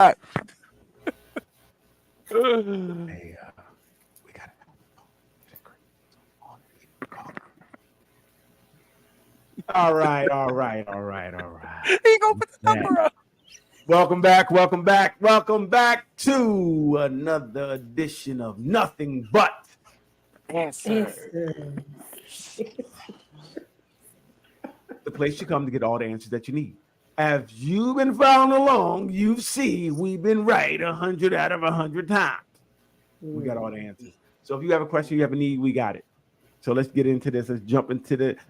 Hey, we got all right. He gonna put the number up. Welcome back to another edition of Nothing But Answer. the place you come to get all the answers that you need. As you've been following along, you see we've been right 100 out of 100 times. We got all the answers. So if you have a question, you have a need, we got it. So let's get into this.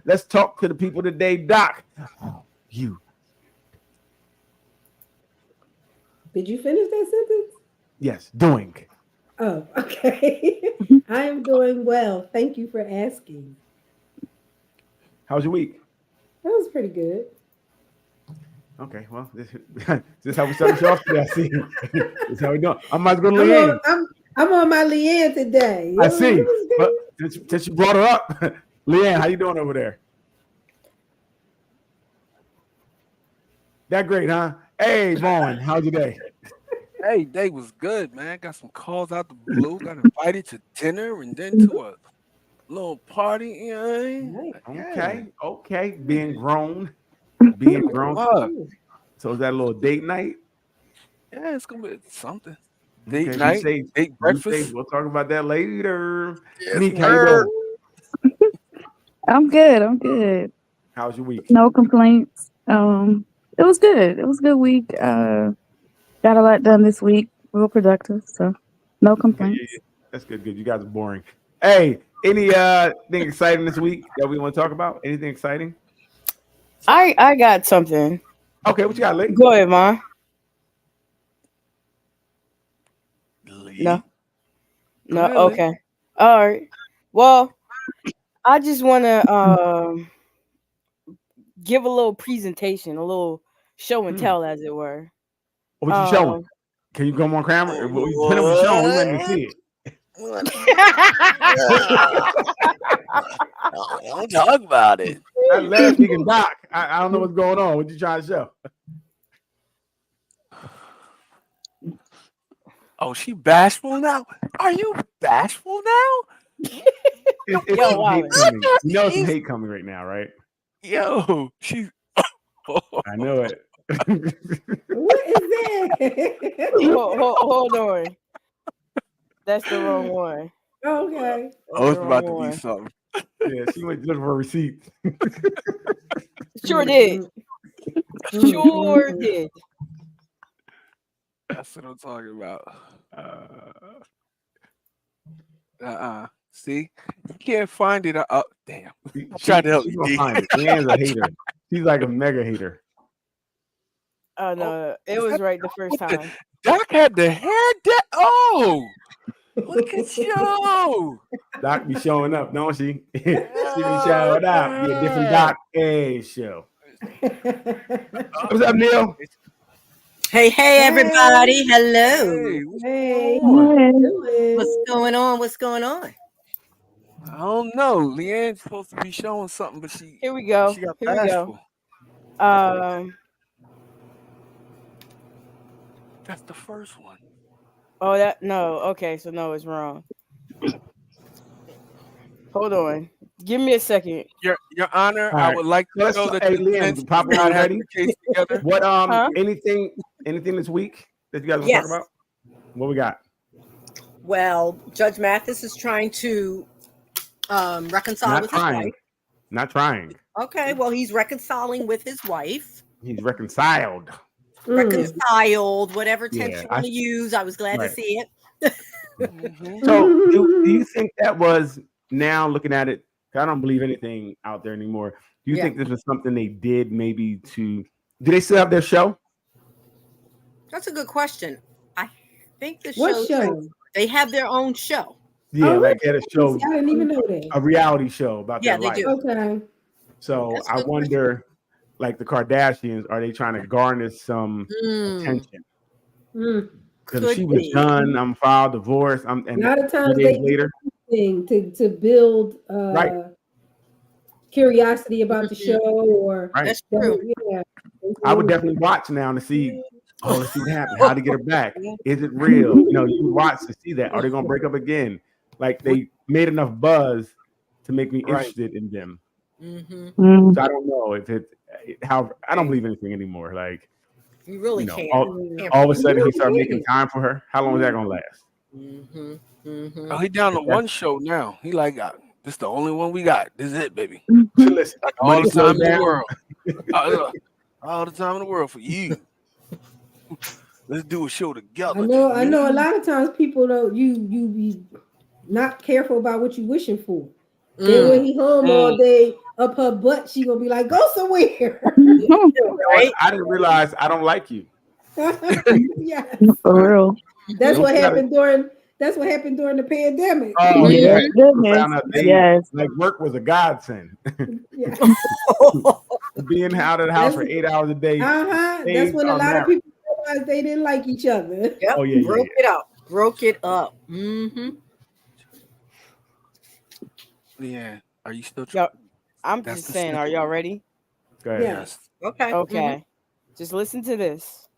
Let's talk to the people today. Doc, you. Did you finish that sentence? Yes, doing. Oh, okay. I am doing well. Thank you for asking. How's your week? That was pretty good. Okay, well, this is how we start the show off today. I see. This is how we do it. I might go to Leanne. I'm on my Leanne today. I see. But since you brought her up, Leanne, how you doing over there? That great, huh? Hey, Vaughn, how's your day? Hey, day was good, man. Got some calls out the blue. Got invited to dinner and then to a little party. You know? Okay. Being grown. What? So is that a little date night? Yeah, it's gonna be something. Date Okay, night, date breakfast. We'll talk about that later. Yes, Meek, how you doing? I'm good. How's your week? No complaints. It was good. It was a good week. Got a lot done this week. Real productive. So no complaints. Yeah. That's good. You guys are boring. Hey, anything exciting this week that we want to talk about? Anything exciting? I got something. Okay, what you got, Lee? Go ahead, Ma. No. ahead, Lee. Okay. All right. Well, I just want to give a little presentation, a little show and tell, as it were. What you showing? Can you go on camera? Tell them what you're showing. We want to see it. Don't talk about it. That last speaking Doc. I don't know what's going on. What you trying to show? Oh, she bashful now? Are you bashful now? It's Yo, some wow. hate coming. You know some hate coming right now, right? Yo, she's. I know it. What is that? Hold on. That's the wrong one. Okay. Oh, it's the about to wrong be one. something. Yeah, she went looking for receipts. Sure did. Sure did. That's what I'm talking about. See, you can't find it. Damn. Try to help She's you. gonna find it. Leanne's a hater. She's like a mega hater. Oh no, it was right the first time. Doc had the hair down. Oh, look at you. Doc be showing up, don't she? She be showing up. Be a different Doc. Hey, show. What's up, Neil? Hey, everybody. Hello. Hey, what's Hey. going on? What's going on? I don't know. Leanne's supposed to be showing something, but she Here we go. got Here we bashful. go. That's the first one. Oh, okay, so no, it's wrong. Hold on. Give me a second. Your Honor, All I right. would like to know that Hey, the Leanne, defense Papa, does not you have ready? the case together. What Huh? anything this week that you guys want to Yes. talk about? What we got? Well, Judge Mathis is trying to reconcile Not with his trying. wife. Not trying. Okay, well, he's reconciling with his wife. He's reconciled. Reconciled, whatever tense Yeah, you want to use. I was glad to right. see it. Mhm. So do you think that was, now looking at it, I don't believe anything out there anymore. Do you Yeah. think this was something they did maybe to, do they still have their show? That's a good question. I think the What show? they have their own show. Yeah, Oh, like they had a show, I didn't even know that. a reality show about Yeah, their they life. do. Okay. So That's a I good wonder, like the Kardashians, are they trying to garner some attention? Mm. Because Could she was be. done, I'm filed divorce, and A lot of times 3 they days later, thing to build Right. curiosity about the show or right? That's true. yeah. I would definitely watch now to see Oh, let's see what happened. How to get her back? Is it real? You know, you watch to see that. Are they gonna break up again? Like they made enough buzz to make me Right. interested in them. Mm. So I don't know if it. How I don't believe anything anymore. Like You really you know, can't. all of a sudden he started making time for her. How long is that gonna last? Oh, he down to one show now. He like, this the only one we got. This is it, baby. Listen, All money the slows time in the down. world. All the time in the world for you. Let's do a show together. I know a lot of times people don't you be not careful about what you wishing for. Then when he home all day up her butt, she gonna be like, go somewhere. Right? I didn't realize I don't like you. Yeah. For real. That's Don't what you happened during the pandemic. Oh Yeah, yeah. goodness. Found out they, Yes. like work was a godsend. Yeah. Being out of the house for 8 hours a day. That's Days when a are lot of married. people realized they didn't like each other. Yep. Oh, yeah, Broke it up. Broke it up. Yeah. Are you still? Yo, I'm That's just the saying, second are y'all one. ready? Go ahead. Yeah. Okay. Okay. Just listen to this.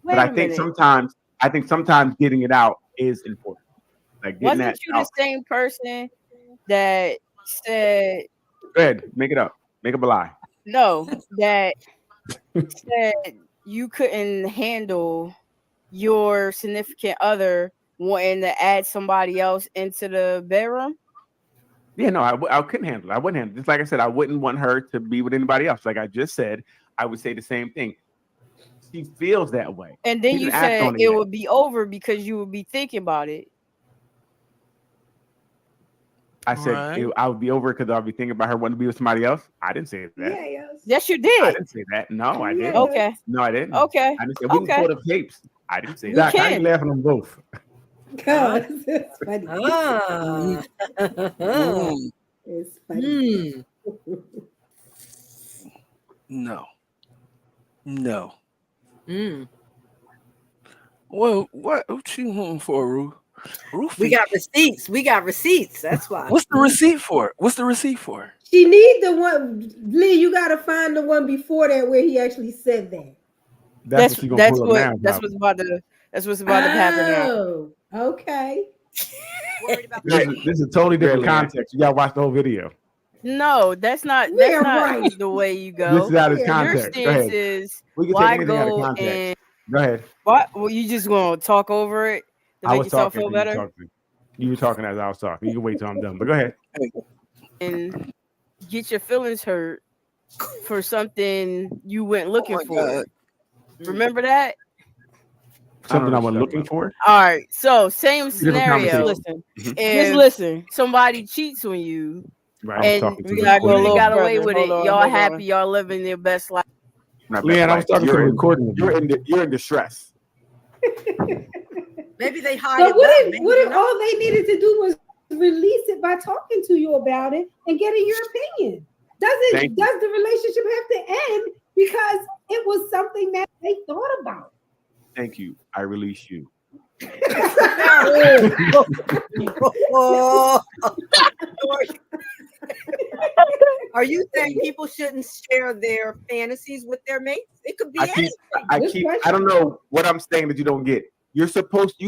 Wait But I a think minute. sometimes getting it out is important. Like getting Wasn't that you the out. same person that said Go ahead, make it up. Make up a lie. no, that said you couldn't handle your significant other wanting to add somebody else into the bedroom? Yeah, no, I couldn't handle it. I wouldn't handle it. Just like I said, I wouldn't want her to be with anybody else. Like I just said, I would say the same thing. She feels that way. And then She you didn't act said on it it yet. would be over because you would be thinking about it. I said Right. I would be over because I'll be thinking about her wanting to be with somebody else. I didn't say that. Yes. Yes, you I did. didn't say that. No, I didn't. Okay. No, I didn't. Okay. I didn't say we can Okay. pull the tapes. I didn't say We that. I can. ain't laughing on both. God, it's funny. Ah. Mm, It's funny. no. No. Mm. Well, what you wanting for, Ruth? We got receipts. We got receipts. That's why. What's the receipt for? What's the receipt for? She need the one, Lee. You gotta find the one before that where he actually said that. That's what she's gonna pull up now. That's what's about to happen now. Oh, okay. Worried about This is a totally different context. You gotta watch the whole video. No, that's not Yeah, not right. the way you go. This is out of Yeah, Your context. Go stance ahead. is We can why take anything out of go context. and Go ahead. what? Well, you just gonna talk over it to I make was yourself talking. feel You better were talking. You were talking as I was talking. You can wait till I'm done. But go ahead. and get your feelings hurt for something you went looking my for. God. Remember that? Something I was understand looking that. for. All right. So same Different scenario. conversation. Listen. Mhm. Just If listen. somebody cheats on you Right. I was and talking to you the got recording. away with it, Hold on, y'all hold happy, on. y'all living your best life. Not Leanne, bad I was talking to the recording. You're in distress. maybe they hide But it. what well. if Maybe what they if don't. all they needed to do was release it by talking to you about it and getting your opinion? Thank you. Does the relationship have to end because it was something that they thought about? Thank you. I release you. Oh. Are you saying people shouldn't share their fantasies with their mates? It could be anything. I don't know what I'm saying that you don't get. You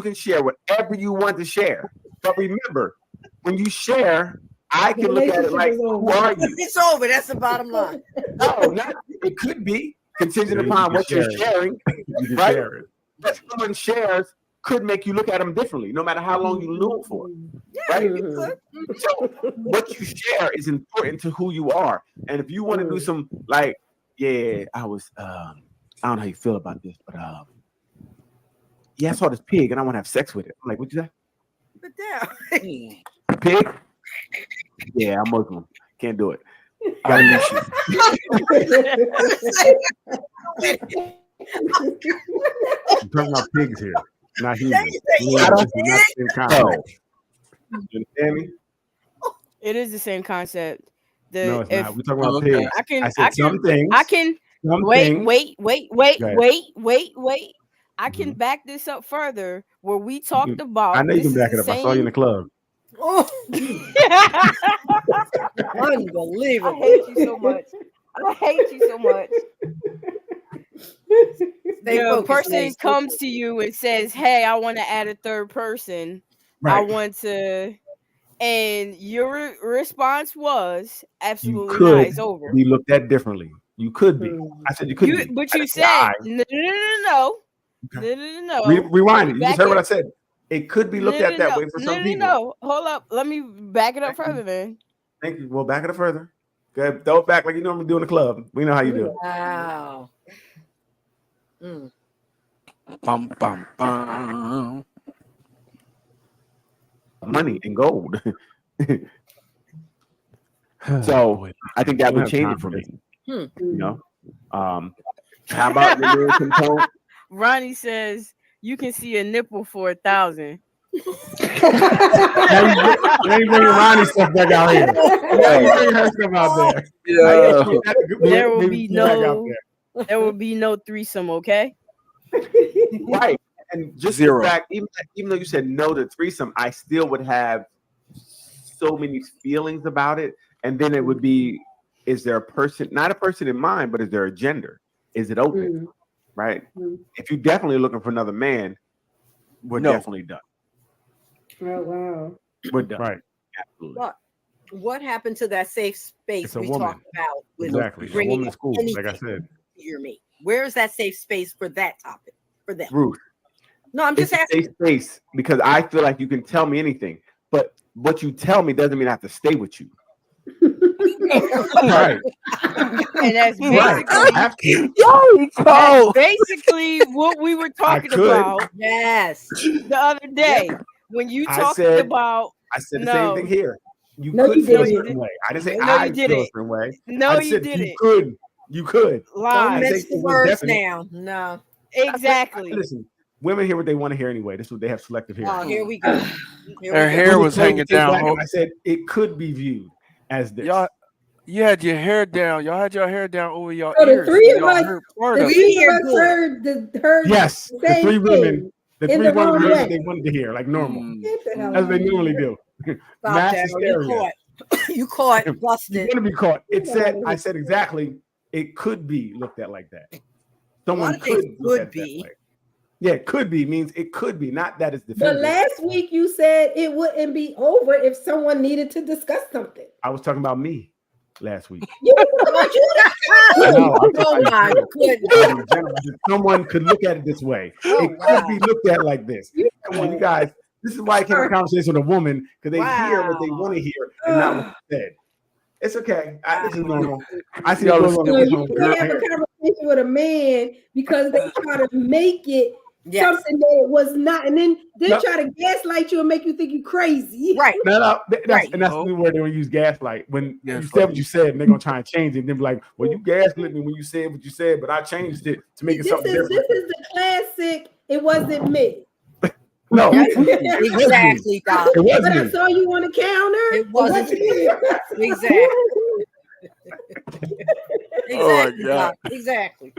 can share whatever you want to share. But remember, when you share, I can look at it like, who are you? It's over. That's the bottom line. No, it could be contingent upon what you're sharing. Right? But someone shares could make you look at them differently, no matter how long you knew it for. Yeah, Right? you could. So what you share is important to who you are. And if you want to do some like, yeah, I don't know how you feel about this, but yeah, I saw this pig and I want to have sex with it. I'm like, what'd you say? But yeah. Pig? Yeah, I'm Muslim. Can't do it. Gotta leash you. I'm talking about pigs here, not humans. Yeah. This is not the same concept. You understand me? It is the same concept. No, it's not. We're talking about Okay. pigs. I can I said some things. I can Some wait. things. Go ahead. I can Mhm. back this up further where we talked about. I know you this can back is it the up. I saw you in the club. Oh, I unbelievable. hate you so much. I hate you so much. Stay the focused, person Nate. Stay comes focused. to you and says, "Hey, I want to add a third person. I Right. want to," and your response was, You "Absolutely not. could It's over." be looked at differently. You could be. I said you could be. But I you didn't say said I. no, no, no, Okay. no, no. Rewind it. You just Back heard what it. I said. It could be looked at that way for some people. No. Hold up. Let me back it up Thank you. further then. Thank you. Well, back it up further. Good. Throw it back like you normally do in the club. We know how you do. Wow. Bum, bum, bum. Money and gold. Oh, So boy. I think that Don't would have change time it for for me. this. You know. How about the lyrics and tone? Ronnie says you can see a nipple for 1,000. Now you bringing Ronnie stuff back out here. Now you bringing her stuff out there. Yeah. There will Maybe be back out no there. there will be no threesome, okay? Right. And just Zero. the fact, even though you said no to threesome, I still would have so many feelings about it. And then it would be, is there a person, not a person in mind, but is there a gender? Is it open? Right? If you're definitely looking for another man, we're No. definitely done. Oh wow. We're done. Right. Absolutely. But what happened to that safe space It's a we woman. talked about with Exactly. A bringing woman's up cool, like I anything said. to your mate? Where is that safe space for that topic for them? Ruth. No, I'm It's just a asking. safe space because I feel like you can tell me anything, but what you tell me doesn't mean I have to stay with you. Right. And that's Right. basically I have to. that's basically what we were talking could. about Yes. the other day when you I talked said- about I said the No. same thing here. You No, could you feel a didn't. certain way. I didn't say No, you I feel a didn't. certain way. no, I you said didn't you could. You could. Don't lie. mess- mix it the was words definite. now. No. Exactly. Listen, women hear what they want to hear anyway. This is what they have selective hearing. Oh, here we go. Here Her we go. hair You was told me hanging to take down. back, and I said it could be viewed as this. Y'all, you had your hair down. Y'all had your hair down over your So the ears. three of Y'all us- heard part The of it. three hear of us good. heard Yes, the the same three women, thing. the in three the women wrong heard way. what they wanted to hear, like normal. Mm. Get the hell That's what out they of normally here. do. Stop Mass that. You hysteria. caught. You caught. You're Busted. gonna be caught. It Get said, out of I here. said exactly. It could be looked at like that. A lot Someone of things could look could at it that be. way. Yeah, could be means it could be, not that it's But definitive. last week you said it wouldn't be over if someone needed to discuss something. I was talking about me last week. You were talking about you. No, I'm Oh talking my about goodness. in general. I said someone could look at it this way. Oh, It wow. could be looked at like this. Come on, you guys. This is why I can't have a conversation with a woman because they hear what they Wow. want to hear and not what you said. It's okay. This is normal. I see Y'all what goes on. So with you my can't have a hair. conversation with a man because they try to make it Yes. something that it was not, and then No. try to gaslight you and make you think you crazy. Right. That's Right. and that's Oh. where they would use gaslight. When Yeah, you fuck said what you said, and they're gonna try and change it, and then be like, "Well, you gaslit me when you said what you said, but I changed it to make it This something is different." the classic. It wasn't me. No, Yes. it was me. Exactly, Doc. It was But I me. saw you on the counter. It wasn't you. Exactly. Oh my Exactly, God. Doc. Exactly.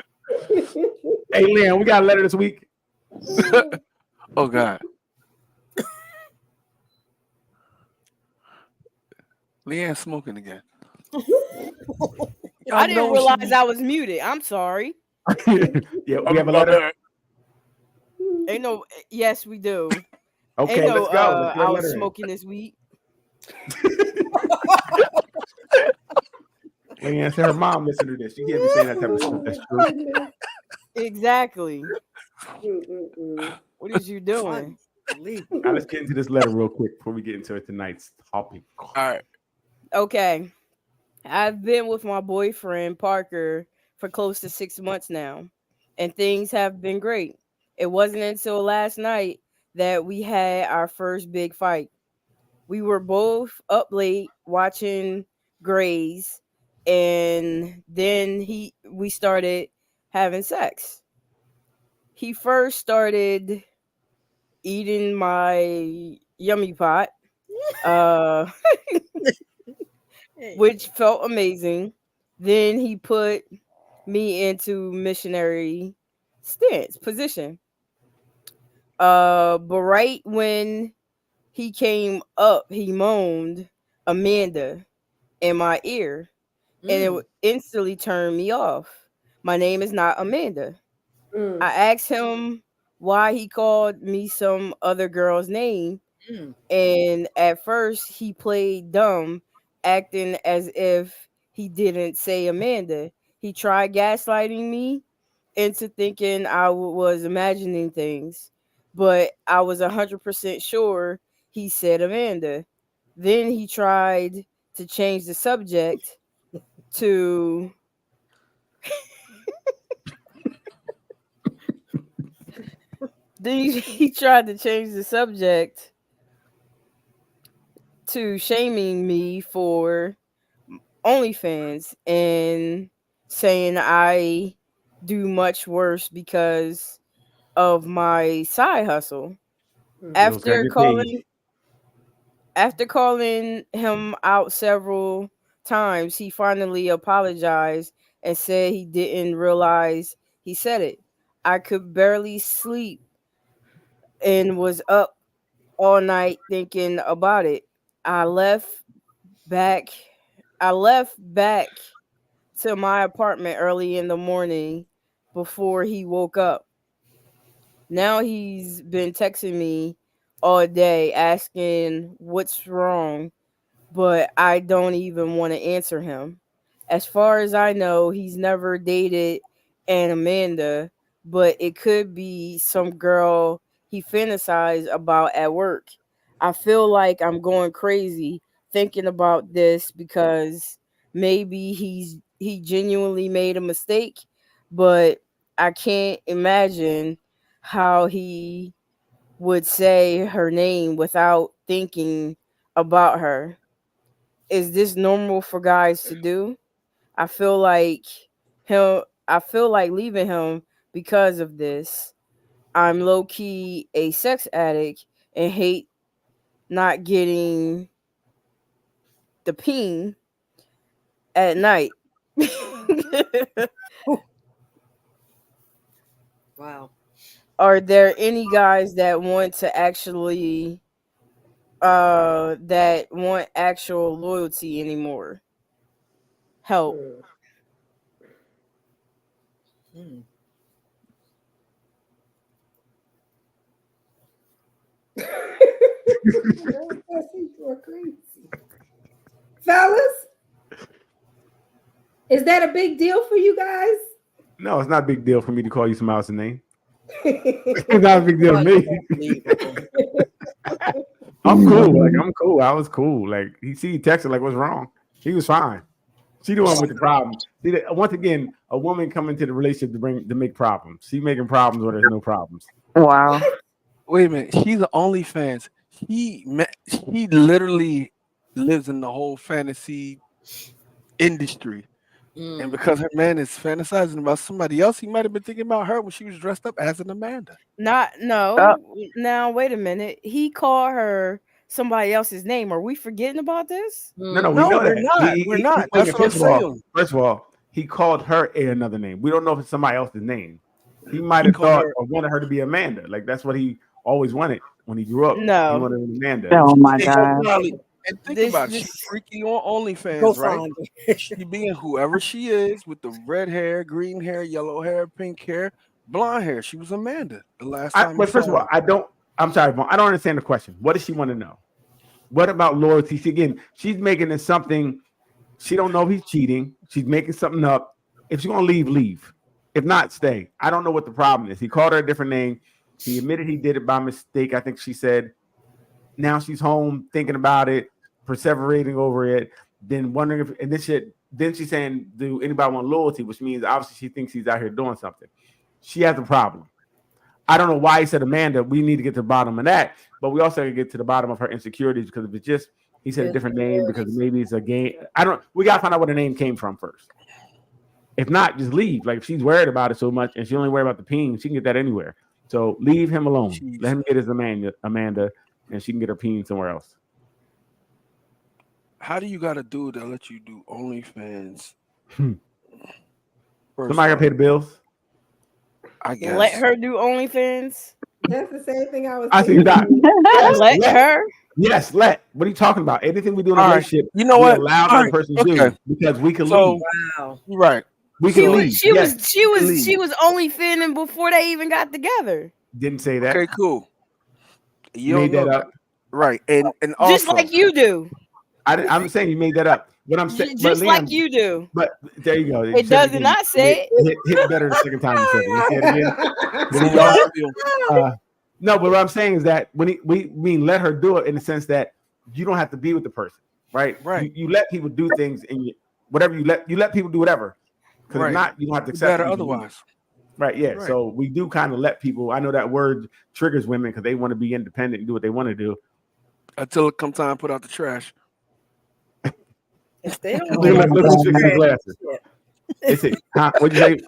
Hey, Leon, we got a letter this week. Oh God. Leanne smoking again. I Y'all didn't know realize she- I was muted. I'm sorry. Yeah, we have a letter. Ain't no. Yes, we do. Okay, Ain't no. let's go. Let's get I a was letter in. smoking this week. Leanne said her mom listened to this. You can't be saying that type of stuff. That's true. Exactly. What is you doing? Now let's get into this letter real quick before we get into tonight's topic. All right. Okay. I've been with my boyfriend Parker for close to 6 months now, and things have been great. It wasn't until last night that we had our first big fight. We were both up late watching Grey's, and then we started having sex. He first started eating my yummy pot, which felt amazing. Then he put me into missionary stance position. But right when he came up, he moaned Amanda in my ear, and it instantly turned me off. My name is not Amanda. I asked him why he called me some other girl's name, and at first he played dumb, acting as if he didn't say Amanda. He tried gaslighting me into thinking I was imagining things, but I was 100% sure he said Amanda. Then he tried to change the subject to he tried to change the subject to shaming me for OnlyFans and saying I do much worse because of my side hustle. Those guys get paid. After calling him out several times, he finally apologized and said he didn't realize he said it. I could barely sleep and was up all night thinking about it. I left back to my apartment early in the morning before he woke up. Now he's been texting me all day asking what's wrong, but I don't even want to answer him. As far as I know, he's never dated an Amanda, but it could be some girl he fantasized about at work. I feel like I'm going crazy thinking about this because maybe he genuinely made a mistake, but I can't imagine how he would say her name without thinking about her. Is this normal for guys to do? I feel like I feel like leaving him because of this. I'm low key a sex addict and hate not getting the peen at night. Wow. Are there any guys that want to actually that want actual loyalty anymore? Help. Fellas, is that a big deal for you guys? No, it's not a big deal for me to call you somebody else's name. It's not a big deal to me. I'm cool. Like I'm cool. I was cool. Like he texted like, "What's wrong?" He was fine. She the one with the problem. See, once again, a woman coming to the relationship to make problems. She making problems where there's no problems. Wow. Wait a minute. She's an OnlyFans. He literally lives in the whole fantasy industry. And because her man is fantasizing about somebody else, he might have been thinking about her when she was dressed up as an Amanda. No. Now wait a minute. He called her somebody else's name. Are we forgetting about this? No, we know we're that. not. We're not. That's what I'm saying. First of all, he called her another name. We don't know if it's somebody else's name. He might have thought or wanted her to be Amanda. Like that's what he always wanted when he grew up. No. He wanted Amanda. Oh my God. And think about it. She's freaky on OnlyFans, right? She being whoever she is with the red hair, green hair, yellow hair, pink hair, blonde hair. She was Amanda the last time. But first of all, I'm sorry, Vaughn, I don't understand the question. What does she want to know? What about loyalty? She's making it something. She don't know if he's cheating. She's making something up. If she's gonna leave, leave. If not, stay. I don't know what the problem is. He called her a different name. He admitted he did it by mistake. I think she said. Now she's home thinking about it, perseverating over it, then wondering if, and then she's saying, do anybody want loyalty? Which means obviously she thinks he's out here doing something. She has a problem. I don't know why he said Amanda. We need to get to the bottom of that, but we also got to get to the bottom of her insecurities because if it's just, he said a different name because maybe it's a game. We got to find out where the name came from first. If not, just leave. Like if she's worried about it so much and she only worried about the peen, she can get that anywhere. So leave him alone. Let him get his Amanda, and she can get her peen somewhere else. How do you got a dude that let you do OnlyFans? Somebody got to pay the bills. I guess. Let her do OnlyFans. That's the same thing I was thinking. Let her. Yes, let. What are you talking about? Anything we do in a relationship, you know what? Allow that person to do because we can leave. Wow. Right. We She can was leave. she Yes, was she was leave. she was only fanning before they even got together. didn't say that. Okay, cool. You Made don't that know up. right? And Just also, like you do. I'm saying you made that up. What I'm saying, but Just like Liam, you do. but there you go. You It said does again. not say it. Hit better the second time you said it. You say it again. see y'all still- No, but what I'm saying is that when we mean let her do it in the sense that you don't have to be with the person, right? Right. You let people do things, and whatever you let people do whatever. Because Right. if not, you don't have to it's accept better it, you can leave. otherwise. Right? Yeah. Right. So we do kind of let people. I know that word triggers women because they want to be independent and do what they want to do. Until it comes time to put out the trash. If they don't Look get at off look this who's fixing the trash glasses. shit, They say, huh? What'd you say?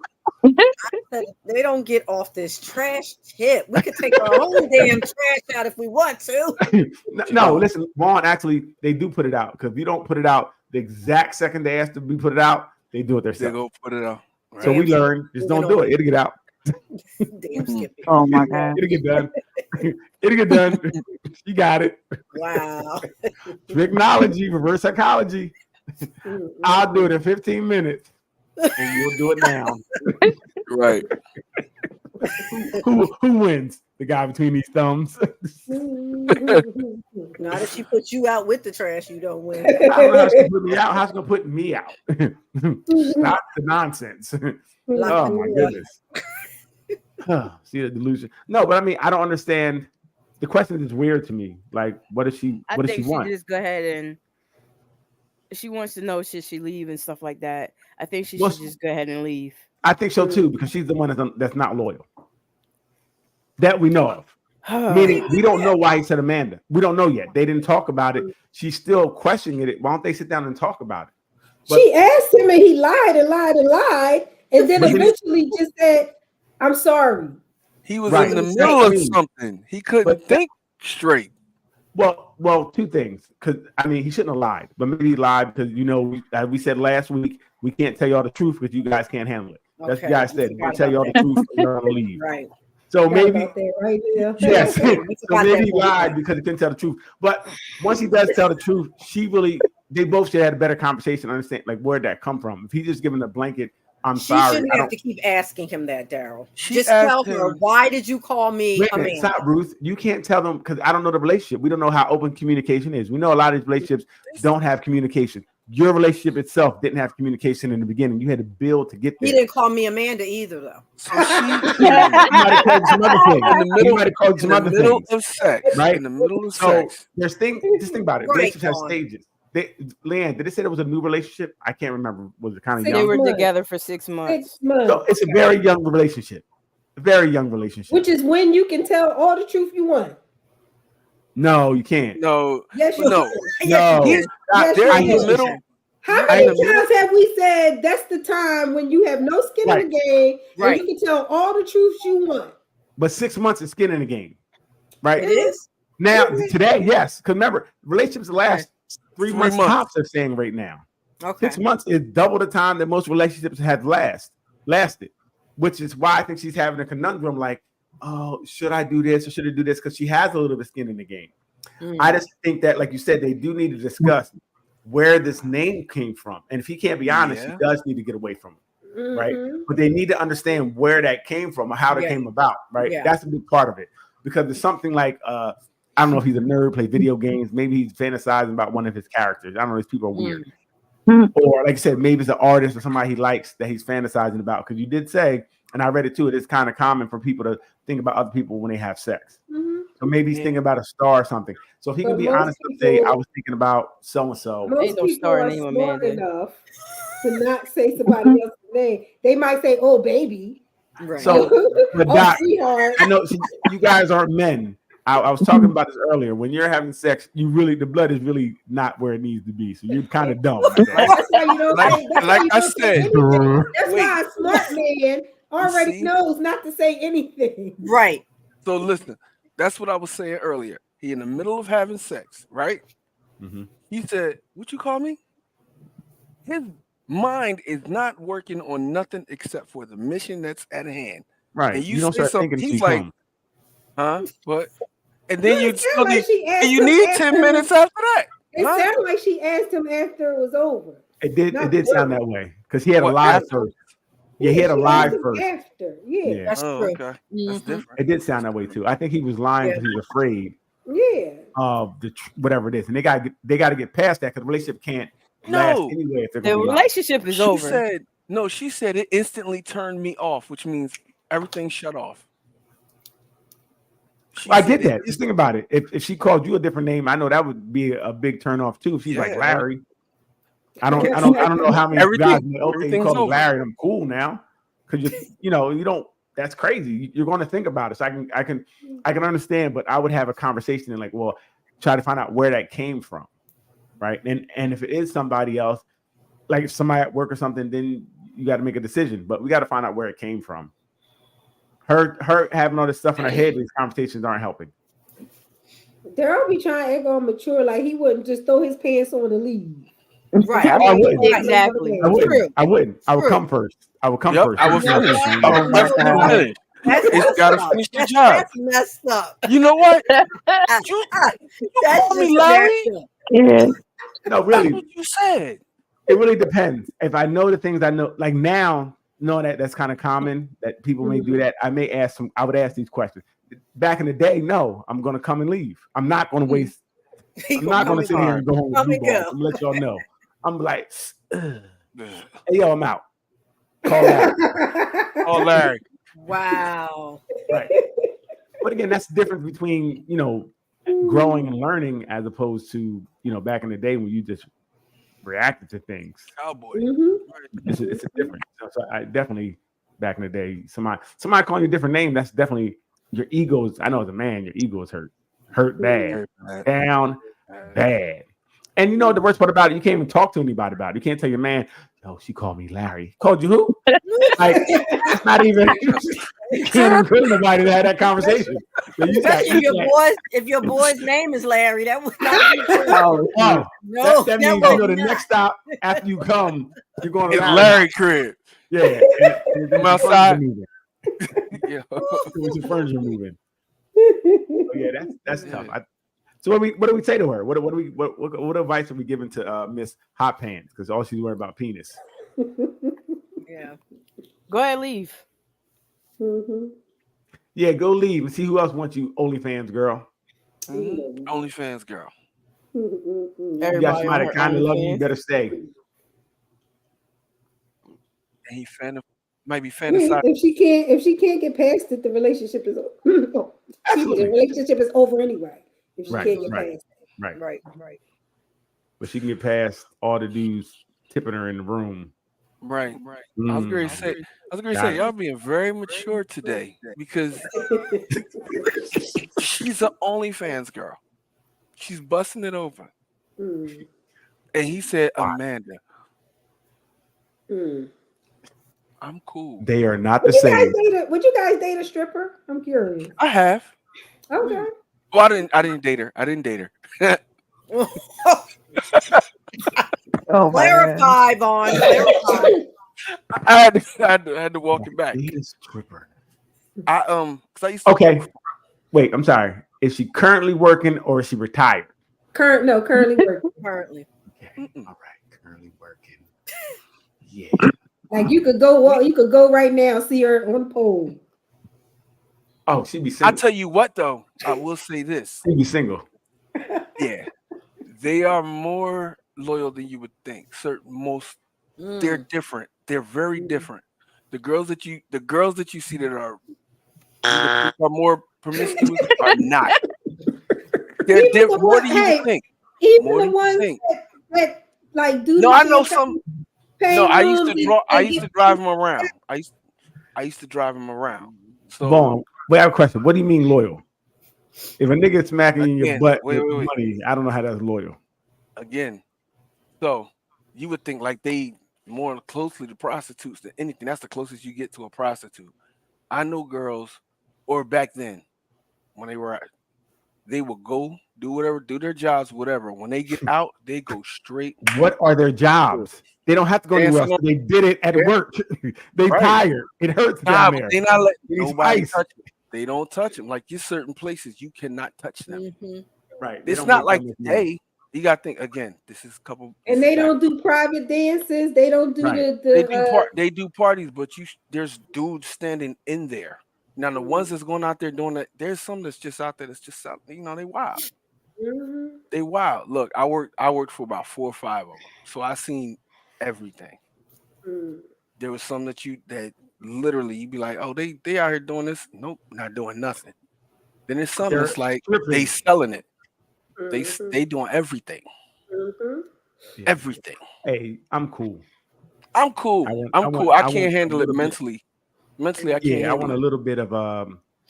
if they don't get off this trash tip, we could take our own damn trash out if we want to. No, listen, Vaughn, actually, they do put it out because if you don't put it out the exact second they ask to be put it out, they do it They themselves. go put it out. Right. So we Damn. learn, just don't do it. It'll get out. Damn Skippy. Oh my God. It'll get done. It'll get done. You got it. Wow. Technology, reverse psychology. Mm-mm. I'll do it in 15 minutes. And you'll do it now. Right. Who wins? The guy between these thumbs. Not if she puts you out with the trash, you don't win. I don't know how she put me out. How's she gonna put me out? Stop the nonsense. Oh my goodness. See the delusion. No, but I mean, I don't understand. The question is weird to me. Like, what does she I what does think she want? just go ahead and she wants to know should she leave and stuff like that. I think she Well, should just go ahead and leave. I think so too, because she's the one that's not loyal. That we know of. Meaning we don't know why he said Amanda. We don't know yet. They didn't talk about it. She's still questioning it. Why don't they sit down and talk about it? But- She asked him and he lied and lied and lied, and then But he- eventually just said, "I'm sorry." He was Right. in the That's middle what I of mean. something. He couldn't But- think straight. Well, two things. Because I mean, he shouldn't have lied, but maybe he lied because as we said last week, we can't tell you all the truth because you guys can't handle it. That's what you guys said. We'll tell you all the truth. You're gonna leave. Right. So Forgot maybe about that right there. yes. We So forgot maybe that he part. lied because he couldn't tell the truth. But once he does tell the truth, they both should have had a better conversation. Understand like where'd that come from? If he's just giving a blanket, I'm She sorry. shouldn't I have don't, to keep asking him that, Daryl. She Just tell asked her, him- why did you call me wait a minute, Amanda? stop, Ruth. You can't tell them because I don't know the relationship. We don't know how open communication is. We know a lot of these relationships don't have communication. Your relationship itself didn't have communication in the beginning. You had to build to get He there. didn't call me Amanda either, though. So she He might have called you some other things. in the He middle, might have called you in some the other middle things. of sex. right? In the middle of So sex. just think about it. Right, Relationships have Dawn. stages. Leanne, did they say it was a new relationship? I can't remember. Was it kind of Six They young? were months. together for 6 months. 6 months. So it's a very young relationship. A very young relationship. Which is when you can tell all the truth you want. No, you can't. No, Yes, you no. can. No. He's Yes, they're you in the can. middle. How I many am- times have we said that's the time when you have no skin in the game Right. and you can tell all the truth you want? But 6 months is skin in the game. Right? It is. Now, Mhm. today, yes. Because remember, relationships last 3 3 months months. tops, they're saying right now. Okay. 6 months is double the time that most relationships have lasted, which is why I think she's having a conundrum like, oh, should I do this or should I do this? Because she has a little bit of skin in the game. Mm. I just think that, like you said, they do need to discuss where this name came from. And if he can't be honest, Yeah. he does need to get away from it. Right. Mhm. But they need to understand where that came from or how it Yeah. came about. Right. Yeah. That's a big part of it. Because it's something like, I don't know if he's a nerd, play video games. Maybe he's fantasizing about one of his characters. I don't know. These people are weird. Or like I said, maybe it's an artist or somebody he likes that he's fantasizing about. Because you did say, and I read it too, it's kind of common for people to think about other people when they have sex. Mhm. So maybe he's thinking about a star or something. So if he can But be most honest and say, people- I was thinking about so-and-so. Most Ain't no people star are named smart Amanda. enough to not say somebody else's name. They might say, "Oh, baby." Right. So, but "Oh, Doc, sweetheart." I know see, you guys aren't men. I was talking about this earlier. When you're having sex, the blood is really not where it needs to be. So you're kind of dumb. That's why you don't Like- say. That's like why you I don't say said. anything. That's Wait. why a smart man already see? knows not to say anything. Right. So listen, that's what I was saying earlier. He in the middle of having sex, right? Mhm. He said, "What you call me?" His mind is not working on nothing except for the mission that's at hand. Right. And You don't say start something, thinking he's too like, come. huh? But and then you It still sound like need, she asked and you him need after- 10 minutes after that. It Huh? sounded like she asked him after it was over. It did Not sound really. that way because he had What, a lie after? first. Yeah, he had a she lie asked him first. after. Yeah. That's Oh, true. okay. That's Mhm. different. It did sound that way too. I think he was lying Yeah. because he was afraid Yeah. of whatever it is, and they got to get past that because the relationship can't last No. anyway if they're The gonna be lying. relationship is She over. said no. She said it instantly turned me off, which means everything shut off. She I said get it that. Just think about it. If she called you a different name, I know that would be a big turn off too. If she's like Yeah. Larry, I don't know how many Everything- guys. Okay, you everything's call me over. Larry, I'm cool now because you don't. That's crazy. You're going to think about it. So I can understand, but I would have a conversation and like, well, try to find out where that came from, right? And if it is somebody else, like if somebody at work or something, then you got to make a decision. But we got to find out where it came from. Her having all this stuff in her head, these conversations aren't helping. Daryl be trying to act all mature, like he wouldn't just throw his pants on and leave. Right. I wouldn't. Exactly. I wouldn't. True. I wouldn't. I would True. come first. I would come Yep, first. I would You know finish. what? I would That's definitely messed up. finish. That's It's messed gotta up. finish the That's- job. That's messed up. You know what? You That's call me just Larry? messed up. Yeah. No, That's really, what you said. it really depends. If I know the things I know, like now, knowing that that's kind of common that people may do that, I may ask some. I would ask these questions. Back in the day, no, I'm going to come and leave. I'm not going to waste. I'm not going to sit here and go home with Come blue and balls. go. I'm let y'all know. I'm like, hey, Ugh. yo, I'm out. Call that. Oh, Larry. Wow. Right. But again, that's the difference between, growing and learning as opposed to, back in the day when you just reacted to things. Cowboy. Mhm. It's a difference. So I definitely, back in the day, somebody calling you a different name, that's definitely your ego's. I know as a man, your ego is hurt bad, down bad. And you know the worst part about it, you can't even talk to anybody about it. You can't tell your man, "Oh, she called me Larry." Called you who? Like, it's not even. You can't even tell nobody to have that conversation. So you got, Especially if your boy's name is Larry, that would not be good. oh, No, that means the next stop after you come, you're going to It's Larry crib. Yeah, and Come outside. Yeah, with your furniture moving. So yeah, that's tough. So what do we say to her? What advice are we giving to Miss Hot Pants? Because all she's worried about penis. Yeah. Go ahead, leave. Mhm. Yeah, go leave and see who else wants you, OnlyFans girl. OnlyFans girl. Mhm. You got Everybody somebody on her kind of love you, you OnlyFans. better stay. And he might be fantasizing. If she can't get past it, the relationship is over. Absolutely. The relationship is over anyway. If she Right, can't get right. past it. Right. But she can get past all the dudes tipping her in the room. Right. I was going to say, y'all being very mature today because she's an OnlyFans girl. She's busting it over. Mm. And he said, Amanda, Mm. I'm cool. They are not the Would same. you guys date a stripper? I'm curious. I have. Okay. Well, I didn't date her. Oh, my God. Clarify, Vaughn. Clarify. I had to walk it back. Date a stripper. Because I used to Okay. Wait, I'm sorry. Is she currently working or is she retired? Currently working. Currently. Okay. All right. Currently working. Yeah. Like you could go right now, see her on the pole. Oh, she'd be I single. tell you what, though, I will say this. She'd be single. Yeah, they are more loyal than you would think. They're different. They're very different. The girls that you see that are more promiscuous are not. They're different. More than you would think. Even More the than you ones think. that like do. No, the I know things some. pay No, I used rooms to and drive them around. I used to drive them around. So Vaughn, wait, I have a question. What do you mean loyal? If a nigga smacking you in your Again, butt wait. with money, I don't know how that's loyal. again, so you would think like they more closely to prostitutes than anything. That's the closest you get to a prostitute. I know girls, or back then, when they would go do whatever, do their jobs, whatever. When they get out, they go straight. What are their jobs? They don't have to go anywhere else. They did it at work. They Right. tired. It hurts Nah, down but there. they not let They need nobody spice. touch them. They don't touch them. Like, you certain places you cannot touch them. Mhm. Right. They It's don't not make like that much money. today. You got to think again. This is a couple. And they don't do private dances. They don't do Right. They do parties, but there's dudes standing in there. Now the ones that's going out there doing that, there's some that's just out there that's just out. They wild. Mhm. They wild. Look, I worked for about 4 or 5 of them, so I seen everything. Mm. There was some that literally you'd be like, oh, they out here doing this. Nope, not doing nothing. Then there's some that's like they selling it. They doing everything. Mhm. Yeah. Everything. Hey, I'm cool. I'm cool. I'm cool. I can't handle it mentally. Mentally, I can't. Yeah, I handle want it. a little bit of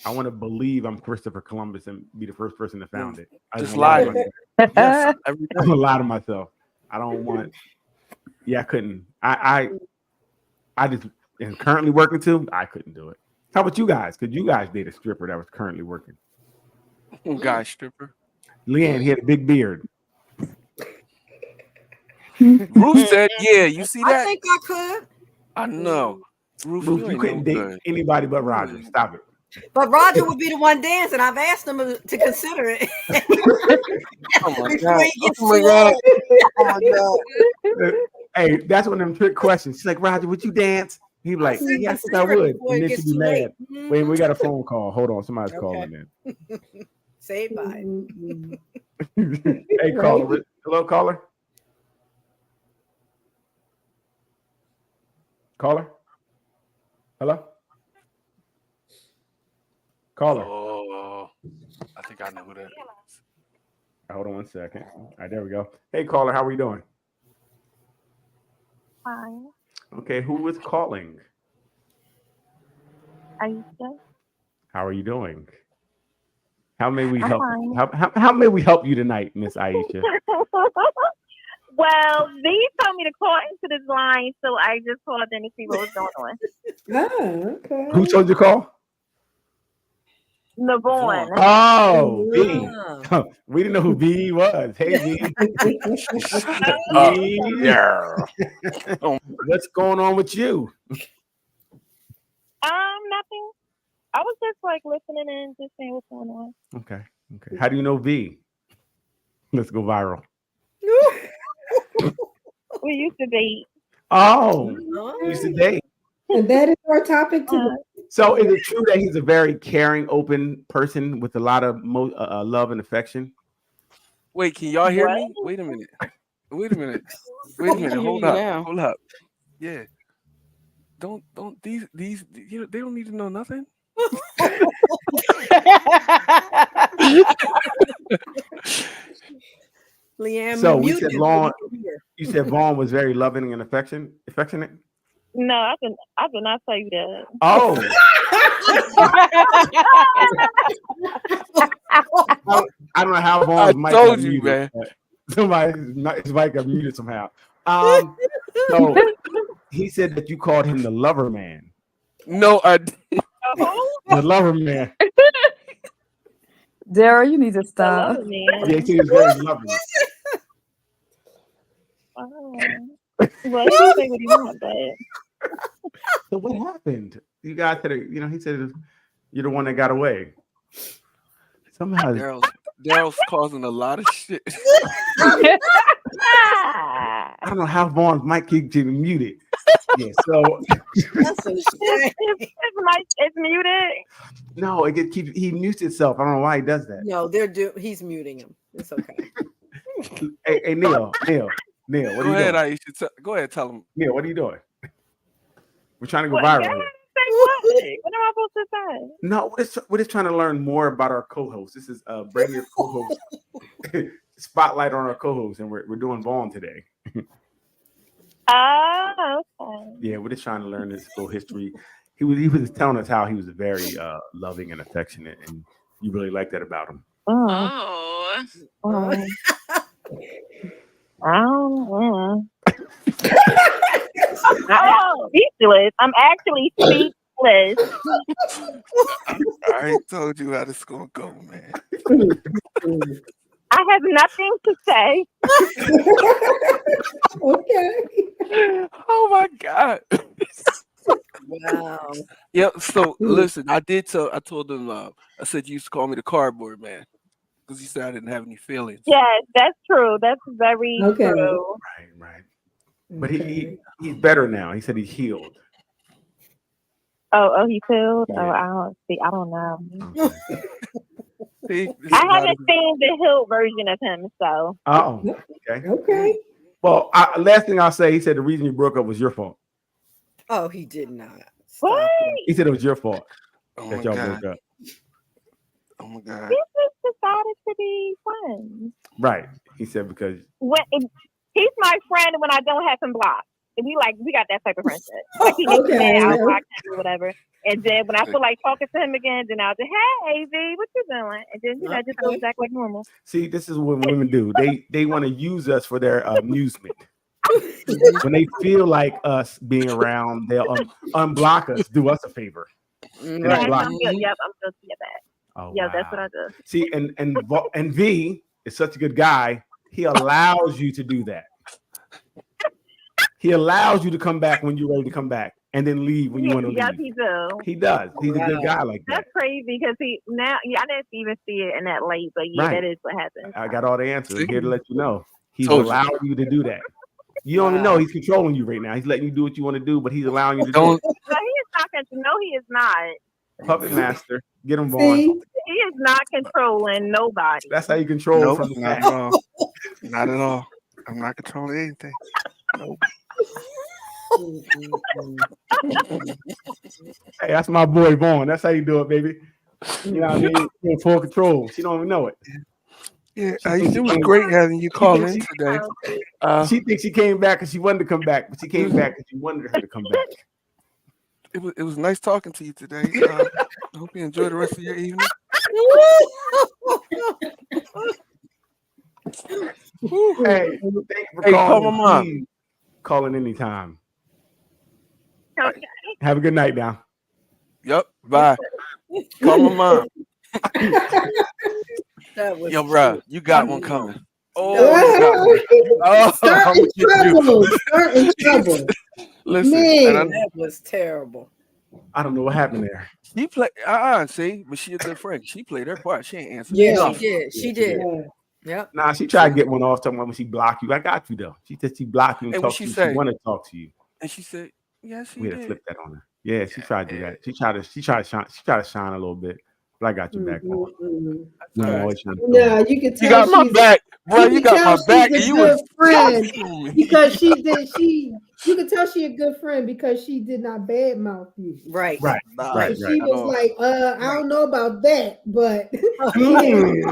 I want to believe I'm Christopher Columbus and be the first person to found it. I Just wanna lie lie to to me. myself. Yes, every I'm gonna lie to myself. I don't want. Yeah, I couldn't. I just am currently working too. I couldn't do it. How about you guys? Could you guys date a stripper that was currently working? guy stripper. Leanne, he had a big beard. Ruth said, "Yeah, you see I that? think I could. I know." Ruth, Ruth, you couldn't date anybody but Roger. Stop it. But Roger would be the one dancing. I've asked him to consider it. Oh my Before god! he gets Oh my too god! old. Oh my god! Hey, that's one of them trick questions. She's like, Roger, would you dance? He'd be like, said yes, I consider it would. before And it then gets she'd be too mad. late. Wait, we got a phone call. Hold on, somebody's Okay. calling Say bye. Mhm. in. Hey, caller. Hello, caller. Caller. Hello. Caller. Oh, I think I know who that is. Hold on one second. All right, there we go. Hey, caller, how are you doing? Fine. Okay, who is calling? Aisha. How are you doing? How may we I'm help? fine. How may we help you tonight, Miss Aisha? Well, they told me to call into this line, so I just called in to see what was going on. Oh, okay. Who told you to call? Navon. Oh, B. Ah. We didn't know who B was. Hey, B. Yeah. What's going on with you? Nothing. I was just like listening and just saying what's going on. Okay. How do you know V? Let's go viral. We used to date. Oh, Oh. you used to date. And that is our topic today. So is it true that he's a very caring, open person with a lot of love and affection? Wait, can y'all hear What? me? Wait a minute. Hold you up. now. Hold up. Yeah. Don't these they don't need to know nothing. Leanne, So we mute said him. Vaughn. You said Vaughn was very loving and affectionate. No, I did not tell you that. Oh, I don't know how I Vaughn's mic told got you, muted, man. but his mic got muted somehow. So he said that you called him the lover man. No, I The lover man. Daryl, you need to I stop. love it, man. Yeah, he was very loving. Oh. Well, he can say what he wants, but So what happened? You guys said, he said you're the one that got away. Somehow, Daryl's causing a lot of shit. I don't know how Vaughn's mic keeps getting muted. Yeah, so That's a shame. it's muted. no, he mutes itself. I don't know why he does that. No, he's muting him. It's okay. Hey, Neil, what are Go you ahead, doing? Aisha. Go ahead, tell him. Neil, what are you doing? We're trying to go What, viral God? here. Say what? What am I supposed to say? No, we're just trying to learn more about our co-host. This is Brady, your co-host. Spotlight on our co-host, and we're doing Vaughn today. Oh, okay. Yeah, we're just trying to learn his full history. He was telling us how he was very loving and affectionate, and you really like that about him. Oh. Oh, I'm speechless. I'm actually speechless. I ain't told you how this gonna go, man. I have nothing to say. Okay. Oh my god. Wow. Yeah. So listen, I told them. I said you used to call me the cardboard man. because he said I didn't have any feelings. Yes, that's true. That's very Okay. true. Right. But Okay. he's better now. He said he's healed. Oh, he filled. Yeah. Oh, I don't see. I don't know. Okay. See, this is I how haven't seen the Hill version of him, so Oh, okay. Okay. Well, last thing I'll say, he said the reason you broke up was your fault. Oh, he did not. what? Stop it. He said it was your fault Oh my that y'all god. broke up. Oh my god. We just decided to be friends. Right. He said because He's my friend when I don't have him blocked. And we got that type of friendship. Like he makes me Okay. mad, I'll block him or whatever. And then when I feel like talking to him again, then I'll just, hey, V, what you doing? And then just goes back like normal. see, this is what women do. They want to use us for their amusement. When they feel like us being around, they'll unblock us, do us a favor. And Yes, block. I'm guilty of that. Oh, Yeah, that's wow. what I do. See, and V is such a good guy. He allows you to do that. He allows you to come back when you're ready to come back, and then leave when you want to Yes, leave. he do. He does. He's a good guy like that. That's crazy because I didn't even see it in that light, but yeah, Right. that is what happens. I got all the answers. I'm here to let you know. He's Told you. allowing you to do that. You don't even know he's controlling you right now. He's letting you do what you want to do, but he's allowing you to do Don't But he is not no, he is not. it. Puppet master. Get him, Vaughn. See? He is not controlling nobody. That's how you control nope, from the not at back. all. Not at all. I'm not controlling anything. Nope. Hey, that's my boy Vaughn. That's how you do it, baby. You know what I mean? You're in full control. She don't even know it. Yeah, it was great having you call in today. She thinks she came back because she wanted to come back, but she came back because you wanted her to come back. It was nice talking to you today. I hope you enjoy the rest of your evening. Hey, thank you for Hey, calling. call my mom. Please call in anytime. Okay. Have a good night now. Yep. Bye. Call my mom. That was Yo, bro, you got one coming. Oh, you got one. Oh, Start I'm in gonna get you. trouble. Start in trouble. Listen, Man. and that was terrible. I don't know what happened there. she played. See, but she a good friend. She played her part. She ain't answered. Yeah, nothing. she did. She did. Yeah. Yep. Nah, she tried to get one off talking about when she blocked you. I got you though. She said she blocked you and Hey, what talked to she you. say? She want to talk to you. And she said, "Yes, she We had to did." flip that on her. Yeah, she tried to do that. She tried to shine a little bit. But I got you back. Mhm. Women Right. always trying to Yeah, you can You tell got my she's back, bro. you You can got tell my back, she's and a you good was friend talking to me. because you can tell she a good friend because she did not badmouth you. Right. Right. Nah, Right. She at was all. like, I don't know about that, but she didn't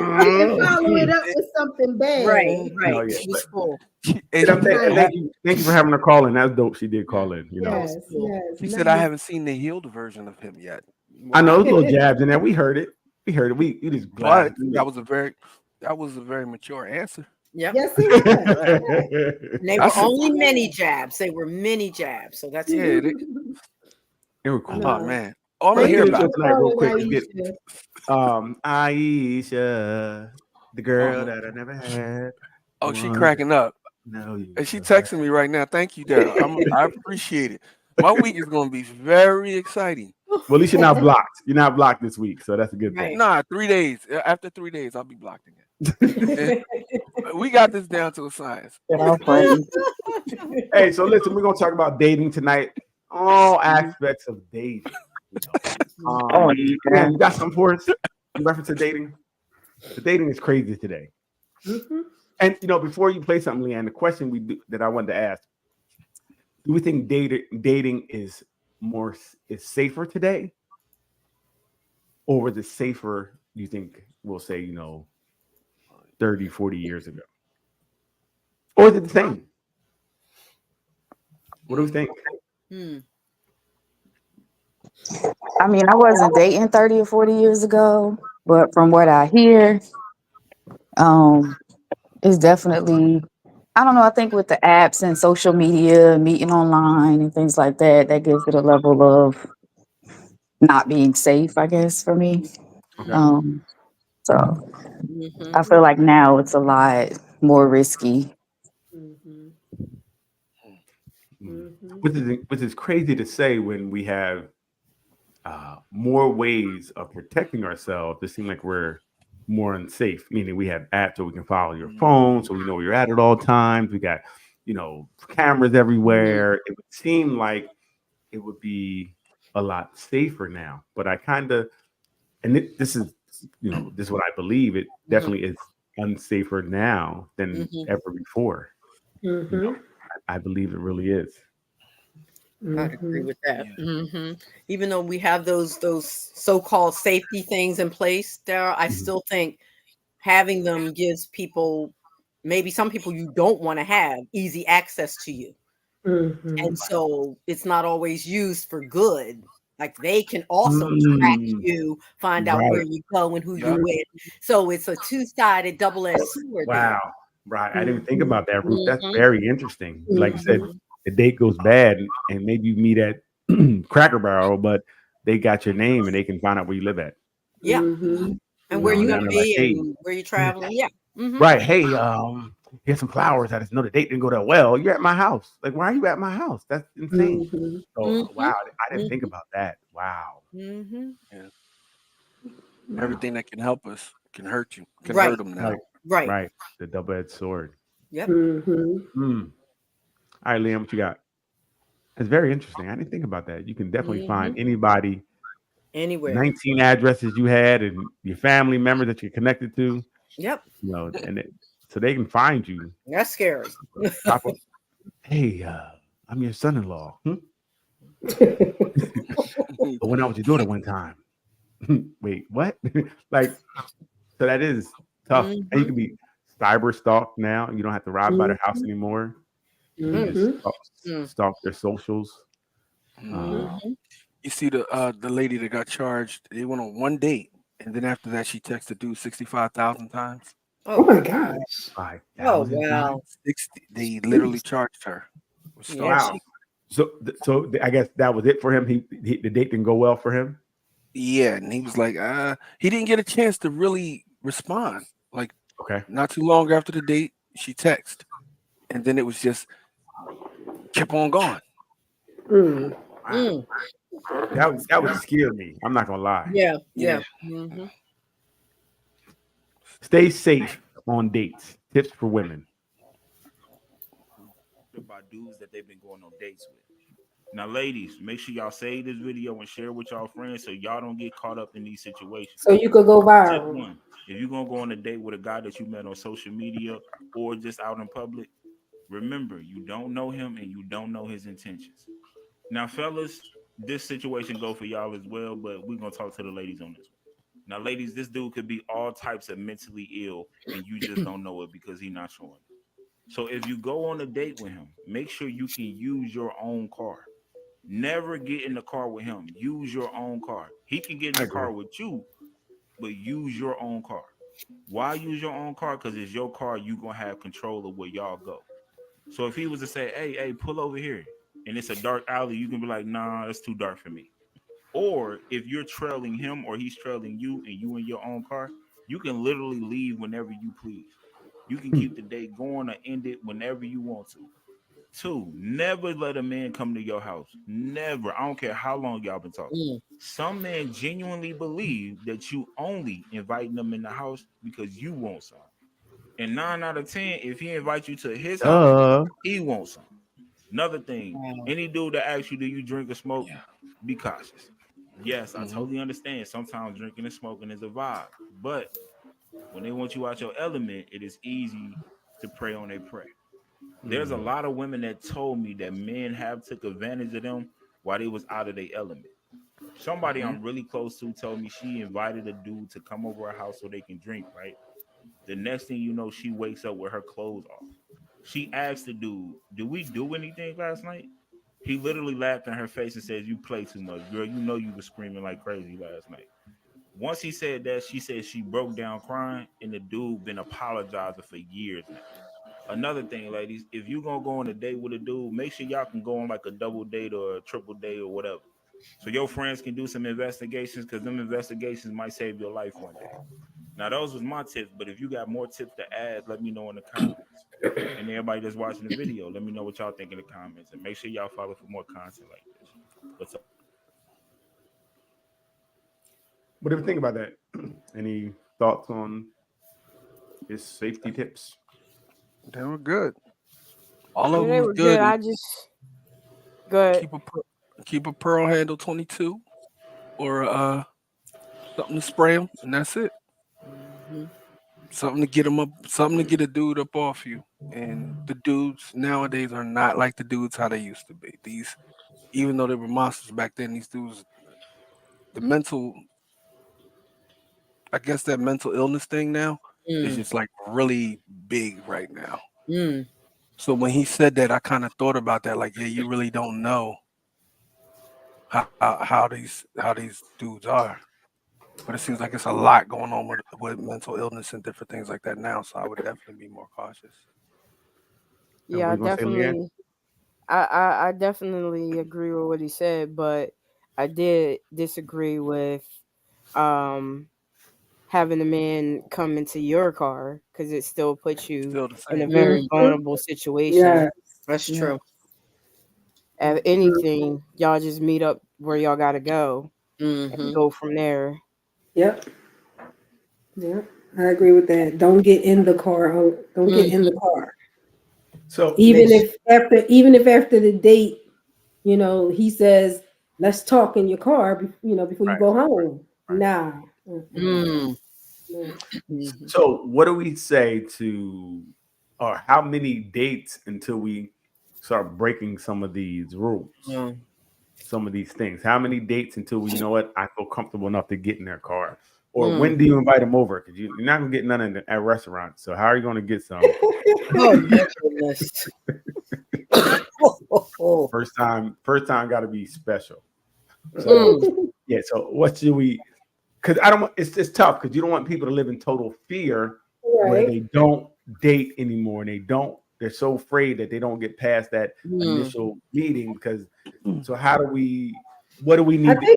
follow it up with something bad. Right. Right. No, yeah, She was but- full. And Thank Right. thank you for having her call in. That's dope. She did call in. You know, Yes, yes. she said, "I haven't seen the healed version of him yet." I know those little jabs in there. We heard it. We heard it. We just But blast. that was a very mature answer. Yep. Yes, it was. And they were That's- only mini jabs. They were mini jabs. So that's Yeah, They were cool. No. Oh man, I'm Let's gonna hear get about into it. it tonight real quick. Calling Let's get Aisha, the girl that I never had. Oh, she cracking up, No, you. and she texting me right now. Thank you, Daryl. I appreciate it. My week is gonna be very exciting. Well, at least you're not blocked. You're not blocked this week, so that's a good thing. Nah, 3 days. After 3 days, I'll be blocked again. We got this down to a science. Hey, so listen, we're gonna talk about dating tonight. All aspects of dating. And you got some for us in reference to dating. The dating is crazy today. Mhm. And before you play something, Leanne, the question that I wanted to ask: do we think dating is safer today, or was it safer? You think we'll say 30, 40 years ago, or is it the same? What do we think? I mean, I wasn't dating 30 or 40 years ago, but from what I hear, it's definitely, I don't know, I think with the apps and social media, meeting online and things like that, that gives it a level of not being safe, I guess, for me. Okay. So I feel like now it's a lot more risky. Which is crazy to say when we have more ways of protecting ourselves. It seems like we're more unsafe. Meaning we have apps so we can follow your phone, so we know where you're at all times. We got cameras everywhere. It would seem like it would be a lot safer now. But I kind of, and this is this is what I believe. It definitely is unsafer now than ever before. Mm-hmm. I believe it really is. I'd agree with that. Even though we have those so-called safety things in place, there, I still think having them gives people, maybe some people you don't want to have, easy access to you. And so it's not always used for good. Like they can also track you, find out where you go and who you with. So it's a two-sided double-edged sword. Wow. Right. I didn't think about that, Ruth. That's very interesting. Like you said, the date goes bad and maybe you meet at Cracker Barrel, but they got your name and they can find out where you live at. Yeah. And where you're going to be and where you're traveling. Yeah. Right. Hey, here's some flowers. I just know the date didn't go that well. You're at my house. Like, why are you at my house? That's insane. So, wow. I didn't think about that. Wow. Yeah. Everything that can help us can hurt you. Can hurt them now. Right. The double-edged sword. Yep. All right, Liam, what you got? It's very interesting. I didn't think about that. You can definitely find anybody anywhere. 19 addresses you had and your family members that you're connected to. Yep. So they can find you. That's scary. Hey, I'm your son-in-law. But when I was your daughter one time. Wait, what? So that is tough. And you can be cyber stalked now. You don't have to rob by their house anymore. You just stalk their socials. You see the lady that got charged. They went on one date, and then after that, she texted dude 65,000 times. Oh my gosh! 5,000 wow! 60. They literally charged her. Wow. So I guess that was it for him. The date didn't go well for him. Yeah, and he was like, he didn't get a chance to really respond. Like, not too long after the date, she texted, and then it was just kept on going. That would scare me. I'm not gonna lie. Yeah. Stay safe on dates. Tips for women. About dudes that they've been going on dates with. Now, ladies, make sure y'all save this video and share it with y'all friends so y'all don't get caught up in these situations. So you could go Tip viral. one: if you're gonna go on a date with a guy that you met on social media or just out in public, remember you don't know him and you don't know his intentions. Now, fellas, this situation go for y'all as well, but we're gonna talk to the ladies on this one. Now, ladies, this dude could be all types of mentally ill, and you just don't know it because he's not showing it. So if you go on a date with him, make sure you can use your own car. Never get in the car with him. Use your own car. He can get in the car with you, but use your own car. Why use your own car? Because it's your car. You're going to have control of where y'all go. So if he was to say, hey, pull over here, and it's a dark alley, you can be like, nah, it's too dark for me. Or if you're trailing him or he's trailing you and you in your own car, you can literally leave whenever you please. You can keep the date going or end it whenever you want to. 2, never let a man come to your house. Never. I don't care how long y'all been talking. Some men genuinely believe that you only inviting them in the house because you want some. And 9 out of 10, if he invites you to his house, he wants some. Another thing, any dude that asks you, do you drink or smoke? Be cautious. Yes, I totally understand. Sometimes drinking and smoking is a vibe. But when they want you out your element, it is easy to prey on their prey. There's a lot of women that told me that men have took advantage of them while they was out of their element. Somebody I'm really close to told me she invited a dude to come over her house so they can drink, right? The next thing you know, she wakes up with her clothes off. She asked the dude, did we do anything last night? He literally laughed in her face and says, you play too much, girl. You know you were screaming like crazy last night. Once he said that, she said she broke down crying, and the dude been apologizing for years now. Another thing, ladies, if you're going to go on a date with a dude, make sure y'all can go on like a double date or a triple date or whatever. So your friends can do some investigations because them investigations might save your life one day. Now, those was my tips, but if you got more tips to add, let me know in the comments. And everybody that's watching the video, let me know what y'all think in the comments. And make sure y'all follow for more content like this. What's up? What do you think about that? Any thoughts on his safety tips? They were good. All of Yeah, them they was were good. good. I just go ahead. Keep a pearl handle 22 or something to spray them, and that's it. Something to get them up, something to get a dude up off you. And the dudes nowadays are not like the dudes how they used to be. These, even though they were monsters back then, these dudes, the mental, I guess that mental illness thing now is just like really big right now. So when he said that, I kind of thought about that. Like, yeah, you really don't know how these dudes are. But it seems like it's a lot going on with mental illness and different things like that now. So I would definitely be more cautious. Yeah, I definitely. I definitely agree with what he said, but I did disagree with having a man come into your car because it still puts you in a very vulnerable situation. Yeah, that's true. If anything, y'all just meet up where y'all gotta go and go from there. Yep. Yeah, I agree with that. Don't get in the car. Don't get in the car. So even if after the date, you know, he says, "Let's talk in your car," before you go home. Nah. So what do we say to, or how many dates until we start breaking some of these rules? Some of these things. How many dates until we, you know what, I feel comfortable enough to get in their car? Or when do you invite them over? Because you're not gonna get none at restaurants. So how are you gonna get some? Oh my goodness. First time got to be special. So yeah. So what should we? Because I don't. It's tough because you don't want people to live in total fear where they don't date anymore and they're so afraid that they don't get past that initial meeting. Because so how do we? What do we need? I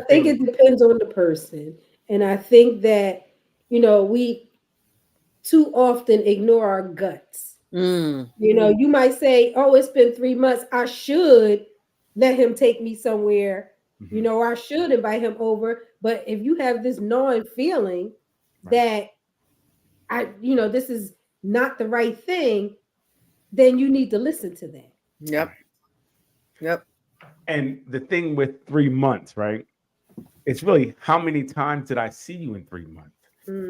think it depends on the person, and I think that we too often ignore our guts. You might say, "Oh, it's been 3 months. I should let him take me somewhere. I should invite him over." But if you have this gnawing feeling that this is not the right thing, then you need to listen to that. Yep. And the thing with 3 months, right? It's really how many times did I see you in 3 months?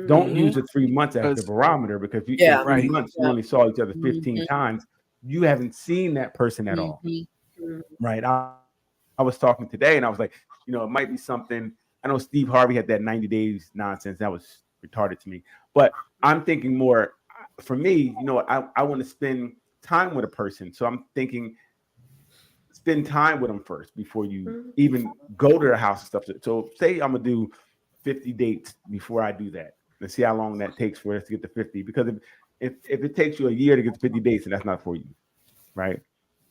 Don't use the 3 months as the barometer because in 3 months you only saw each other 15 times. You haven't seen that person at all, right? I was talking today and I was like, it might be something. I know Steve Harvey had that 90 days nonsense. That was retarded to me. But I'm thinking more for me, I want to spend time with a person. So I'm thinking spend time with them first before you even go to their house and stuff. So say I'm going to do 50 dates before I do that. Let's see how long that takes for us to get to 50. Because if it takes you a year to get to 50 dates, then that's not for you, right?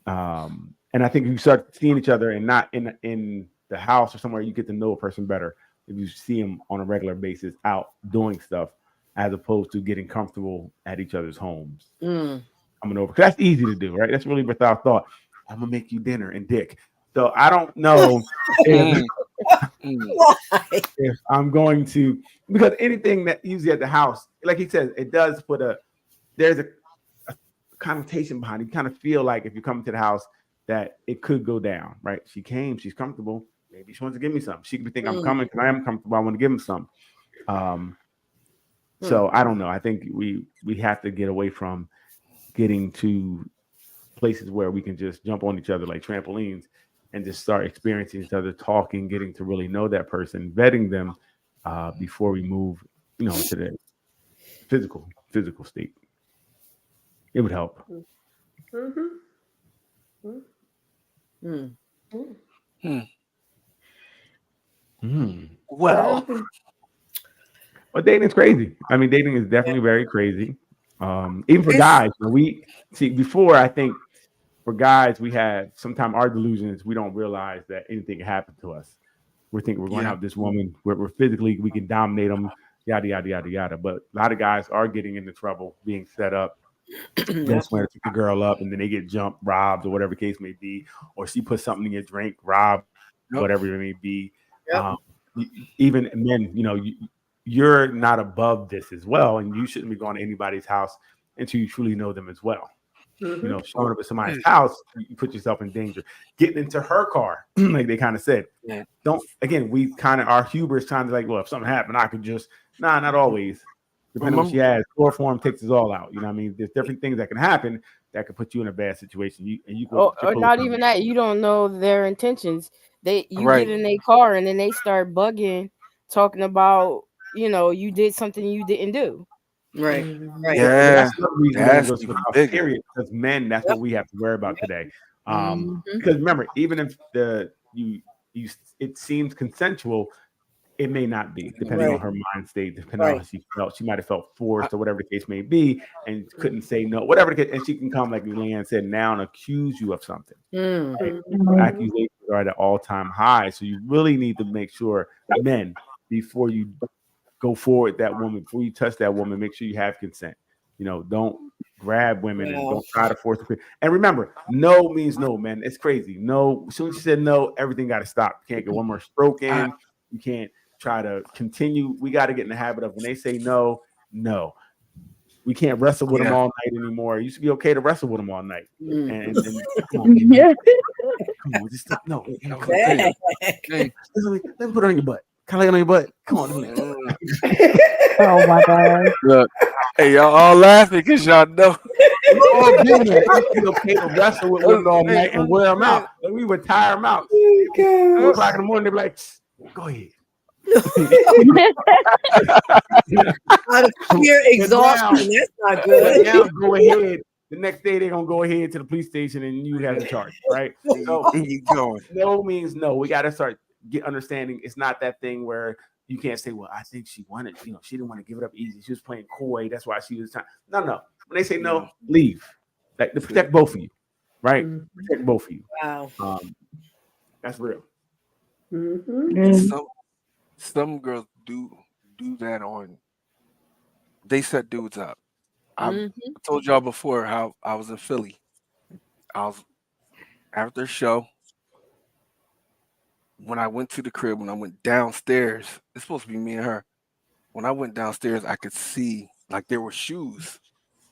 And I think if you start seeing each other and not in the house or somewhere, you get to know a person better if you see them on a regular basis out doing stuff, as opposed to getting comfortable at each other's homes. Coming over, because that's easy to do, right? That's really without thought. I'm gonna make you dinner and dick. So I don't know if I'm going to, because anything that usually at the house, like he says, it does put there's a connotation behind it. You kind of feel like if you come to the house that it could go down, right? She came, she's comfortable. Maybe she wants to give me something. She could think I'm coming because I am comfortable. I want to give him some. So I don't know. I think we have to get away from getting to places where we can just jump on each other like trampolines and just start experiencing each other, talking, getting to really know that person, vetting them before we move, to the physical state. It would help. Well, dating is crazy. I mean, dating is definitely very crazy. Even for guys, we see before. I think for guys, we have sometimes our delusions. We don't realize that anything can happen to us. We think we're going to have this woman where we're physically, we can dominate them, yada yada yada yada. But a lot of guys are getting into trouble, being set up. That's where pick the girl up, and then they get jumped, robbed, or whatever the case may be, or she puts something in your drink, robbed, whatever it may be. Even men, you're not above this as well, and you shouldn't be going to anybody's house until you truly know them as well. You know, showing up at somebody's house, you put yourself in danger. Getting into her car, like they kind of said, don't. Again, we kind of our hubris trying to like, well, if something happened, I could just not always. Depending on what she has, chloroform takes us all out. You know what I mean? There's different things that can happen that could put you in a bad situation. You or not even that. You don't know their intentions. You get in a car and then they start bugging, talking about, you know, you did something you didn't do. Right. Yeah, that's the reason that's goes to the house, period. Because men, that's what we have to worry about today. Because remember, even if it seems consensual, it may not be, depending on her mind state, depending on how she felt. She might have felt forced or whatever the case may be, and couldn't say no, whatever the case. And she can come, like Leanne said, now and accuse you of something. Right? Accusations are at an all-time high. So you really need to make sure, men, before you go forward that woman, before you touch that woman, make sure you have consent. You know, don't grab women and don't try to force them. And remember, no means no, man. It's crazy. No, as soon as you said no, everything got to stop. You can't get one more stroke in. You can't try to continue. We got to get in the habit of when they say no. We can't wrestle with them all night anymore. It used to be okay to wrestle with them all night. And come on, just stop. No, hey, let me put it on your butt. Can I lay it on your butt? Come on. Oh my God. Look, hey, y'all all laughing because y'all know. It's okay to wrestle with women all night and wear them out. Like, we would tire them out. 4 o'clock in the morning, they'd be like, go ahead. Out of sheer exhaustion, that's not good. Now go ahead. The next day they're gonna go ahead to the police station and you have the charge, right? So no means no. We gotta start understanding. It's not that thing where you can't say, well, I think she wanted, you know, she didn't want to give it up easy. She was playing coy. That's why she was trying. No. When they say no, leave. Like to protect both of you, right? Protect both of you. Wow. That's real. Some girls do that on. They set dudes up. I told y'all before how I was in Philly. I was after the show. When I went to the crib, when I went downstairs, it's supposed to be me and her. When I went downstairs, I could see like there were shoes.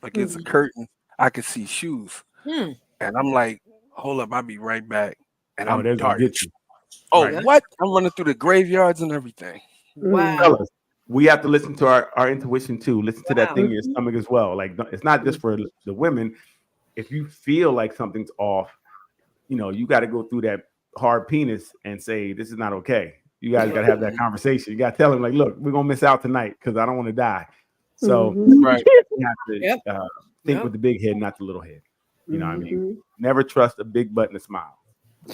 Like it's a curtain. I could see shoes. And I'm like, hold up, I'll be right back. And I'm dark. What? I'm running through the graveyards and everything. Wow. Fellas, we have to listen to our intuition too. Listen to that thing in your stomach as well. Like it's not just for the women. If you feel like something's off, you know, you got to go through that hard penis and say, this is not okay. You guys got to have that conversation. You got to tell them, like, look, we're going to miss out tonight because I don't want to die. So you have to think with the big head, not the little head. You know what I mean? Never trust a big butt and a smile.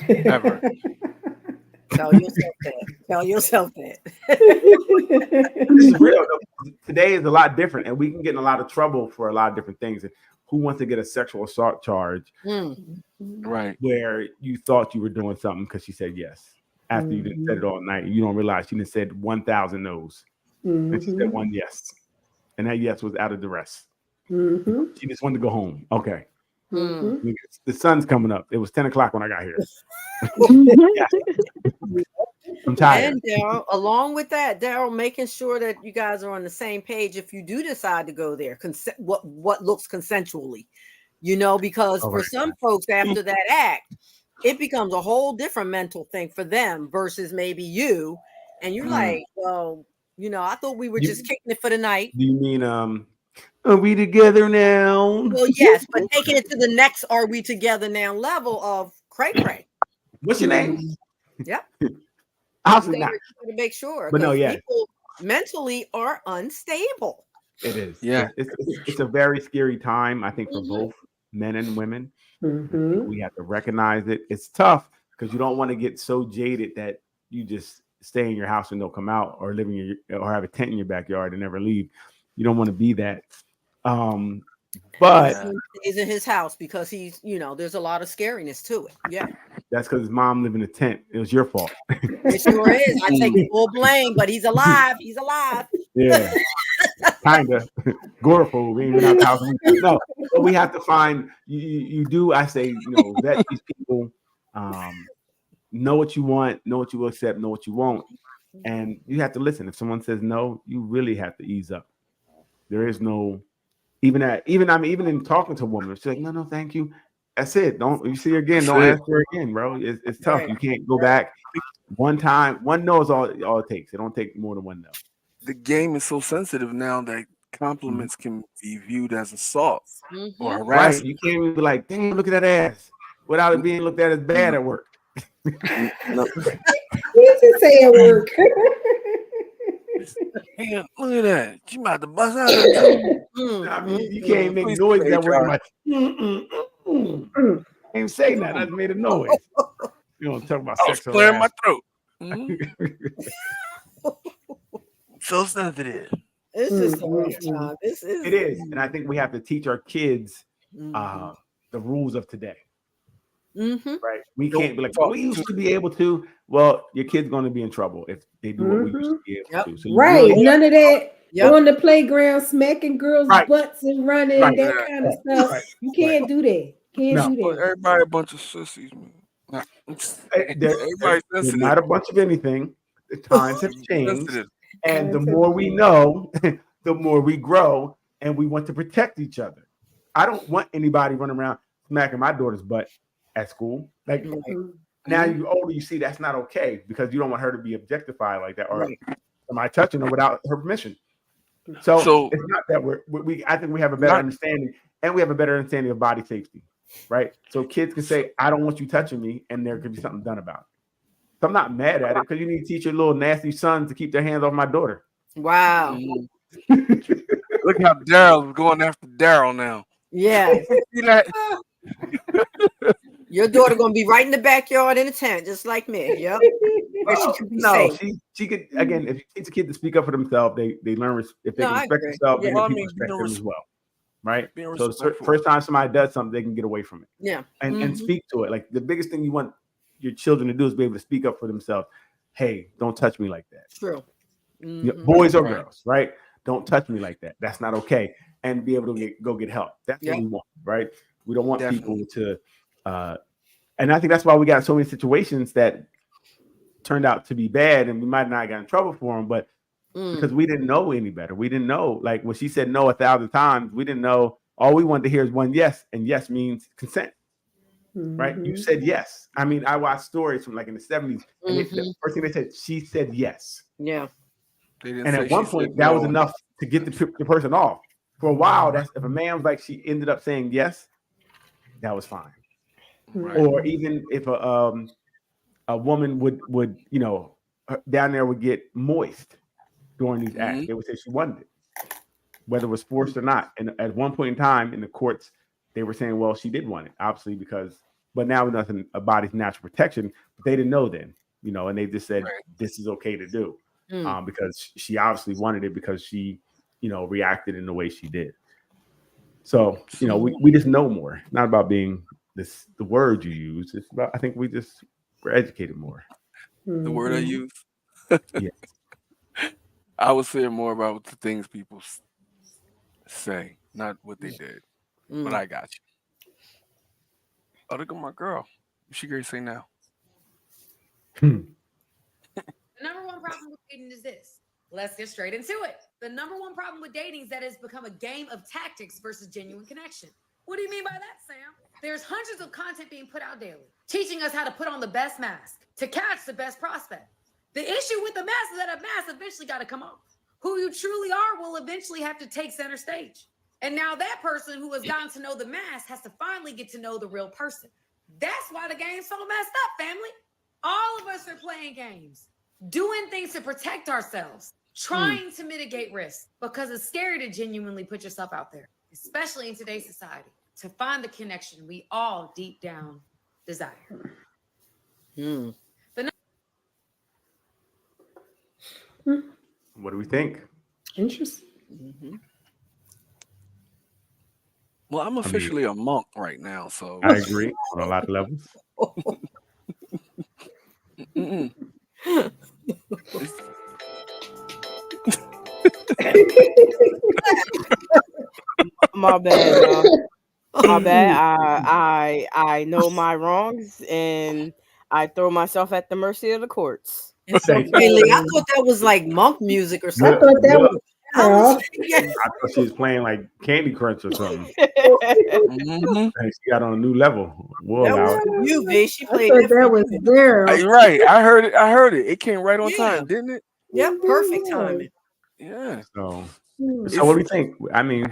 Ever. Tell yourself that. This is real. Today is a lot different, and we can get in a lot of trouble for a lot of different things. And who wants to get a sexual assault charge? Right. Where you thought you were doing something because she said yes. After you didn't said it all night, you don't realize she didn't said 1,000 no's. And she said one yes. And that yes was out of duress. She just wanted to go home. Okay. The sun's coming up. It was 10 o'clock when I got here. I'm tired. And Daryl, along with that, Daryl, making sure that you guys are on the same page if you do decide to go there. What looks consensually, you know, because for some folks after that act, it becomes a whole different mental thing for them versus maybe you. And you're like, well, you know, I thought we were just kicking it for the night. Do you mean are we together now? Well, yes, but taking it to the next are we together now level of cray. What's your name? Yep. Obviously not. To make sure. But no, people mentally are unstable. It is. Yeah. It's a very scary time, I think, for both men and women. We have to recognize it. It's tough because you don't want to get so jaded that you just stay in your house and don't come out, or live in or have a tent in your backyard and never leave. You don't want to be that. But he stays in his house because he's, you know, there's a lot of scariness to it. Yeah. That's because his mom lived in a tent. It was your fault. It sure is. I take full blame, but he's alive. He's alive. Yeah. Kind of. Goreful. We ain't been out the house. No, but we have to find you do, I say, you know, vet these people, know what you want, know what you will accept, know what you won't. And you have to listen. If someone says no, you really have to ease up. There is no even in talking to a woman, she's like, no, thank you. That's it. Don't you see her again? That's Don't it. ask her again, bro. It's tough. Right. You can't go back. One time, one no is all it takes. It don't take more than one no. The game is so sensitive now that compliments can be viewed as assault or Right. harassment. You can't even be like, damn, look at that ass without it being looked at as bad at work. No. What you say at work? Hey, look at that. She about to bust out. Of I mean, you can't make noise at work like, Ain't say that. I just made a noise. You don't talk about I was sex clearing my harassment. throat. So sensitive. This is a rough time. This is It is, and I think we have to teach our kids the rules of today. Right? We can't be like, well, we used to be able to. Well, your kid's going to be in trouble if they do what we used to be able to. So you Right. really- None of that on the playground smacking girls' Right. butts and running, Right. that kind of stuff. Right. You can't do that. Can't do Well, that. everybody a bunch of sissies, man. Nah, They're everybody's sensitive. not a bunch of anything. The times have changed, Sensitive. and the more we know, the more we grow, and we want to protect each other. I don't want anybody running around smacking my daughter's butt at school. Like now you're older, you see that's not okay because you don't want her to be objectified like that, or somebody touching her without her permission. So it's not that we I think we have a better understanding, and we have a better understanding of body safety, right? So kids can say, I don't want you touching me, and there could be something done about it. So I'm not mad at it because you need to teach your little nasty sons to keep their hands off my daughter. Wow. Look how Daryl's going after Daryl now. Yeah. See that? Your daughter gonna be right in the backyard in a tent, just like me. Yep. Where she can be No, safe. she could again. If you teach a kid to speak up for themselves, they learn if they No, can I respect agree. themselves, then Yeah. people respect them as well, right? Being So respectful. first time somebody does something, they can get away from it. Yeah. And speak to it. Like the biggest thing you want your children to do is be able to speak up for themselves. Hey, don't touch me like that. True. Boys or girls, right? Don't touch me like that. That's not okay. And be able to go get help. That's what we want, right? We don't want people to and I think that's why we got so many situations that turned out to be bad, and we might not get in trouble for them, but because we didn't know any better. We didn't know, like when she said no 1,000 times, we didn't know. All we wanted to hear is one yes, and yes means consent. Right? You said yes. I mean, I watched stories from like in the 70s, and the first thing they said, she said yes. Yeah. And at one point, that was enough to get the person off. For a while, that's if a man was like, she ended up saying yes, that was fine. Right. Or even if a woman would down there would get moist during these acts, they would say she wanted it, whether it was forced or not. And at one point in time in the courts, they were saying, well, she did want it, obviously, but now nothing, a body's natural protection, but they didn't know then, and they just said, this is okay to do because she obviously wanted it because she, reacted in the way she did. So, we just know more, not about being the word you use. It's about, I think we're educated more. The word I use? Yes. I was saying more about the things people say, not what they did. But I got you. Oh, look at my girl. What's she going to say now? The number one problem with dating is this. Let's get straight into it. The number one problem with dating is that it's become a game of tactics versus genuine connection. What do you mean by that, Sam? There's hundreds of content being put out daily, teaching us how to put on the best mask to catch the best prospect. The issue with the mask is that a mask eventually got to come off. Who you truly are will eventually have to take center stage. And now that person who has gotten to know the mask has to finally get to know the real person. That's why the game's so messed up, family. All of us are playing games, doing things to protect ourselves, trying to mitigate risk because it's scary to genuinely put yourself out there, especially in today's society, to find the connection we all deep down desire. What do we think? Interesting. Well, I'm officially a monk right now, so I agree on a lot of levels. My bad. My bad. I know my wrongs and I throw myself at the mercy of the courts. It's Thank you. okay, Lee. I thought that was like monk music or I something. thought that was I was- yeah. I thought she was playing like Candy Crunch or something. Mhm. And she got on a new level. Whoa, That now. was you, V. She I played thought that for that was you. Daryl. Right. I heard it. I heard it. It came right on Yeah. time, didn't it? Yep, perfect timing. Yeah. So, Hmm. so what do we think? I mean,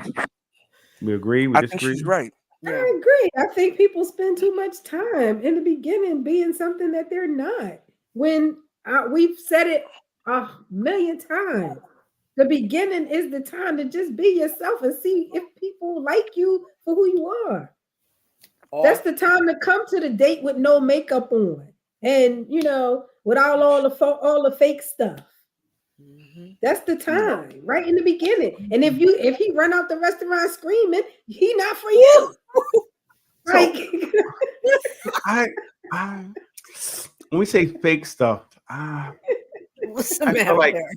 we agree, we I think disagree. she's right. Yeah. I agree. I think people spend too much time in the beginning being something that they're not. When we've said it 1,000,000 times, the beginning is the time to just be yourself and see if people like you for who you are. That's the time to come to the date with no makeup on, and without all the fake stuff. That's the time, right in the beginning. And if he run out the restaurant screaming, he not for you. Like, I when we say fake stuff, What's the I matter feel like there?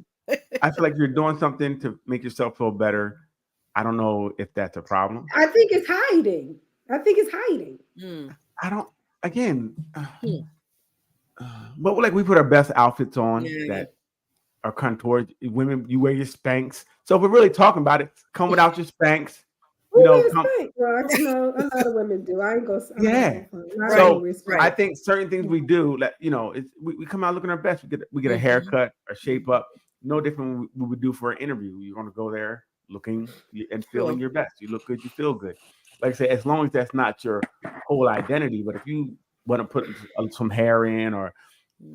I feel like you're doing something to make yourself feel better. I don't know if that's a problem. I think it's hiding. Mm. I don't. Again, but like we put our best outfits on Yeah. that are contoured. Women, you wear your Spanx. So if we're really talking about it, come without your Spanx. Who You know, wears come, Spanx? Well, a lot of women do. I ain't gonna. I'm not Yeah. gonna front. Not So, everyone wears Spanx. I think certain things we do, that we come out looking our best. We get a haircut, a shape up, no different than we would do for an interview. You're going to go there looking and feeling your best. You look good, you feel good. Like I say, as long as that's not your whole identity, but if you want to put some hair in or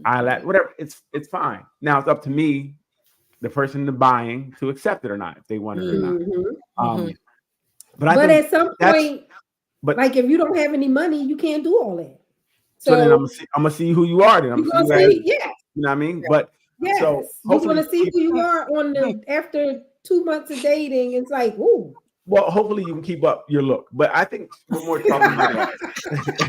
eyelash, whatever, it's fine. Now it's up to me, the person buying, to accept it or not, if they want it or not. Mhm. But I But think at some that's- point, but like if you don't have any money, you can't do all that. so then I'm gonna see who you are. Then I'm You gonna gonna see you see, as, yeah, you know what I mean. But yes. so You hopefully want to see who you are on the after 2 months of dating. It's like, ooh. Well, hopefully you can keep up your look, but I think we're more talking about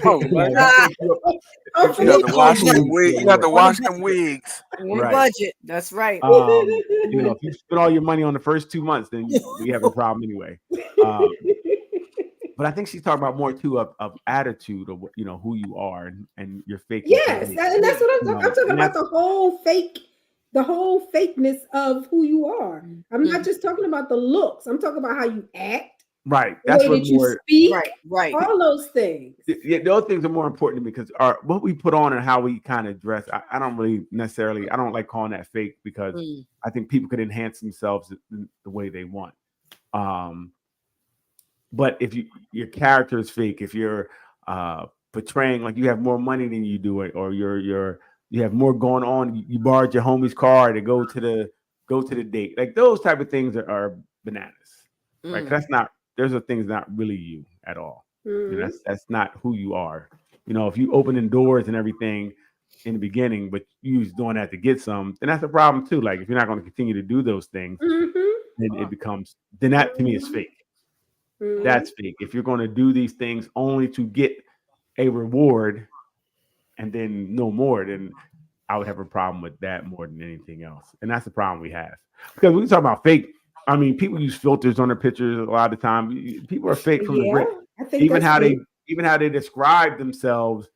Oh my God. You have to wash them wigs. You have to wash them wigs. On Right. budget. That's right. If you spend all your money on the first 2 months, then we have a problem anyway. But I think she's talking about more too of attitude of who you are and your fake. Yes, and that's what I'm talking about. The whole fakeness of who you are. I'm not just talking about the looks. I'm talking about how you act. Right. The That's way what that you more. speak. Right. All those things. Yeah, the other things are more important because what we put on and how we kind of dress. I don't really necessarily. I don't like calling that fake because I think people could enhance themselves the way they want. But if your character is fake, if you're portraying like you have more money than you do, or you have more going on, you borrowed your homie's car to go to the date, like those type of things are bananas, right? 'Cause that's not. Those are things not really you at all. That's not who you are. If you opening doors and everything in the beginning, but you was doing that to get some, then that's a problem too. Like if you're not going to continue to do those things, then it becomes. Then that to me is fake. That's fake. If you're going to do these things only to get a reward and then no more, then I would have a problem with that more than anything else. And that's the problem we have. Because when we talk about fake, I mean, people use filters on their pictures a lot of the time. People are fake from the rip. I think Even how fake. they describe themselves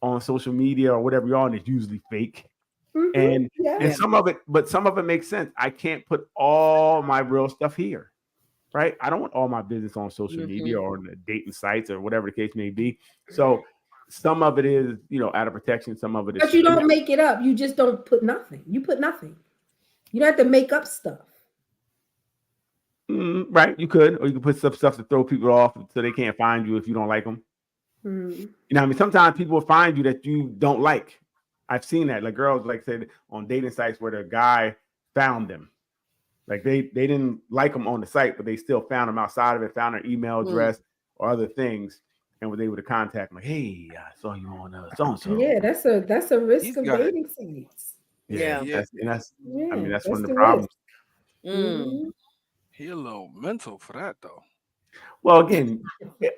on social media or whatever you're on is usually fake. And some of it makes sense. I can't put all my real stuff here. Right? I don't want all my business on social media or on the dating sites or whatever the case may be. So some of it is, out of protection. Some of it is. But you don't make it up. You just don't put nothing. You put nothing. You don't have to make up stuff. Right? You could, or you could put stuff to throw people off so they can't find you if you don't like them. I mean, sometimes people will find you that you don't like. I've seen that. Like girls, like said on dating sites where the guy found them. Like they didn't like them on the site, but they still found them outside of it, found their email address or other things, and was able to contact them. Like, hey, I saw you on so-and-so. Yeah, that's a risk of dating sites. That's one of the the problems. He a little mental for that though. Well, again,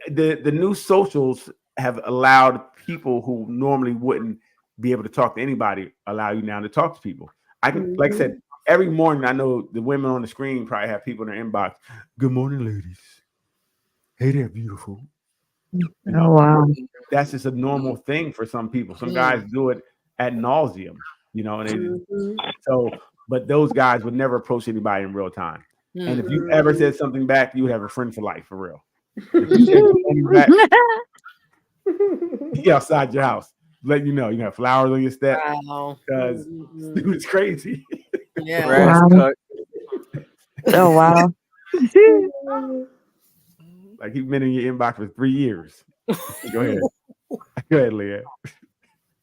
the new socials have allowed people who normally wouldn't be able to talk to anybody, allow you now to talk to people. I can, like I said, every morning, I know the women on the screen probably have people in their inbox. Good morning, ladies. Hey there, beautiful. Oh, wow. That's just a normal thing for some people. Some guys do it ad nauseum. you know, and they, Mhm. so, but those guys would never approach anybody in real time. And if you Mhm. ever said something back, you would have a friend for life, for real. If you said something back, he outside your house, let you know you have flowers on your step Wow. because Mhm. dude is crazy. Yeah. Grass Wow. cut. Oh wow. Like he's been in your inbox for 3 years. Go ahead. Go ahead, Leah.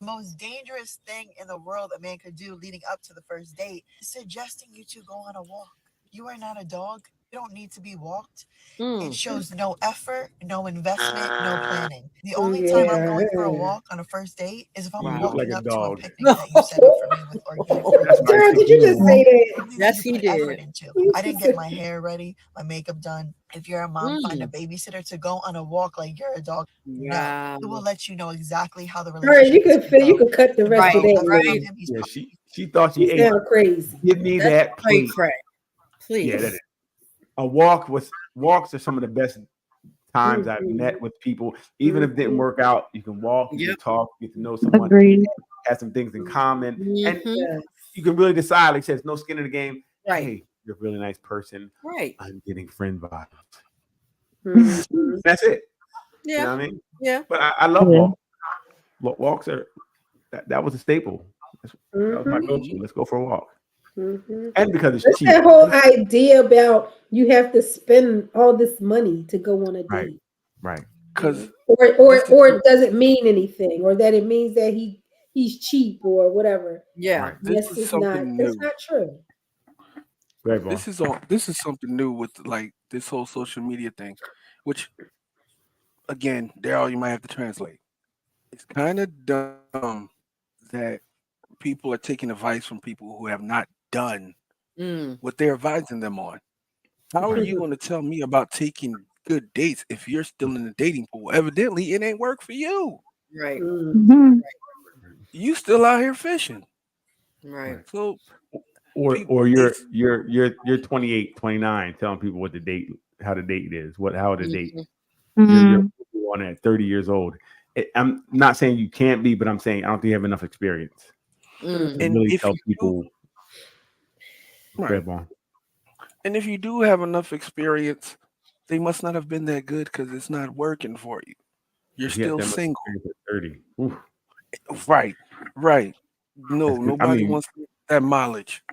Most dangerous thing in the world a man could do leading up to the first date is suggesting you two go on a walk. You are not a dog. You don't need to be walked. It shows no effort, no investment, no planning. The only time I'm going for a walk on a first date is if I'm You look like walking a up to a dog. picnic that you set up for me with organic fruit. That's why I Girl, think did you just say that? Something that Yes, you he put effort did. into. You I didn't just get said my hair ready, my makeup done. If you're a mom, find a babysitter to go on a walk like you're a dog. No, Wow. it will let you know exactly how the All right, you relationship is could going feel, to you go. could cut the There's rest of no that. effort Right, from right. him. He's Yeah, she thought she You ate. sound crazy. Give me That's that cray plate. cray. Please. Yeah, that is. Walks are some of the best times I've Mhm. met with people. Even if it didn't Mhm. work out, you can walk, you Yep. can talk, get to know someone, Agreed. have some things in common, and Mhm. Yes. you can really decide. Like I said, no skin in the game. Right. Hey, you're a really nice person. Right. I'm getting friend vibes. Mhm. That's it. You know Yeah. what I mean? Yeah. But I love Yeah. walks. Walks are that was a staple. That was my Mhm. go-to. Let's go for a walk. Mhm. And because it's What's cheap. that whole idea about you have to spend all this money to go on a Right. date? Right. Because Or does it mean anything? Or that it means that he's cheap or whatever. Yeah. Right. this That's is just not something that's new. not true. Very well. This is something new with like this whole social media thing, which again, Daryl, you might have to translate. It's kind of dumb that people are taking advice from people who have not done what they're advising them on. How are you going to tell me about taking good dates if you're still in the dating pool? Evidently, it ain't work for you. Right. Mhm. You still out here fishing. Right. So Or you're 28, 29 telling people what the date, how the date is, how the date. You're on at 30 years old. I'm not saying you can't be, but I'm saying I don't think you have enough experience to And really if tell you people. Right. And if you do have enough experience, they must not have been that good because it's not working for you. You're He had still that much single. experience at 30. Oof. Right. Right. No, That's good. I nobody mean, wants that mileage.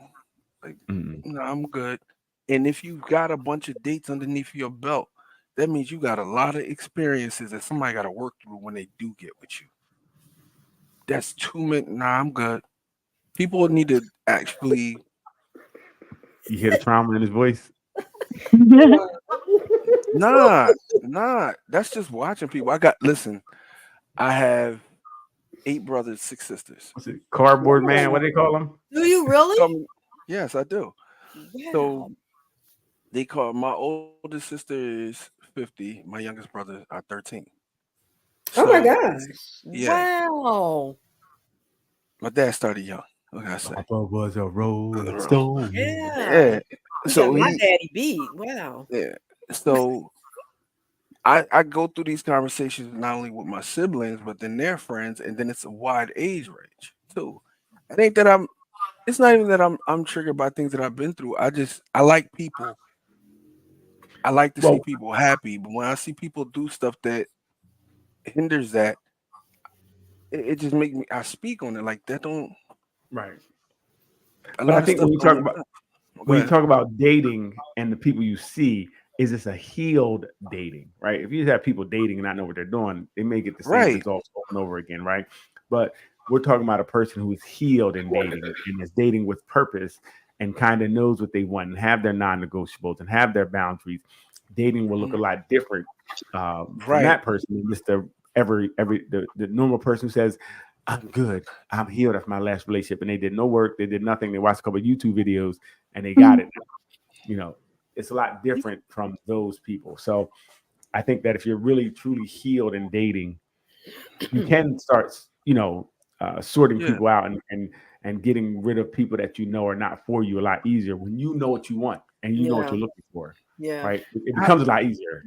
Like, mm, no, I'm good. And if you've got a bunch of dates underneath your belt, that means you got a lot of experiences that somebody got to work through when they do get with you. That's too many. Nah, I'm good. People need to actually. you hear the trauma in his voice. Nah. That's just watching people. Listen, I have 8 brothers, 6 sisters. What's it? Cardboard man? What do they call him? Do you really? Yes, I do. Wow. So they call my oldest sister is 50. My youngest brother are 13. Oh my So, gosh. yeah. Wow. My dad started young. What can I say? Papa was a rolling stone. Yeah. You So got my he, daddy beat. Wow. yeah. So I go through these conversations not only with my siblings, but then their friends, and then it's a wide age range too. I think that it's not even that I'm triggered by things that I've been through. I like people. I like to see people happy, but when I see people do stuff that hinders that, it just makes me. I speak on it like that. Don't Right. a But I lot of think stuff. when you talk about dating and the people you see, is this a healed dating, right? If you just have people dating and not know what they're doing, they may get the same Right. results over and over again, right? But we're talking about a person who is healed in dating and is dating with purpose and kind of knows what they want and have their non-negotiables and have their boundaries. Dating will look a lot different from Right. that person than just the normal person who says, I'm good, I'm healed after my last relationship, and they did no work, they did nothing, they watched a couple of YouTube videos and they got it. You know, it's a lot different from those people. So I think that if you're really truly healed in dating, you can start, sorting Yeah. people out and getting rid of people that you know are not for you a lot easier when you know what you want and you know what Yeah. you're looking for. Yeah. Right? It becomes a lot easier.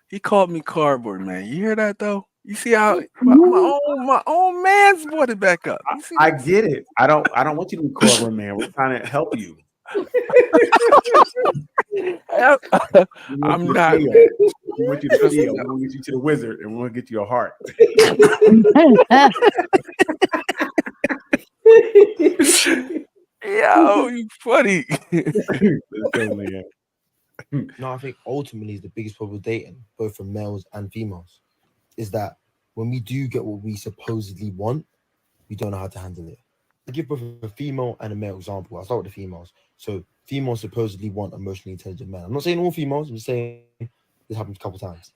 He called me cardboard man. You hear that though? You see how my own man's brought it back up. You see I this? get it. I don't want you to be clever, man. We're trying to help you. I'm not. We want you to feel. We want to get you to the wizard, and we want to get you your heart. Yo, you funny. No, I think ultimately the biggest problem with dating, both for males and females, is that when we do get what we supposedly want, we don't know how to handle it. I give both a female and a male example. I'll start with the females. So females supposedly want emotionally intelligent men. I'm not saying all females, I'm just saying this happens a couple times.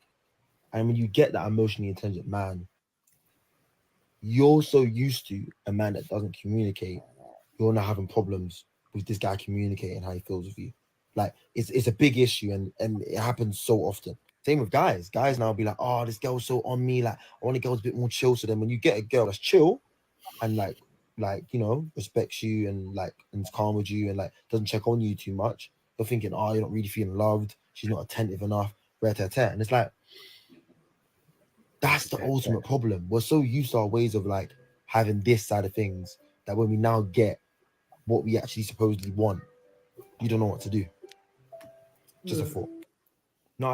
And when you get that emotionally intelligent man, you're so used to a man that doesn't communicate, you're now having problems with this guy communicating how he feels with you. Like it's a big issue, and it happens so often. Same with guys. Guys now be like, oh, this girl's so on me. Like, I want a girl a bit more chill. So then when you get a girl that's chill and like you know, respects you and is calm with you and like doesn't check on you too much, you're thinking, oh, you're not really feeling loved. She's not attentive enough. And it's like, that's the ultimate problem. We're so used to our ways of like having this side of things that when we now get what we actually supposedly want, you don't know what to do. Just a thought. No,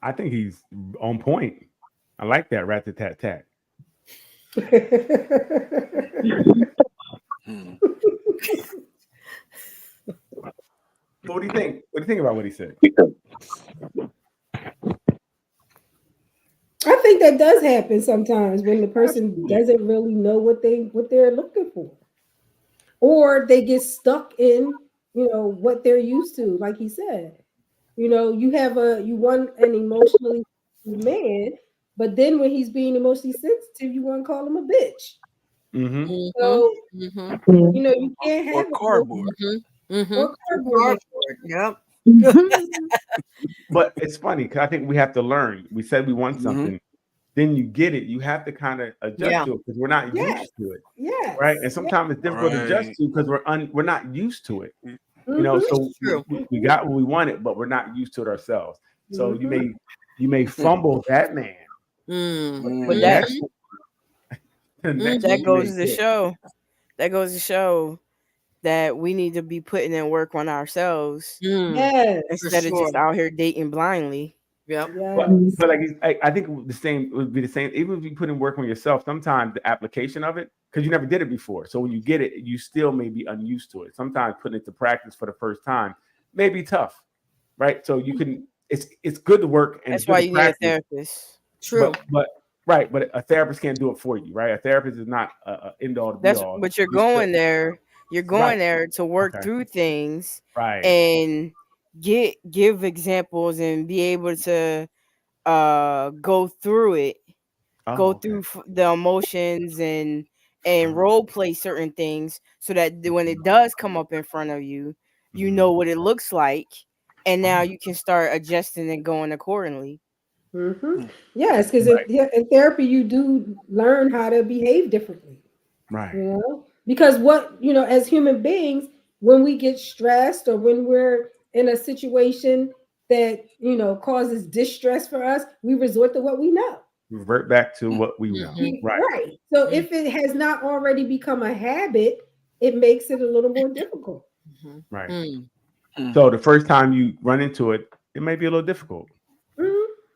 I think he's on point. I like that rat-tat-tat-tat. What do you think? What do you think about what he said? I think that does happen sometimes when the person doesn't really know what they're looking for, or they get stuck in, you know, what they're used to. Like he said, you know, you want an emotionally man, but then when he's being emotionally sensitive, you want to call him a bitch. Mm-hmm. So you know, you can't have cardboard. Or cardboard. Yep. But it's funny because I think we have to learn. We said we want something, then you get it. You have to kind of adjust to it because we're not used to it. Yeah. Right. And sometimes it's difficult to adjust to because we're not used to it. You know, so we got what we wanted, but we're not used to it ourselves. So you may fumble that man. But that goes to show. That goes to show that we need to be putting in work on ourselves instead of just out here dating blindly. Yep. But like I think it would be the same. Even if you put in work on yourself, sometimes the application of it, because you never did it before. So when you get it, you still may be unused to it. Sometimes putting it to practice for the first time may be tough, right? So you can. It's good to work, and that's why you need a therapist. True, but a therapist can't do it for you, right? A therapist is not an end all. That's but you're going there. You're going there to work through things, and give examples and be able to go through it, through the emotions and role play certain things so that when it does come up in front of you, you know what it looks like, and now you can start adjusting and going accordingly. Yes, because in therapy you do learn how to behave differently, right? You know, because as human beings, when we get stressed or when we're in a situation that causes distress for us, we resort to what we know. Revert back to what we know. Right. So if it has not already become a habit, it makes it a little more difficult. Right. So the first time you run into it, it may be a little difficult.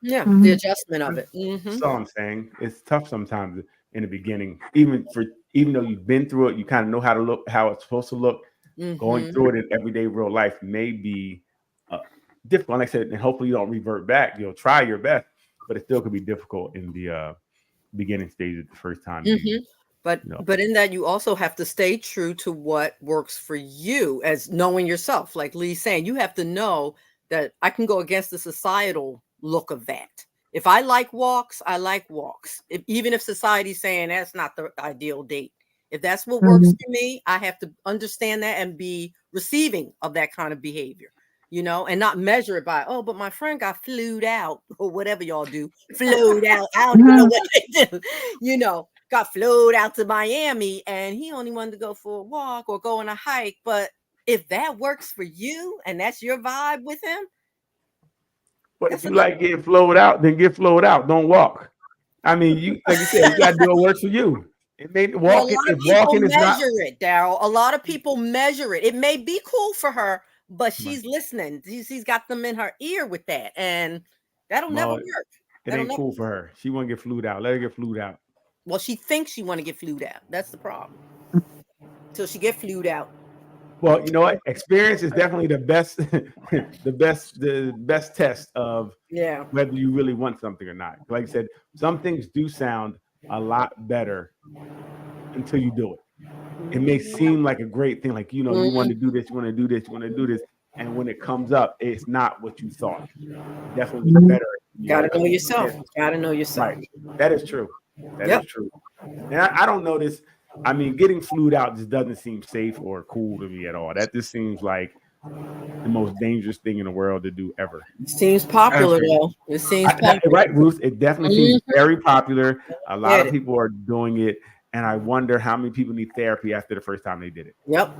Yeah, the adjustment of it. That's all I'm saying. It's tough sometimes in the beginning, even though you've been through it, you kind of know how it's supposed to look. Going through it in everyday real life may be difficult. Like I said, and hopefully you don't revert back. You'll try your best, but it still could be difficult in the beginning stages the first time. But in that, you also have to stay true to what works for you, as knowing yourself. Like Lee's saying, you have to know that I can go against the societal look of that. If I like walks, I like walks. Even if society's saying that's not the ideal date. If that's what works for me, I have to understand that and be receiving of that kind of behavior, and not measure it by, oh, but my friend got flued out or whatever y'all do. Flued out. I don't even know what they do. Got flued out to Miami and he only wanted to go for a walk or go on a hike. But if that works for you and that's your vibe with him. But if you like getting flowed out, then get flowed out. Don't walk. I mean, you like you said, you gotta do what works for you. It may Well, a walking. lot If of people walking is not, measure it, Daryl. A lot of people measure it. It may be cool for her, but she's listening. She's got them in her ear with that, and that'll never well, work. it That'll ain't never cool for her. She want to get flued out. Let her get flued out. Well, she thinks she want to get flued out. That's the problem. Till she get flued out. Well, you know what? Experience is definitely the best, the best test of whether you really want something or not. Like I said, some things do sound a lot better until you do it. It may seem like a great thing, like you want to do this, you want to do this, you want to do this, and when it comes up, it's not what you thought. Definitely better. Gotta know yourself. Gotta know yourself. Right. That is true. That is true. And I don't know this. I mean, getting flued out just doesn't seem safe or cool to me at all. That just seems like the most dangerous thing in the world to do ever. It seems popular though. It seems popular. Right, Ruth. It definitely seems very popular. A lot of people are doing it, and I wonder how many people need therapy after the first time they did it. Yep.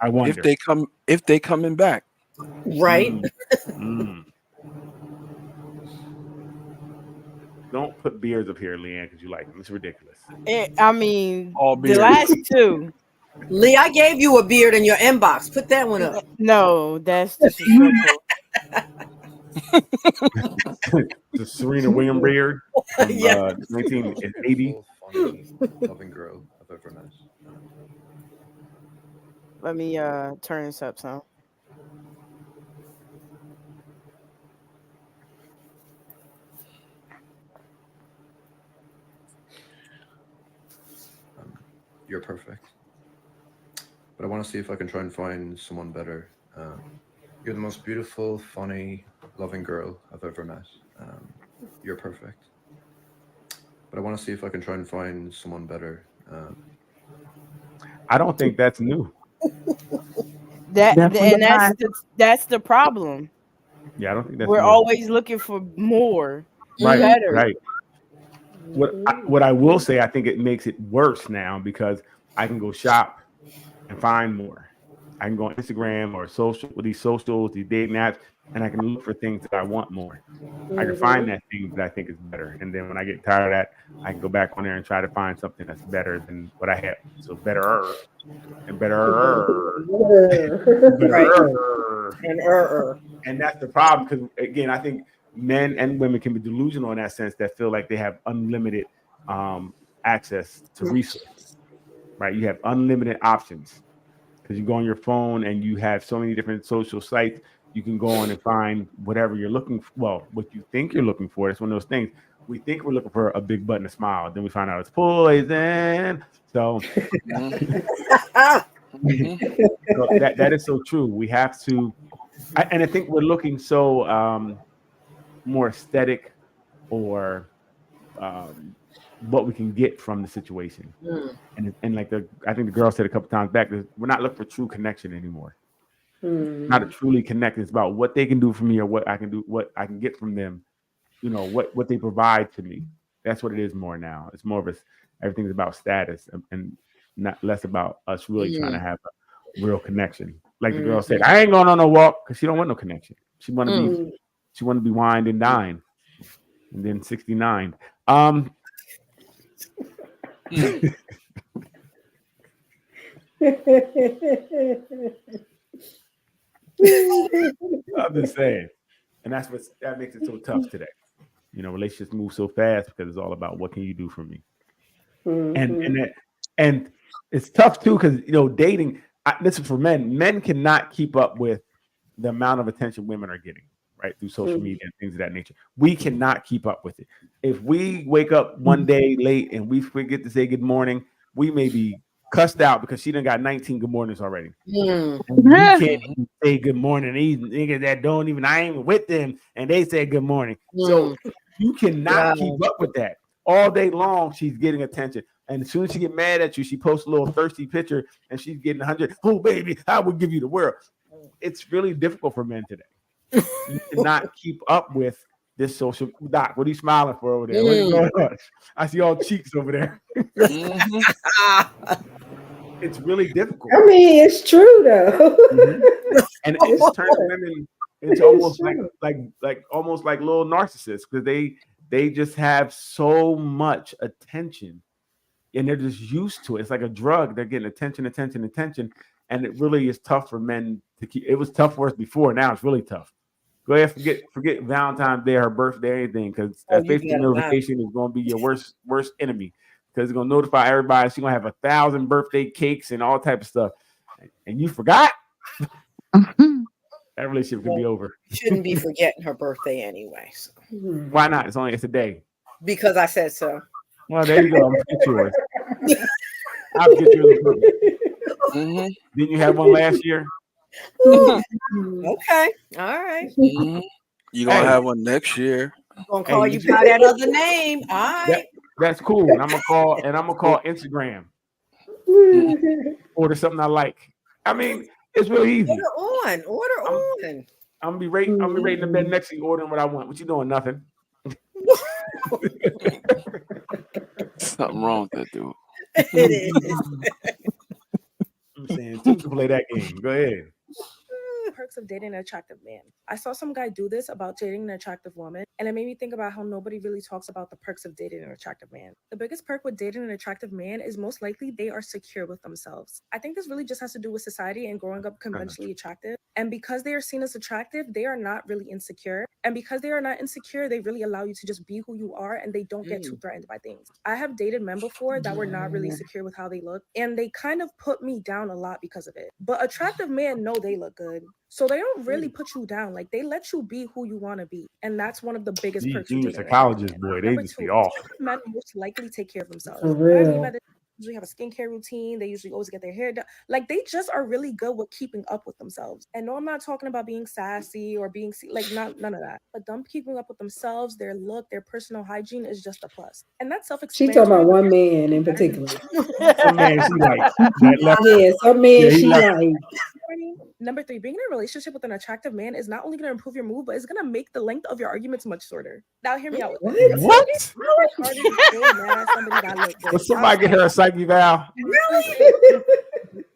I wonder if they coming back. Right. Don't put beards up here, Leanne, because you like them. It's ridiculous. I mean, all the last two. Lee, I gave you a beard in your inbox. Put that one up. No, that's disrespectful. The Serena Williams beard from 1980. Loving girl I've ever met. Let me turn this up some. You're perfect. But I want to see if I can try and find someone better. You're the most beautiful, funny, loving girl I've ever met. You're perfect. But I want to see if I can try and find someone better. I don't think that's new. That's the problem. Yeah, I don't think that's We're new. always looking for more, Right, better. right. What I will say, I think it makes it worse now because I can go shop and find more. I can go on Instagram or these socials, these dating apps, and I can look for things that I want more. I can find that thing that I think is better. And then when I get tired of that, I can go back on there and try to find something that's better than what I have. So better and better. And that's the problem because, again, I think men and women can be delusional in that sense that feel like they have unlimited access to resources, right? You have unlimited options because you go on your phone and you have so many different social sites. You can go on and find whatever you're looking for. Well, what you think you're looking for. It's one of those things. We think we're looking for a big butt and a smile. Then we find out it's poison. So, so that is so true. We have to, and I think we're looking so more aesthetic or what we can get from the situation. And like I think the girl said a couple times back, we're not looking for true connection anymore. Not a truly connect. It's about what they can do for me or what I can do, what I can get from them. You know, what they provide to me. That's what it is more now. It's more of everything's about status and not less about us really trying to have a real connection. Like the girl said, I ain't going on no walk because she don't want no connection. She want to be wined and dined, and then 69. I'm just saying, and that makes it so tough today. You know, relationships move so fast because it's all about what can you do for me, and it's tough too because dating. Listen, for men cannot keep up with the amount of attention women are getting right through social media and things of that nature. We cannot keep up with it. If we wake up one day late and we forget to say good morning, we may be cussed out because she done got 19 good mornings already. And you can't even say good morning. These niggas that don't even, I ain't with them, and they say good morning. So you cannot keep up with that. All day long, she's getting attention. And as soon as she get mad at you, she posts a little thirsty picture and she's getting 100. Oh, baby, I will give you the world. It's really difficult for men today. You cannot keep up with this social. Doc, what are you smiling for over there? What's going on? I see all cheeks over there. It's really difficult. I mean, it's true though. And it's turned women into almost like almost like little narcissists because they just have so much attention, and they're just used to it. It's like a drug. They're getting attention, and it really is tough for men to keep. It was tough for us before. Now it's really tough. Go ahead, forget Valentine's Day, her birthday, anything, because Facebook notification is going to be your worst enemy, because it's going to notify everybody. She's going to have 1,000 birthday cakes and all type of stuff, and you forgot. That relationship could be over. Shouldn't be forgetting her birthday anyway. So. Why not? It's a day. Because I said so. Well, there you go. I'm get yours. I'll get yours. Didn't you have one last year? Okay. All right. You gonna have one next year. I'm gonna call you by that other name. All right. That's cool. And I'm gonna call Instagram. Order something I like. I mean, it's really easy. Order on. I'm gonna be rating the bed next to you, ordering what I want. What you doing? Nothing. Something wrong with that dude. It is. I'm saying to play that game. Go ahead. Perks of dating an attractive man. I saw some guy do this about dating an attractive woman, and it made me think about how nobody really talks about the perks of dating an attractive man. The biggest perk with dating an attractive man is most likely they are secure with themselves. I think this really just has to do with society and growing up conventionally attractive. And because they are seen as attractive, they are not really insecure. And because they are not insecure, they really allow you to just be who you are, and they don't get too threatened by things. I have dated men before that were not really secure with how they look, and they kind of put me down a lot because of it. But attractive men know they look good. So they don't really put you down. Like, they let you be who you want to be. And that's one of the biggest perks. You psychologist, boy. They just be off. Men most likely take care of themselves. For real. They usually have a skincare routine. They usually always get their hair done. Like, they just are really good with keeping up with themselves. And no, I'm not talking about being sassy or being none of that. But them keeping up with themselves, their look, their personal hygiene is just a plus. And that's She self-explanatory. talking about one man in particular. Some man she like. Yeah, some man she like. Number 3, being in a relationship with an attractive man is not only going to improve your mood, but it's going to make the length of your arguments much shorter. Now, hear me out with this. What? It's harder to stay mad at somebody that looks good. Will somebody get her a psyche valve?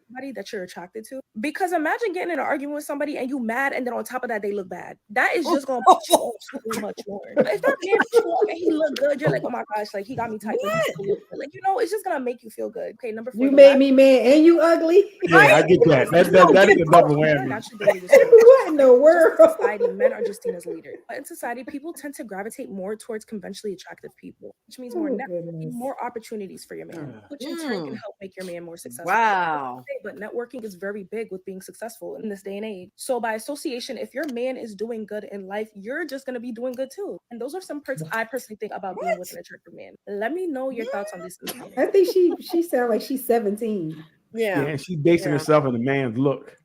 Somebody that you're attracted to, because imagine getting in an argument with somebody and you mad, and then on top of that they look bad. That is just gonna put you off so much more. But if that man put you off and he look good, you're like, oh my gosh, like he got me tight. Like, it's just gonna make you feel good. Okay, number 4. You made me mad and you ugly. Yeah, I get that. That is a double whammy. What in the world? In society, men are just seen as leaders. But in society, people tend to gravitate more towards conventionally attractive people, which means more networking, more opportunities for your man, which in turn can help make your man more successful. Wow. But networking is very big with being successful in this day and age. So by association, if your man is doing good in life, you're just going to be doing good too. And those are some perks I personally think about being with an attractive man. Let me know your thoughts on this. I think she sounds like she's 17. Yeah, and she's basing herself on the man's look.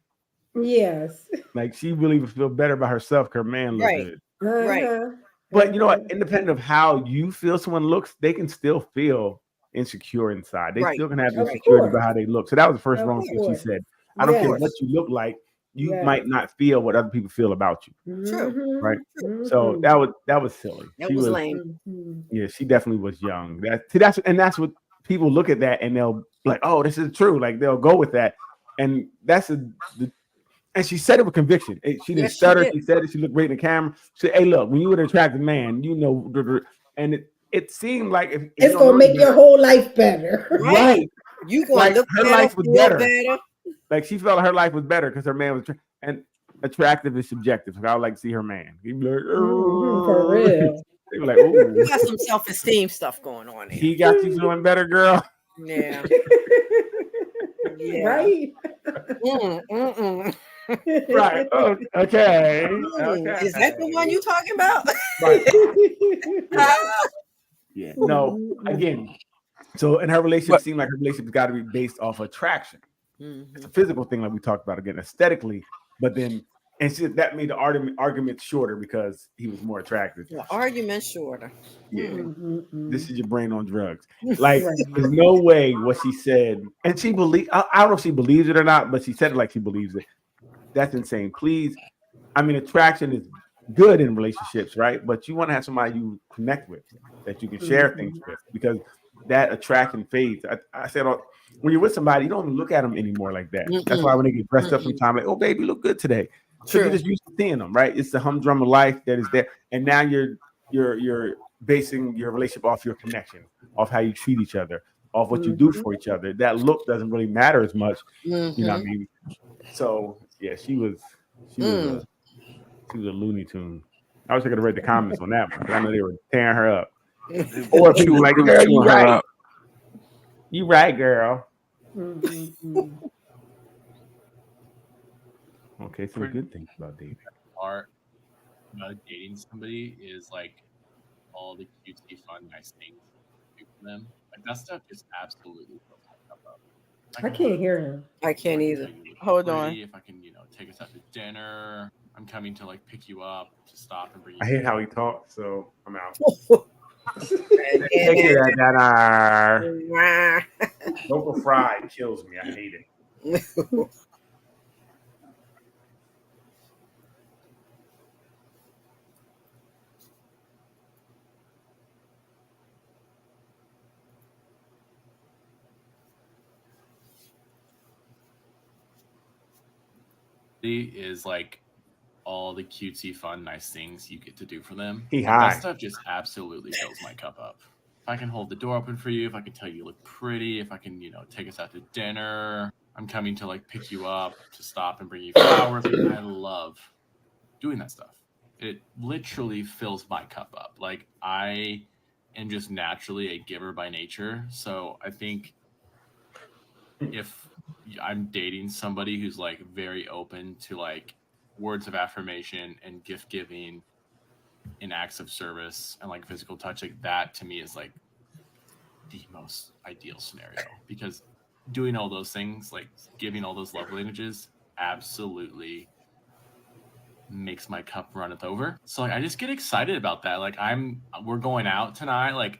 Yes. Like, she really would feel better about herself because her man looks good. Right. But you know what? Independent of how you feel someone looks, they can still feel insecure inside. They still can have insecurity about how they look. So that was the first wrong thing she said. I don't care what you look like. You might not feel what other people feel about you. True. Right. So that was silly. That was lame. Yeah, she definitely was young. That's what people look at that and they'll like, oh, this is true. Like, they'll go with that. And and she said it with conviction. She didn't stutter. She said it. She looked great in the camera. She said, hey, look, when you were an attractive man, and it seemed like if it's gonna make your whole life better. Right. You gonna look her life was better. better. Like, she felt like her life was better because her man was and attractive is subjective. So I would like to see her man. He'd be like, for real. They were like, oh, you got some self-esteem stuff going on here. He got you feeling better, girl. Yeah. Right. Right. Oh, okay. Is that the one you talking about? Right. Yeah. No. Again. So in her relationship, it seemed like her relationship's got to be based off attraction. It's a physical thing, like we talked about again, aesthetically. But then, that made the argument shorter because he was more attractive. The argument shorter. Yeah. This is your brain on drugs. Like, there's no way what she said, and she believe. I don't know if she believes it or not, but she said it like she believes it. That's insane. Please, I mean, attraction is good in relationships, right? But you want to have somebody you connect with, that you can share things with, because that attraction fades. I said, when you're with somebody, you don't even look at them anymore like that. That's why when they get dressed up sometimes, like, oh, baby, you look good today. So you're just used to seeing them, right? It's the humdrum of life that is there, and now you're basing your relationship off your connection, off how you treat each other, off what you do for each other. That look doesn't really matter as much. You know what I mean? So yeah, she was a Looney Tune. I wish I could have read the comments on that one, because I know they were tearing her up. Or people like, girl, you right. You right, girl. Okay, some good things about dating. Part about dating somebody is like all the cutesy, fun, nice things you do for them. Like that stuff just absolutely fills my cup up. I can't hear him. I can't either. Hold on. If I can, take us out to dinner, I'm coming to like pick you up, to stop and bring you. I hate how he talks, so I'm out. Local fried kills me. I hate it. Is like all the cutesy, fun, nice things you get to do for them. He Like, high. that stuff just absolutely fills my cup up. If I can hold the door open for you, if I can tell you look pretty, if I can, take us out to dinner, I'm coming to like pick you up, to stop and bring you flowers. Like, I love doing that stuff. It literally fills my cup up. Like I am just naturally a giver by nature. So I think if I'm dating somebody who's like very open to like words of affirmation and gift giving and acts of service and like physical touch, like that to me is like the most ideal scenario, because doing all those things, like giving all those love languages, absolutely makes my cup runneth over. So like I just get excited about that. Like we're going out tonight. Like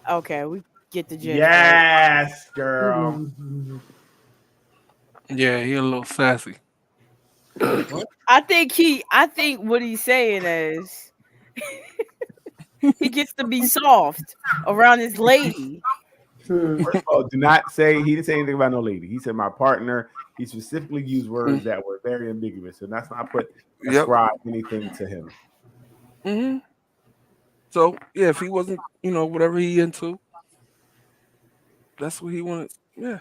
Okay, we get the gist. Yes, girl. Yeah, he a little sassy. I think what he's saying is he gets to be soft around his lady. First of all, do not say he didn't say anything about no lady. He said my partner. He specifically used words that were very ambiguous, and that's not ascribe anything to him. Mm-hmm. So yeah, if he wasn't, whatever he into, that's what he wanted. Yeah.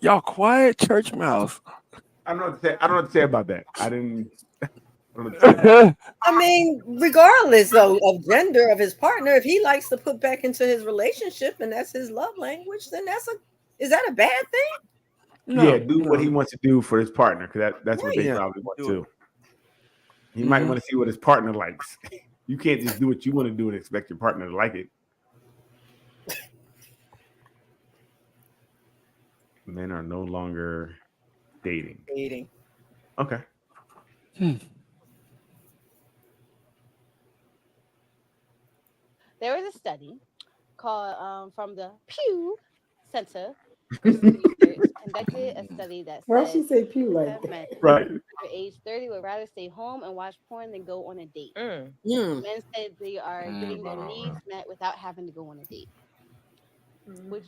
Y'all quiet, church mouse. I don't know what to say about that. I don't know what to say. I mean, regardless though of gender of his partner, if he likes to put back into his relationship and that's his love language, then is that a bad thing? Yeah, do what he wants to do for his partner, because that's what they Yeah, probably want do to. He might want to see what his partner likes. You can't just do what you want to do and expect your partner to like it. Men are no longer dating. Okay. There was a study called from the Pew Center conducted a study that Why said she say pew like that? men Right. under age 30 would rather stay home and watch porn than go on a date. Mm. Men said they are getting their needs met without having to go on a date. Would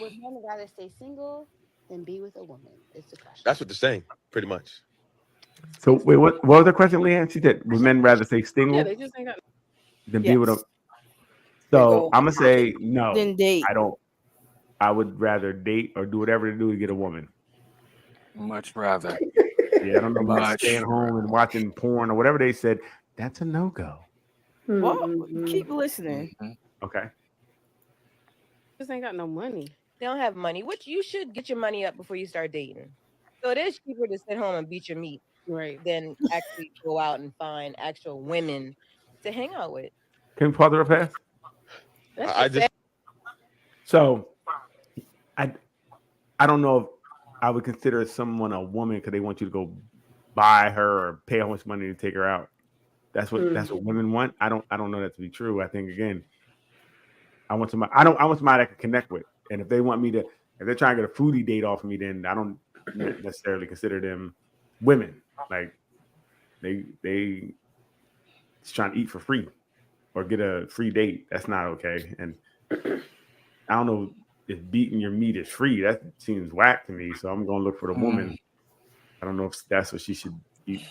men rather stay single than be with a woman? Is the question. That's what they're saying, pretty much. So wait, what was the question, Leanne? She said, would men rather stay single Yeah, they just ain't got. than be with a? So I'm gonna say no. Then date. I don't. I would rather date or do whatever to do to get a woman. Much rather. Yeah, I don't know about staying home and watching porn or whatever they said. That's a no-go. Well, keep listening. Okay. Just ain't got no money. They don't have money, which you should get your money up before you start dating. So it is cheaper to sit home and beat your meat, right, than actually go out and find actual women to hang out with. Can we pause it real fast? So, I don't know if I would consider someone a woman because they want you to go buy her or pay how much money to take her out. That's what women want. I don't know that to be true. I think again, I want somebody I can connect with. And if they want me to, if they're trying to get a foodie date off of me, then I don't necessarily consider them women. Like they just trying to eat for free or get a free date. That's not okay. And I don't know if beating your meat is free. That seems whack to me. So I'm going to look for the woman. I don't know if that's what she should eat.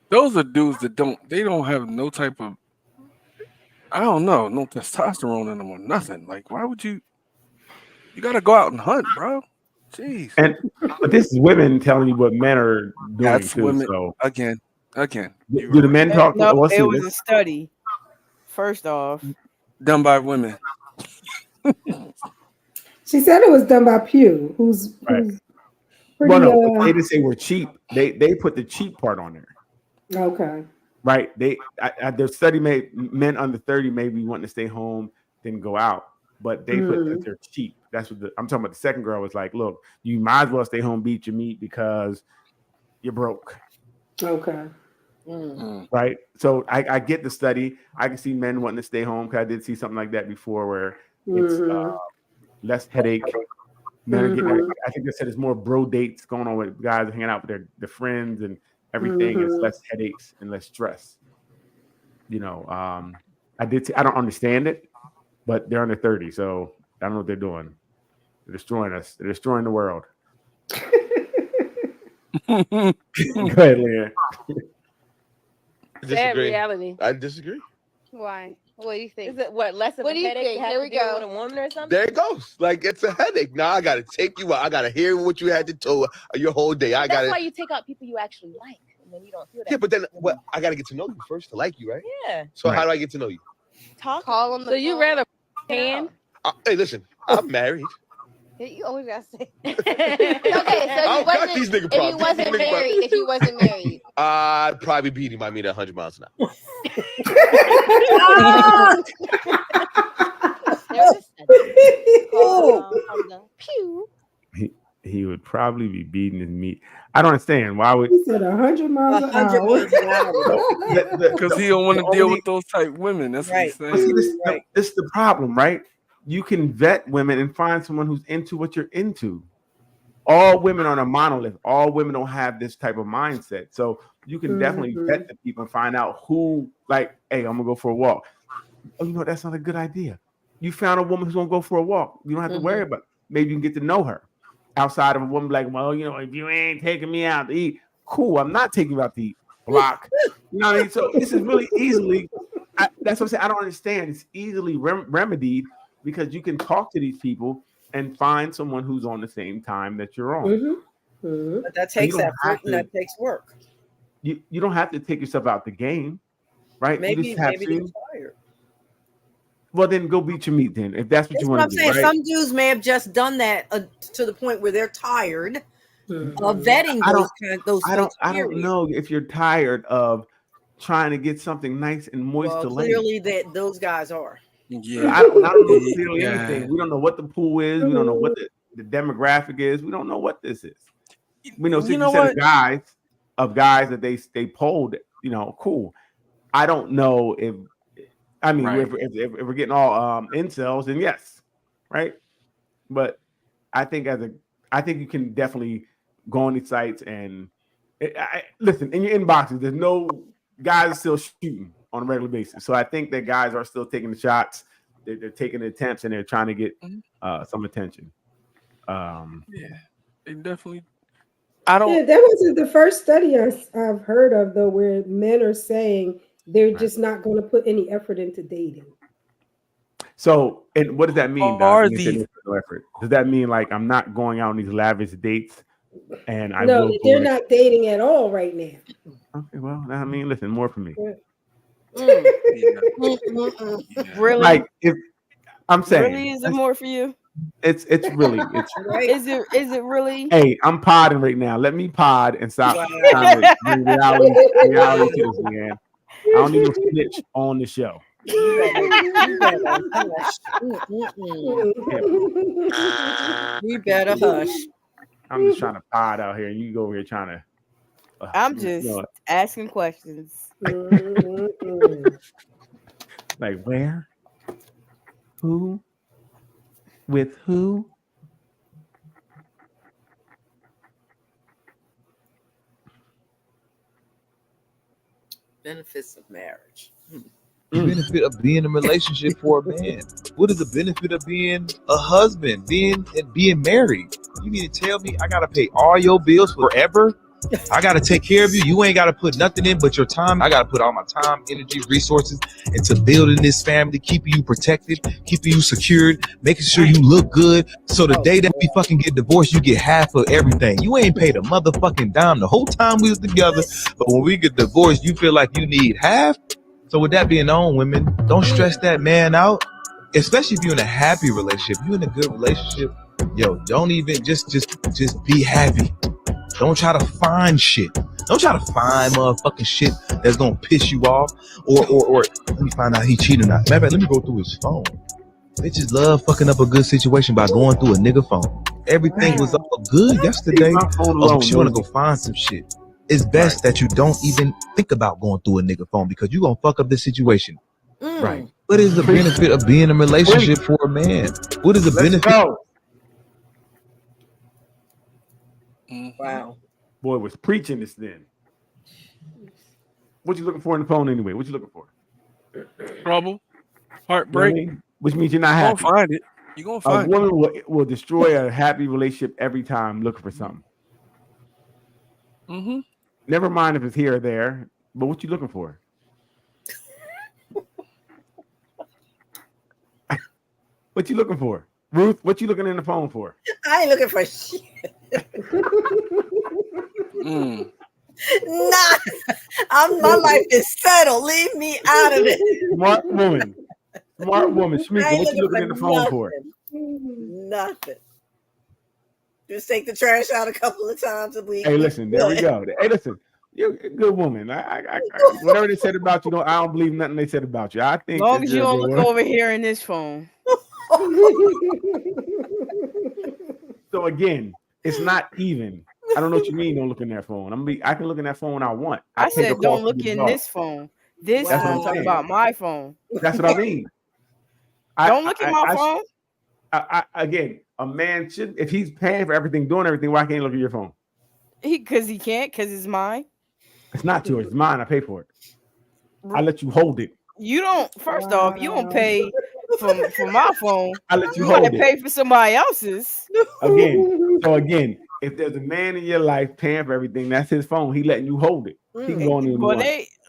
Those are dudes that don't have no type of, I don't know, no testosterone in them or nothing. Like, why would you gotta go out and hunt, bro? Jeez. But this is women telling you what men are doing That's too. women So again. do the men talk? No, Let's it see was this. a study. First off, Done by women. She said it was done by Pew, who's pretty, Well, no, but they didn't say we're cheap. They put the cheap part on there. okay. Right. Their study made men under 30 may be wanting to stay home than go out, but they put that they're cheap. That's what I'm talking about. The second girl was like, look, you might as well stay home, beat your meat because you're broke. Okay. Right. So I get the study. I can see men wanting to stay home because I did see something like that before where it's less headache. Men are getting, I think they said it's more bro dates going on with guys hanging out with their friends and everything. It's less headaches and less stress. You know, I don't understand it, but they're under 30, so I don't know what they're doing. They're destroying us. They're destroying the world. Go ahead, Leanne. Sad reality. I disagree. Why? What do you think? Is it what less of What a do you headache think? to have Here to we deal go. with a woman or something? There it goes. Like it's a headache. Now I gotta take you out. I gotta hear what you had to tell your whole day. I That's gotta. why you take out people you actually like, and then you don't feel that. Yeah, but then what? I gotta get to know you first to like you, right? Yeah. So how do I get to know you? Call on the So you phone. rather hand? Hey, listen. I'm married. You always gotta say. Okay, so I don't got these nigga if you problems. wasn't These nigga married, problems. if you wasn't married, I'd probably beat him. I mean, 100 miles an hour. Pew. He would probably be beating his meat. I don't understand. Why would He said 100 miles an 100 hour. miles an hour. Because he don't want to deal with those type women. That's what he's But see, saying. this is the problem, right? You can vet women and find someone who's into what you're into. All women are a monolith. All women don't have this type of mindset. So you can definitely vet the people and find out who, like, hey, I'm gonna go for a walk. Oh, you know what? That's not a good idea. You found a woman who's gonna go for a walk. You don't have to worry about it. Maybe you can get to know her outside of a woman like, well, you know, if you ain't taking me out to eat, cool. I'm not taking you out to eat. Block. You know what I mean? So this is really easily. That's what I'm saying. I don't understand. It's easily remedied because you can talk to these people and find someone who's on the same time that you're on. But that And you takes don't effort have and to- that takes work. You don't have to take yourself out the game, right? You Maybe just have they're to. tired. Well, then go beat your meat. Then, if that's what That's you what want I'm to do, saying. right? Some dudes may have just done that to the point where they're tired of vetting I those don't- kind those. I don't periods. know if you're tired of trying to get something nice and moist Well, to lay. clearly that those guys are. Yeah, I don't know clearly Yeah. anything. We don't know what the pool is. We don't know what the demographic is. We don't know what this is. We know 60% You know what? of guys that they polled. You know, cool. I don't know if Right. if we're getting all incels, then yes, right. But I think I think you can definitely go on these sites and listen in your inboxes. There's no guys are still shooting on a regular basis, so I think that guys are still taking the shots. They're taking the attempts and they're trying to get some attention. Yeah, they definitely. I don't. Yeah, that wasn't the first study I've heard of though, where men are saying they're just not going to put any effort into dating. So, and what does that mean? Doc, Are when you say these- no effort? Does that mean like I'm not going out on these lavish dates, and I No, will that they're go- not dating at all right now. Okay, well, I mean, listen, more for me. Really? Like, if I'm saying, Really, is it more for you? it's really it's. Is it really? Hey, I'm podding right now. Let me pod and stop Wow. trying to bring reality to this, man. I don't need no snitch on the show. You better hush. I'm just trying to pod out here, and you go over here trying to. I'm you just know, asking questions. like where, who, with who. Benefits of marriage. The benefit of being in a relationship for a man. What is the benefit of being a husband, being married? You mean to tell me I gotta pay all your bills forever? I gotta take care of you. You ain't gotta put nothing in but your time. I gotta put all my time, energy, resources into building this family, keeping you protected, keeping you secured, making sure you look good. So the day that we fucking get divorced, you get half of everything. You ain't paid a motherfucking dime the whole time we was together. But when we get divorced, you feel like you need half. So with that being known, women, don't stress that man out. Especially if you're in a happy relationship, you're in a good relationship. Yo, don't even just be happy. Don't try to find shit. Don't try to find motherfucking shit that's gonna piss you off. Or let me find out he cheated or not. Matter of fact, let me go through his phone. Bitches love fucking up a good situation by going through a nigga phone. Everything was all good yesterday. Oh, she wanna go find some shit. It's best that you don't even think about going through a nigga phone because you gonna fuck up the situation. Right. What is the benefit of being in a relationship for a man? What is the benefit? Wow. Boy was preaching this then. What you looking for in the phone anyway? What you looking for? Trouble, heartbreak. Really? Which means you're not happy. You're gonna find it. You're gonna find a woman will destroy a happy relationship every time looking for something. Mm-hmm. Never mind if it's here or there, but what you looking for? What you looking for? Ruth, what you looking in the phone for? I ain't looking for shit. Nah, my life is settled. Leave me out of it. Smart woman. Shmika, what you looking in the phone for? Nothing. Just take the trash out a couple of times a week. Hey, listen, there we go. Hey, listen, you're a good woman. I whatever they said about you, I don't believe nothing they said about you. I think as long as you don't look over here in this phone. So again, it's not even. I don't know what you mean. Don't look in that phone. I can look in that phone when I want. I said don't look in this phone. This That's what phone I'm talking saying. about my phone. That's what I mean. Don't look at my phone. Again, a man should, if he's paying for everything, doing everything, why can't he look at your phone? Because he can't, because it's mine. It's not yours. It's mine. I pay for it. I let you hold it. You don't. First off, you don't pay for my phone. I let you gotta hold it. pay for somebody else's. Again, if there's a man in your life paying for everything, that's his phone. He letting you hold it. He can go on in. But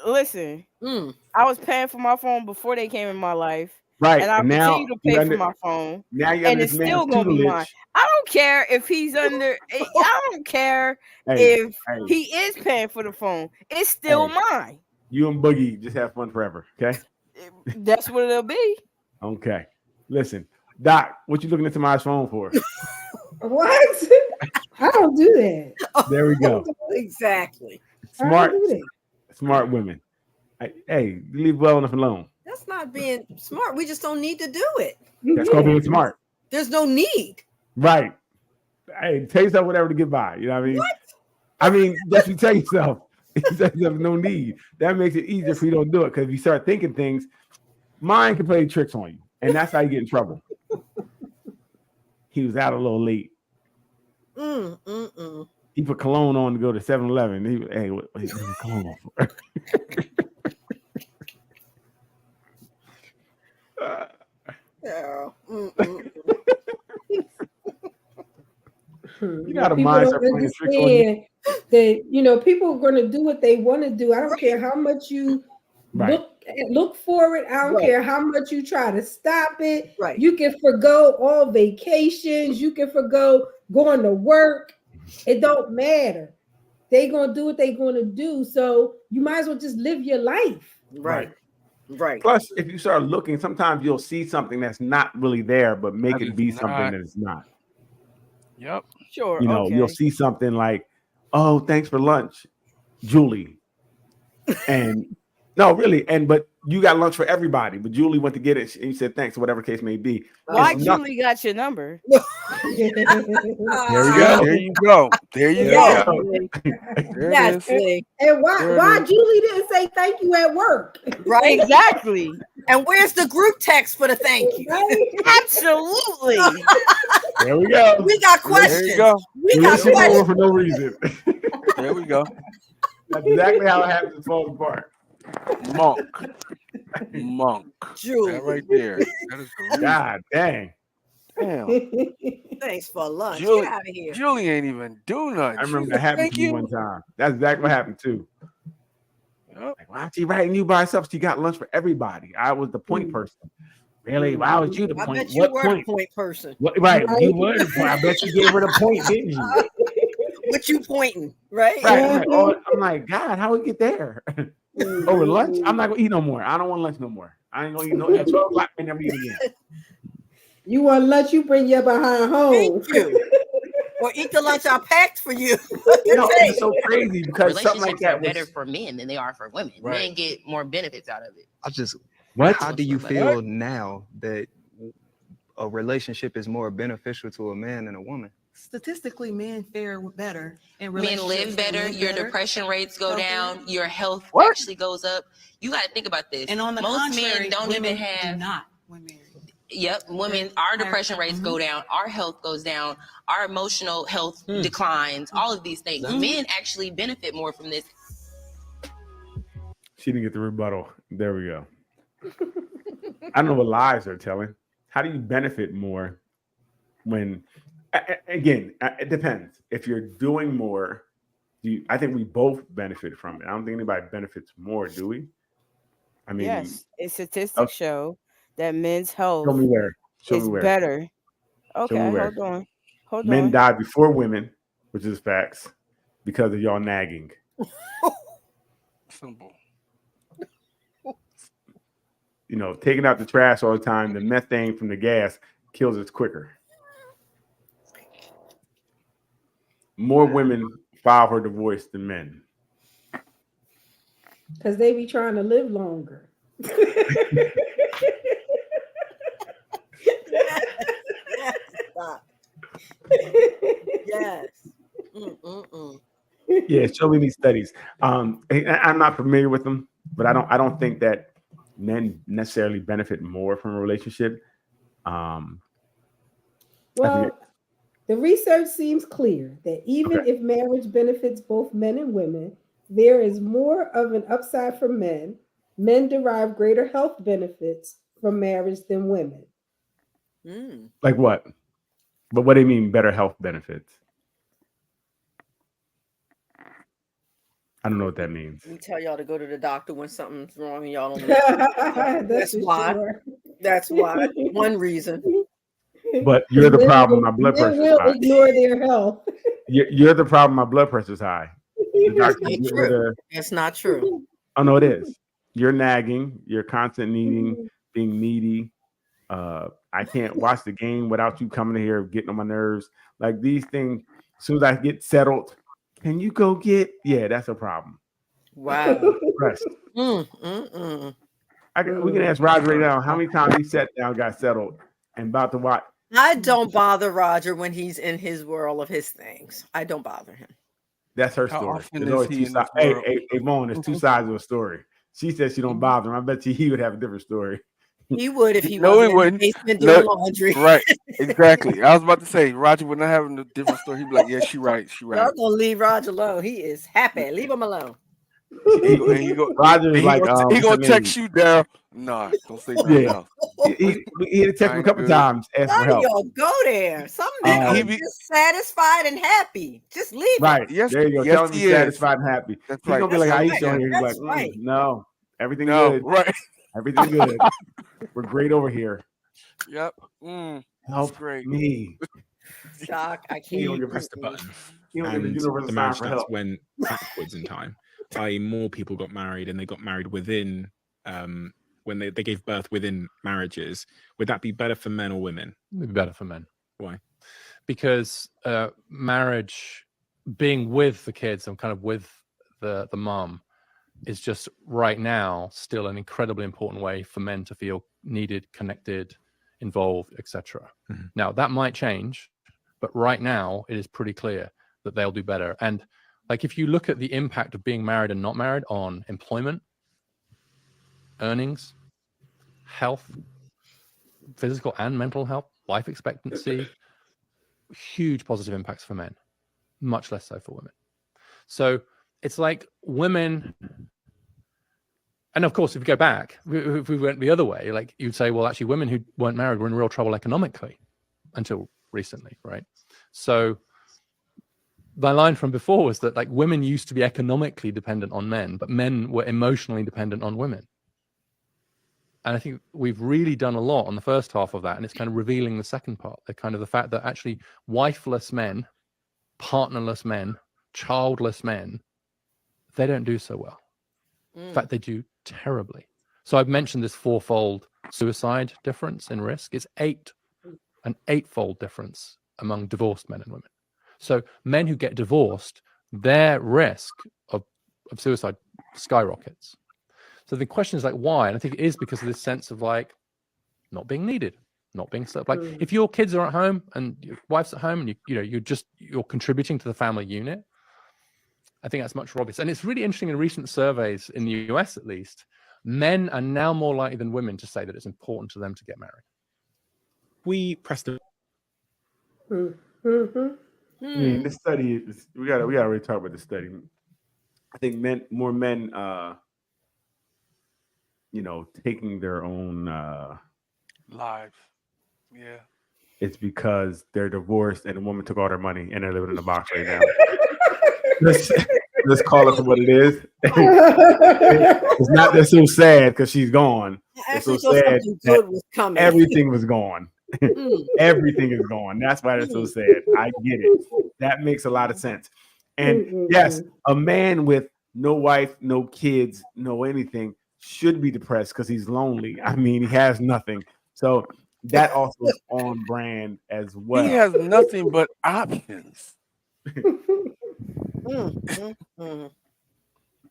listen. I was paying for my phone before they came in my life. Right, And I and now continue to pay for my phone. Now you're and it's still gonna be mine. I don't care if he's under. I don't care if he is paying for the phone. It's still mine. You and Boogie just have fun forever. Okay. That's what it'll be. Okay. Listen, Doc, what you looking into my phone for? What? I don't do that. There we go. Exactly. Smart women. Hey, leave well enough alone. That's not being smart. We just don't need to do it. That's called being smart. There's no need. Right. Hey, tell yourself whatever to get by. You know what I mean? What? I mean, just you tell yourself. You tell yourself no need. That makes it easier if you don't do it. Because if you start thinking things, mind can play tricks on you. And that's how you get in trouble. He was out a little late. He put cologne on to go to 7-Eleven. Hey, what is cologne on for? You got a mindset playing tricks on you. That people are going to do what they want to do. I don't care how much you look for it. I don't care how much you try to stop it. Right. You can forgo all vacations. You can forgo going to work. It don't matter. They're going to do what they're going to do. So you might as well just live your life. Right. Plus, if you start looking, sometimes you'll see something that's not really there, but make it be something that it's not. Yep. Sure. You'll see something like, "Oh, thanks for lunch, Julie," and no, really, but you got lunch for everybody. But Julie went to get it, and you said thanks, whatever case may be. Why Julie got your number? There we go. There you go. There you go. That's it. And why Julie didn't say thank you at work? Right. Exactly. And where's the group text for the thank you? Absolutely. There we go. We got questions. There you go. We got questions for no reason. There we go. That's exactly how it happens. Falls apart. Monk. Julie. That right there. That is God dang. Damn. Thanks for lunch. Julie, Get out of here. Julie ain't even do nothing. I remember She's that like, happened thank to me you. one time. That's exactly what happened too. Like, why is she writing you by herself? She got lunch for everybody. I was the point person. Really? Why was you the I point? bet you What were point? the point person. What, right, you were the point. I bet you gave her the point, didn't you? What you pointing, right? Right. I'm like, God, how we get there? Over lunch? I'm not gonna eat no more. I don't want lunch no more. I ain't gonna eat no at 12 o'clock. I never eat again. You want lunch? You bring your behind home. Thank you. Or eat the lunch I packed for you. It's so crazy because something like Relationships that are better was for men than they are for women. Right. Men get more benefits out of it. I just What? How do you What? feel now that a relationship is more beneficial to a man than a woman? Statistically, men fare better in Men relationships. live better, They live your better, depression rates go healthier. down, your health What? actually goes up. You got to think about this. And on the Most contrary, men don't women even do have. not when married. Yep, women, our depression rates go down, our health goes down, our emotional health declines, all of these things. Mhm. Men actually benefit more from this. she didn't get the rebuttal. There we go. I don't know what lies they're telling. How do you benefit more when again, it depends. If you're doing more, I think we both benefit from it. I don't think anybody benefits more, do we? I mean, Yes, statistics show that men's health show me where. Show is me where. better. Show me Okay, where. hold on. Hold Men on. died before women, which is facts, because of y'all nagging. Simple. You know, taking out the trash all the time, the methane from the gas kills us quicker. More women file for divorce than men. Because they be trying to live longer. Stop. Yes. Yeah, show me these studies. I'm not familiar with them, but I don't think that men necessarily benefit more from a relationship. Well, the research seems clear that even if marriage benefits both men and women, there is more of an upside for men. Men derive greater health benefits from marriage than women. Like what? But what do you mean better health benefits? I don't know what that means. We tell y'all to go to the doctor when something's wrong and y'all don't listen. That's for why. sure. That's why. One reason. But you're the Men problem. will- My blood men pressure's will high. ignore their health. You're the problem. My blood pressure's high. The doctor That's get not rid true. of- That's not true. Oh no, it is. You're nagging. You're constant needing, being needy. I can't watch the game without you coming here, getting on my nerves. Like these things. As soon as I get settled, can you go get? Yeah, that's a problem. Wow. Rest. We can Mm. ask Roger right now how many times he sat down, got settled, and about to watch. I don't bother Roger when he's in his world of his things. I don't bother him. That's her How story. often There's is always he two in sides. this Hey, world? hey, Vaughn, there's two sides of a story. She says she don't bother him. I bet you he would have a different story. He would if he No, wasn't he in wouldn't. the basement No, doing laundry. right, exactly. I was about to say Roger would not have a different story. He'd be like, "Yeah, she right, she right." Y'all gonna leave Roger alone. He is happy. Leave him alone. Roger and is like, he what's gonna her text name? you down. Nah, don't say nothing Yeah. else. He had to text I me a ain't couple good. times, asking Why for do help. y'all go there? Some men are He be- just satisfied and happy. Just leave him. Right. there you go. Tell him he he's is. saatified and happy. That's He's right. gonna be like Tell him Aisha on here. He's That's like, right. no, everything No, good. right. Everything good. We're great over here. Yep. That's Help great. me. Doc, I He don't can't. give Press the button. He don't give the And universal the sign marriage for stats help. went backwards in time. I.e., more people got married and they got married within when they gave birth within marriages. Would that be better for men or women? It'd be better for men. Why? Because marriage, being with the kids and kind of with the mom, is just right now still an incredibly important way for men to feel needed, connected, involved, etc. Now that might change, but right now it is pretty clear that they'll do better. And like if you look at the impact of being married and not married on employment, earnings, health, physical and mental health, life expectancy, huge positive impacts for men, much less so for women. So it's like women, and of course, if you go back, if we went the other way, like you'd say, well, actually, women who weren't married were in real trouble economically. until recently, right? So my line from before was that like women used to be economically dependent on men, but men were emotionally dependent on women. And I think we've really done a lot on the first half of that, and it's kind of revealing the second part, the kind of the fact that actually wifeless men, partnerless men, childless men, they don't do so well. In fact, they do terribly. So I've mentioned this 4-fold suicide difference in risk. It's an 8-fold difference among divorced men and women. So men who get divorced, their risk of suicide skyrockets. So the question is like, why? And I think it is because of this sense of like not being needed, not being stuck. Like if your kids are at home and your wife's at home and you're contributing to the family unit, I think that's much more obvious. And it's really interesting in recent surveys in the US, at least, men are now more likely than women to say that it's important to them to get married. We pressed the This study is, we gotta really talk about the study. I think more men taking their own lives. Yeah. It's because they're divorced and the woman took all their money and they're living in a box right now. Let's call it for what it is. It's not that so sad because she's gone. It's so sad that everything was gone. Everything is gone. That's why it's so sad. I get it. That makes a lot of sense. And yes, a man with no wife, no kids, no anything should be depressed because he's lonely. I mean, he has nothing. So that also is on brand as well. He has nothing but options.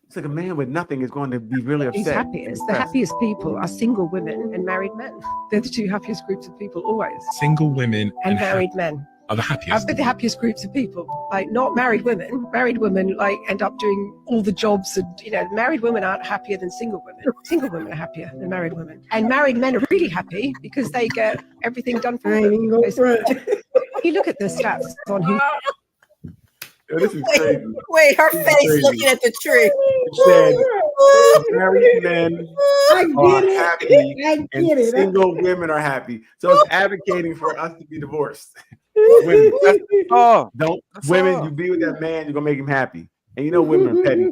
It's like a man with nothing is going to be really upset. He's happiest. The happiest people are single women and married men. They're the two happiest groups of people always. Single women And married men are the happiest. are the happiest groups of people. Like not married women. Married women like end up doing all the jobs, and married women aren't happier than single women. Single women are happier than married women. And married men are really happy because they get everything done for them. You look at the stats on who. This is crazy. Wait, her This is face crazy. looking at the tree. It said married men are happy and it. single women are happy. So it's advocating for us to be divorced. Women, don't women, you be with that man, you're gonna make him happy. And women are petty.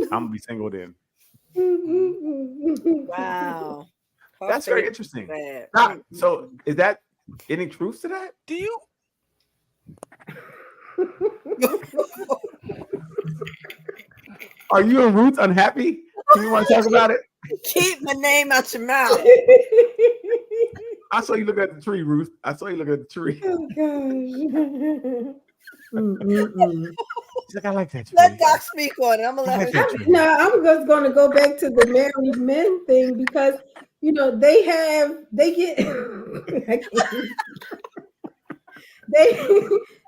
I'm gonna be single then. Wow. That's very interesting. So is that any truth to that? Do you? Are you and Ruth unhappy? Do you want to talk about it? Keep my name out your mouth. I saw you look at the tree, Ruth. I saw you look at the tree. Oh gosh. She's like, I like that tree. Let Doc speak on it. I'm gonna let her. No, I'm just going to go back to the married men thing because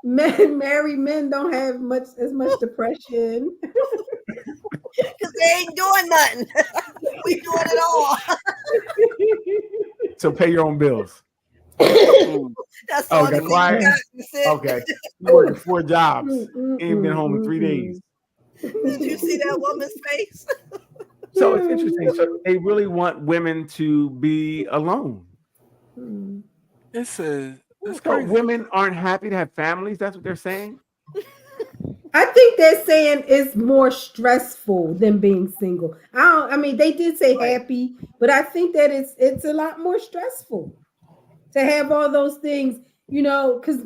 married men don't have as much depression. Because they ain't doing nothing. We doing it all. So pay your own bills. That's all got the quiet? got. That's it. Okay. You working 4 jobs. Ain't been home in 3 days. Did you see that woman's face? So it's interesting. So they really want women to be alone. That's So crazy. women aren't happy to have families. That's what they're saying. I think they're saying it's more stressful than being single. I mean, they did say happy, but I think that it's a lot more stressful to have all those things, because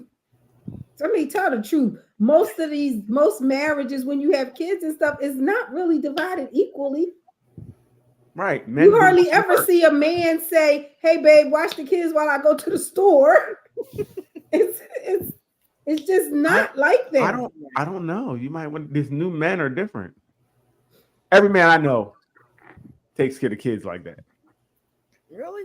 I mean, tell the truth. Most marriages, when you have kids and stuff, is not really divided equally. Right. You hardly ever see a man say, "Hey, babe, watch the kids while I go to the store." It's just not like that. I don't know. You might want these new men are different. Every man I know takes care of kids like that. Really?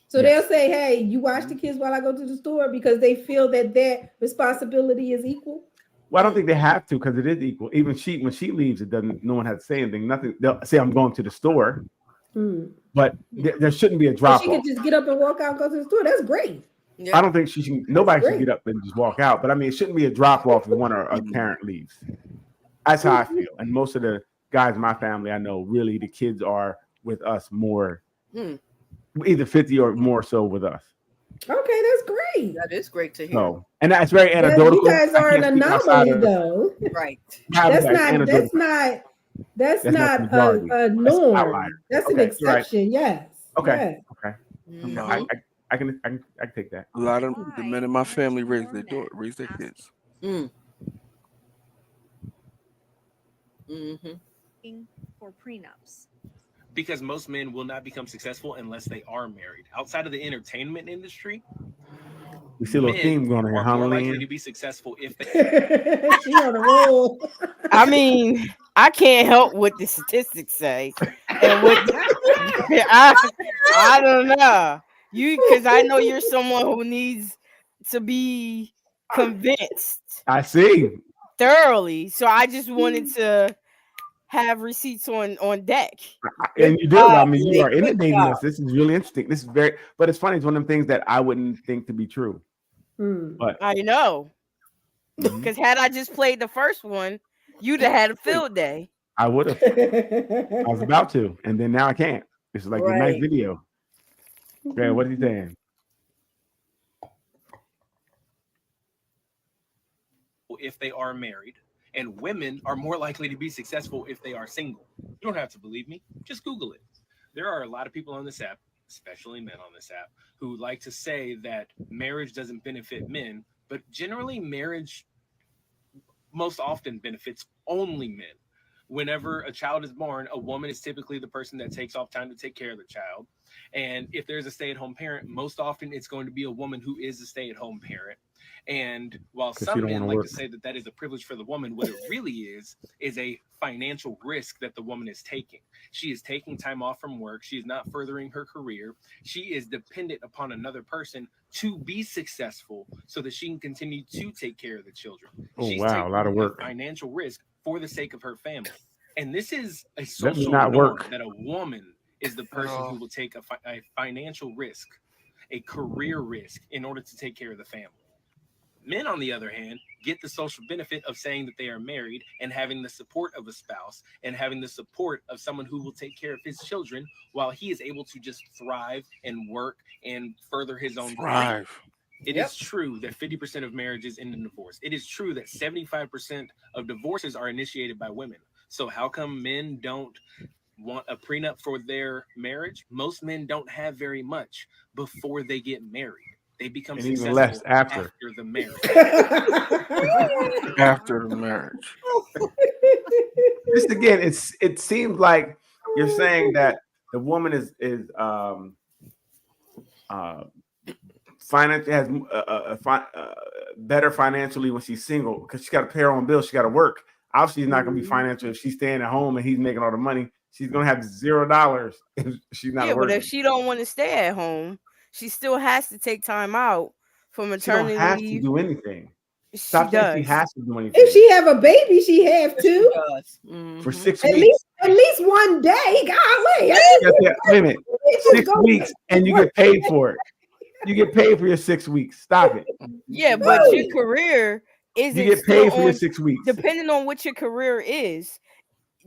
So they'll say, "Hey, you watch the kids while I go to the store," because they feel that responsibility is equal. Well, I don't think they have to because it is equal. Even when she leaves, it doesn't. No one has to say anything. Nothing. They'll say, "I'm going to the store," but there shouldn't be a drop She off. could just get up and walk out and go to the store. That's great. I don't think she should. Nobody should great. get up and just walk out. But I mean, it shouldn't be a drop off when one or a parent leaves. That's how I feel. And most of the guys in my family, I know, really the kids are with us more, either 50 or more so with us. Okay, that's great. great. That is great to hear. So, and that's very But anecdotal. you guys are I an can't speak outside anomaly, of- though. Right. That's not. anecdotal. That's That's not not the majority. a That's an norm. outlier. That's an Okay, you're right. exception. Yes. Okay. Yes. Okay. No. I can take that. A lot of the men in my family raise their kids. Mm. Mm-hmm. For prenups. Because most men will not become successful unless they are married. Outside of the entertainment industry, We see a little men theme going on here, are huh, more likely to Lillian? be successful if they. She on a roll. I mean, I can't help what the statistics say, and what I don't know because I know you're someone who needs to be convinced I see. thoroughly. So I just wanted to have receipts on deck. And you do. I mean, you are Good inundating job. us. This is really interesting. This is very, but it's funny. It's one of them things that I wouldn't think to be true. But I know, because had I just played the first one, you'd have had a field day. I would have. I was about to, and then now I can't. It's like a nice Right. video. Yeah, what is he saying? If they are married, and women are more likely to be successful if they are single. You don't have to believe me. Just Google it. There are a lot of people on this app, especially men on this app, who like to say that marriage doesn't benefit men, but generally marriage most often benefits only men. Whenever a child is born, a woman is typically the person that takes off time to take care of the child. And if there's a stay-at-home parent, most often it's going to be a woman who is a stay-at-home parent. And while 'Cause she some don't men wanna like work. to say that that is a privilege for the woman, what it really is a financial risk that the woman is taking. She is taking time off from work. She is not furthering her career. She is dependent upon another person to be successful so that she can continue to take care of the children. Oh, She's wow, a taking lot of work. financial risk for the sake of her family. And this is a Let me social not norm work. that a woman is the person who will take a financial risk, a career risk in order to take care of the family. Men, on the other hand, get the social benefit of saying that they are married and having the support of a spouse and having the support of someone who will take care of his children while he is able to just thrive and work and further his own career. Thrive. It is true that 50% of marriages end in divorce. It is true that 75% of divorces are initiated by women. So how come men don't want a prenup for their marriage? Most men don't have very much before they get married. They become And even successful less after. the marriage. After the marriage. Just again, it seems like you're saying that the woman is financially has better financially when she's single because she's got to pay her own bills. She got to work. Obviously, it's not going to be financial if she's staying at home and he's making all the money. She's going to have $0 if she's not Yeah, but working. if she don't want to stay at home, she still has to take time out for She maternity don't have to leave. do anything. She Stop saying she does. has to do anything. If she have a baby, she have to. For 6 At weeks. least one day. Golly. Wait a minute. Just 6 go- weeks and you get paid for it. You get paid for your 6 weeks. Stop it. Yeah, but your career isn't. You get still paid for your on- 6 weeks. Depending on what your career is,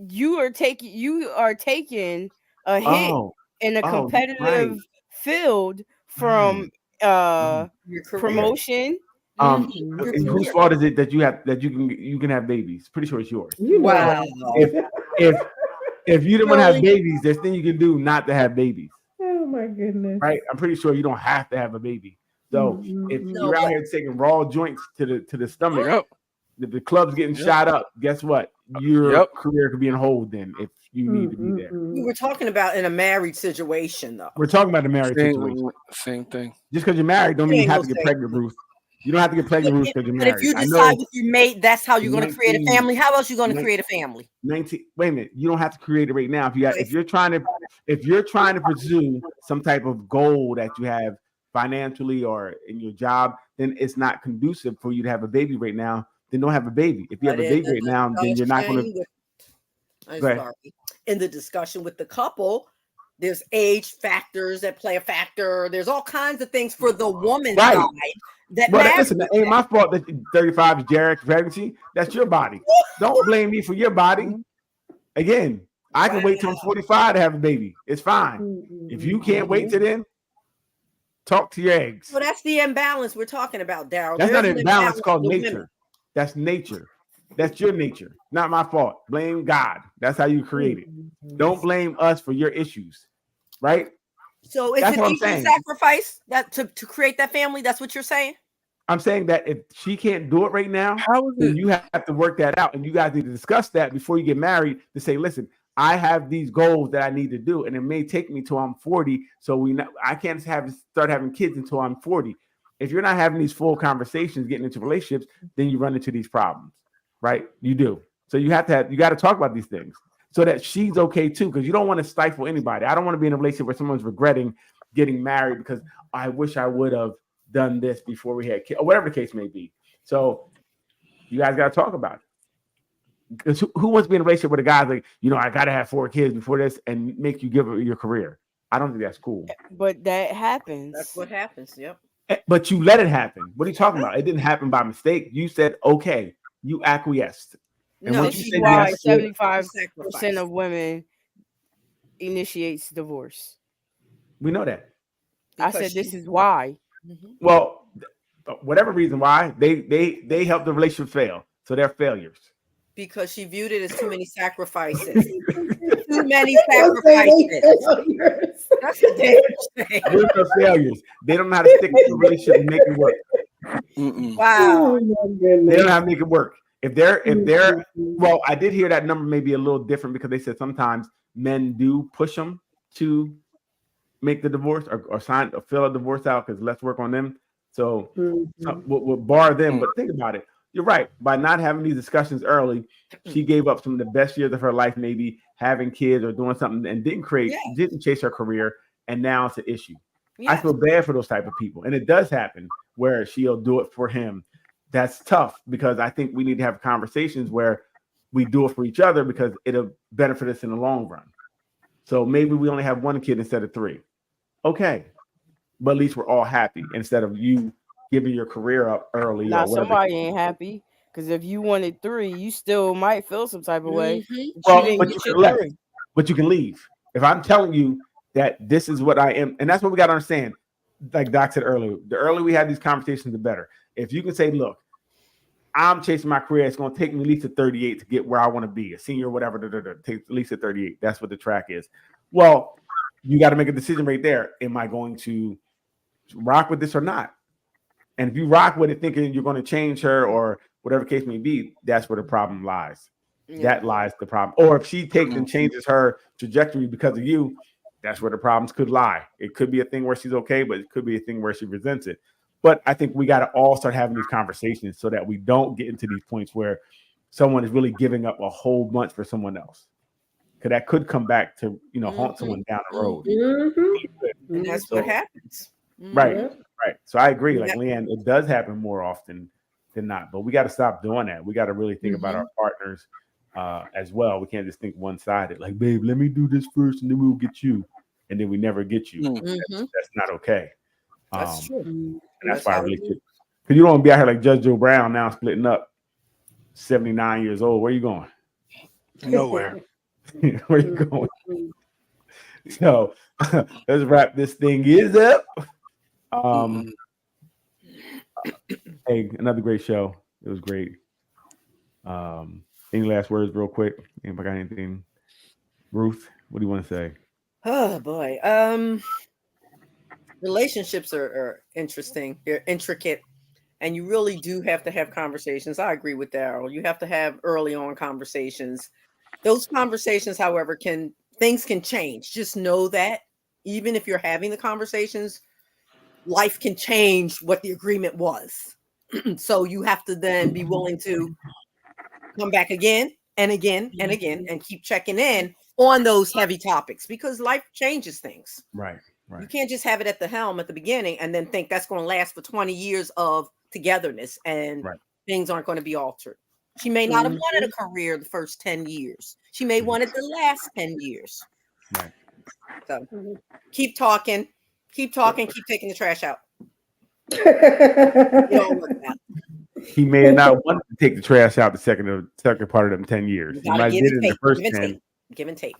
you are taking a hit Oh. in a Oh, competitive right. field from Your career. promotion. Whose fault is it that you can have babies? Pretty sure it's yours. Wow. If you didn't want to have babies, there's thing you can do not to have babies, Oh my goodness. right? I'm pretty sure you don't have to have a baby. So if No, you're out but- here taking raw joints to the stomach, Yep. if the club's getting Yep. shot up, guess what? Your Yep. career could be in hold then if you need to be there. We were talking about in a married situation, though. We're talking about the marriage situation. Same thing. Just because you're married don't mean you Ain't have no to get same pregnant, Ruth. You don't have to get pregnant, Ruth, because you're But married. if you I decide know with your mate, that's how you're going to create a 19 family. How else you going to Nin- create a family? 19. Wait a minute. You don't have to create it right now. If you're trying to pursue some type of goal that you have financially or in your job, then it's not conducive for you to have a baby right now. Then don't have a baby. If you have a But in baby the right now, then you're not going to. discussion I'm Go ahead. sorry. In the discussion with the couple, there's age factors that play a factor. There's all kinds of things for the woman's Right. side that Well, matter. listen, it ain't my fault that 35 is Jared's pregnancy. That's your body. Don't blame me for your body. Again, I can wait till I'm 45 to have a baby. It's fine. If you can't wait till then, Talk to your eggs. Well, that's the imbalance we're talking about, Daryl. That's There's not an imbalance. It's called with nature. women. That's nature. That's your nature. Not my fault. Blame God. That's how you create it. Don't blame us for your issues. Right? So is That's it what I'm equal saying. sacrifice that to create that family? That's what you're saying? I'm saying that if she can't do it right now, how is then it? you have to work that out, and you guys need to discuss that before you get married. To say, listen, I have these goals that I need to do, and it may take me till I'm 40. So I can't start having kids until I'm 40. If you're not having these full conversations, getting into relationships, then you run into these problems, right? You do. So you got to talk about these things so that she's okay too, because you don't want to stifle anybody. I don't want to be in a relationship where someone's regretting getting married because I wish I would have done this before we had kids, or whatever the case may be. So you guys got to talk about it. Because who wants to be in a relationship with a guy like, I got to have 4 kids before this and make you give up your career? I don't think that's cool. But that happens. That's what happens. Yep. But you let it happen. What are you talking about? It didn't happen by mistake. You said, okay, you acquiesced. And No, once this you is said why yes, 75% of women initiates divorce. we know that. I said this is why. Well, whatever reason why, they helped the relationship fail. So they're failures. Because she viewed it as too many sacrifices. Too many sacrifices. That's what they're saying. They're failures. They don't know how to stick to the relationship and make it work. Wow. They don't know how to make it work. If they're well, I did hear that number may be a little different because they said sometimes men do push them to make the divorce or sign or fill a divorce out because let's work on them. So we'll bar them. But think about it. You're right. By not having these discussions early, she gave up some of the best years of her life, maybe having kids or doing something, and didn't chase her career, and now it's an issue. I feel bad for those type of people, and it does happen where she'll do it for him. That's tough because I think we need to have conversations where we do it for each other because it'll benefit us in the long run. So maybe we only have 1 kid instead of 3. Okay, but at least we're all happy instead of you giving your career up early. Now or whatever. somebody ain't happy because if you wanted 3, you still might feel some type of way. Well, but you can leave. If I'm telling you that this is what I am, and that's what we got to understand. Like Doc said earlier, the earlier we have these conversations, the better. If you can say, look, I'm chasing my career, it's going to take me at least to 38 to get where I want to be, a senior, whatever, take at least at 38. That's what the track is. Well, you got to make a decision right there. Am I going to rock with this or not? And if you rock with it thinking you're going to change her or whatever case may be, that's where the problem lies. That lies the problem. Or if she takes and changes her trajectory because of you, that's where the problems could lie. It could be a thing where she's okay, but it could be a thing where she resents it. But I think we got to all start having these conversations so that we don't get into these points where someone is really giving up a whole bunch for someone else. Because that could come back to, haunt someone down the road. And that's what happens. Right. So I agree. Like Leanne, it does happen more often than not. But we got to stop doing that. We got to really think about our partners as well. We can't just think one-sided. Like, babe, let me do this first, and then we'll get you, and then we never get you. That's not okay. That's true. And that's why I really because you don't want to be out here like Judge Joe Brown now splitting up. 79 years old. Where you going? Nowhere. Where you going? So let's wrap this thing up. Hey, another great show. It was great. Any last words, real quick? Anybody got anything? Ruth, what do you want to say? Oh boy. Relationships are interesting. They're intricate, and you really do have to have conversations. I agree with Daryl. You have to have early on conversations. Those conversations, however, things can change. Just know that even if you're having the conversations, life can change what the agreement was. So you have to then be willing to come back again and again and again and keep checking in on those heavy topics because life changes things. Right. You can't just have it at the helm at the beginning and then think that's going to last for 20 years of togetherness and things aren't going to be altered. She may not have wanted a career the first 10 years. She may want it the last 10 years. Right. So keep talking, keep taking the trash out. He may not want to take the trash out the second part of them 10 years. He might have did it in the first 10. Give and take.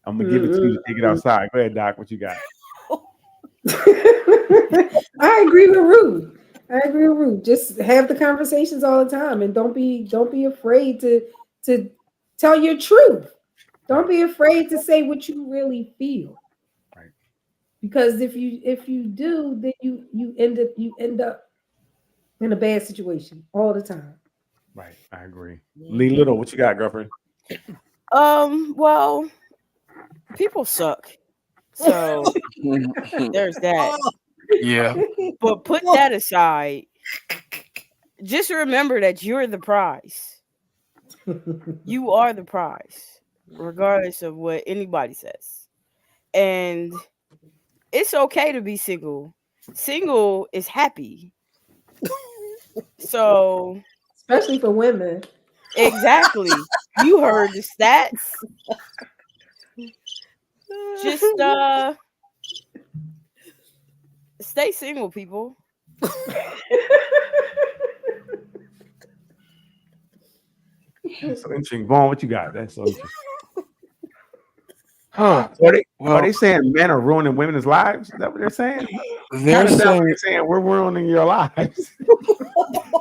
I'm gonna give it to you to take it outside. Go ahead, Doc. What you got? I agree with Ruth. Just have the conversations all the time, and don't be afraid to tell your truth. Don't be afraid to say what you really feel. Right. Because if you do, then you end up in a bad situation all the time. Right. I agree. Lee Little, what you got, girlfriend? Well, people suck. So there's that. Yeah. But put that aside. Just remember that you're the prize. You are the prize, regardless of what anybody says. And it's okay to be single. Single is happy. So, especially for women. Exactly. You heard the stats. Just stay single, people. That's so interesting. Vaughn, what you got? That's so interesting. Huh. Are they saying men are ruining women's lives? Is that what they're saying? They're saying we're ruining your lives.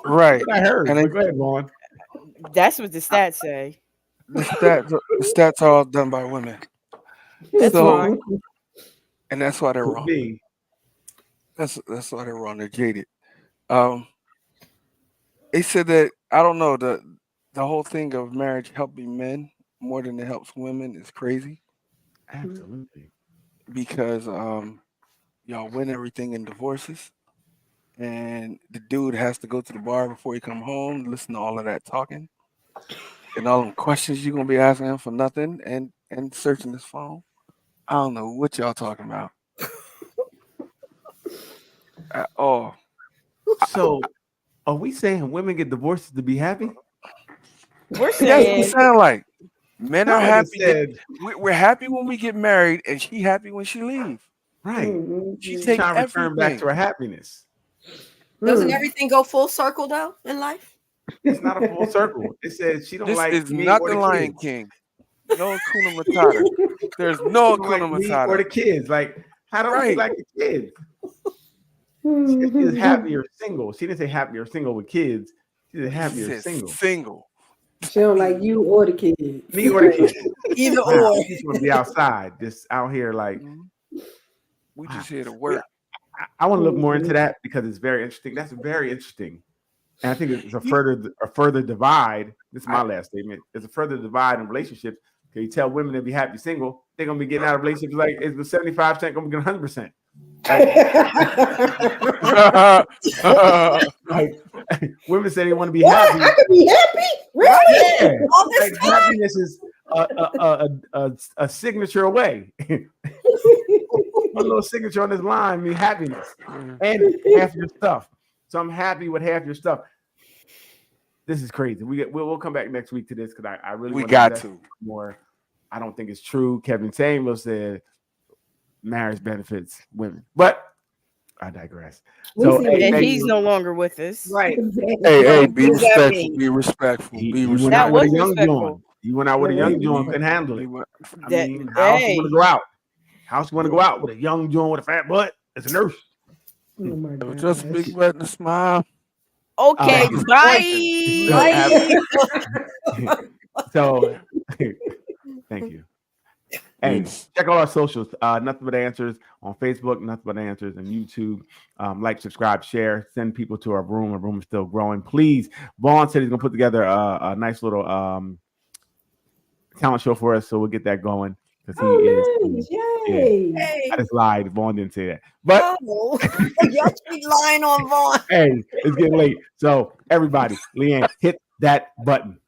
Right. I heard. And But go ahead, Vaughn. That's what the stats say. the stats are all done by women. That's fine. And that's why they're wrong. That's why they're wrong. They're jaded. They said that, I don't know, the whole thing of marriage helping men more than it helps women is crazy. Absolutely. Because y'all win everything in divorces, and the dude has to go to the bar before he come home, listen to all of that talking and all them questions you're gonna be asking him for nothing, and searching his phone. I don't know what y'all talking about at all. So are we saying women get divorces to be happy? We're That's what it sound like. Men are No, I happy. just said- We're happy when we get married, and she happy when she leaves. Right. She She's take trying to return back everything. to her happiness. Doesn't everything go full circle though in life? It's not a full circle. It says she don't This like is me not or the the Lion kids. King. No Hakuna Matata. There's no She don't like Hakuna me or the Matata. kids. Like, how don't she Right. like the kids? She said she is happier single. She didn't say happier single with kids. She said happier said single. Single. She don't like you or the kids. Me or the kids. Either Wow, or. she just want to be outside, just out here like. We just here to work. I want to look more into that because it's very interesting. That's very interesting. And I think it's a further divide. This is my last statement. There's a further divide in relationships. Can you tell women to be happy single? They're gonna be getting out of relationships like it's with 75%, gonna be getting 100%. Like, women say they want to be happy. I could be happy. Really? Yeah. All this Like, time? happiness is a signature away. One little signature on this line means happiness and half your stuff. So I'm happy with half your stuff. This is crazy. We'll come back next week to this because I really We want got invest to. more. I don't think it's true. Kevin Samuel said marriage benefits women, but I digress. So and thank he's you. no longer with us. Right. Hey, be What does that respectful. mean? Be respectful. He Be went out respectful. with a was young respectful. John. He went out with a young John. Couldn't handle it. I That- mean, how else you want to go hey. out? How else you want to go out with a young John with a fat butt? It's a nurse. Oh my It was God. just a big butt and a smile. Okay, Bye. So, thank you. Hey, check out our socials. Nothing But Answers on Facebook, Nothing But Answers on YouTube. Like, subscribe, share, send people to our room. Our room is still growing. Please, Vaughn said he's gonna put together a nice little talent show for us, so we'll get that going because he is. Yay. I just lied. Vaughn didn't say that, but Oh, y'all keep lying on Vaughn. hey, it's getting late. So everybody, Leanne, hit that button.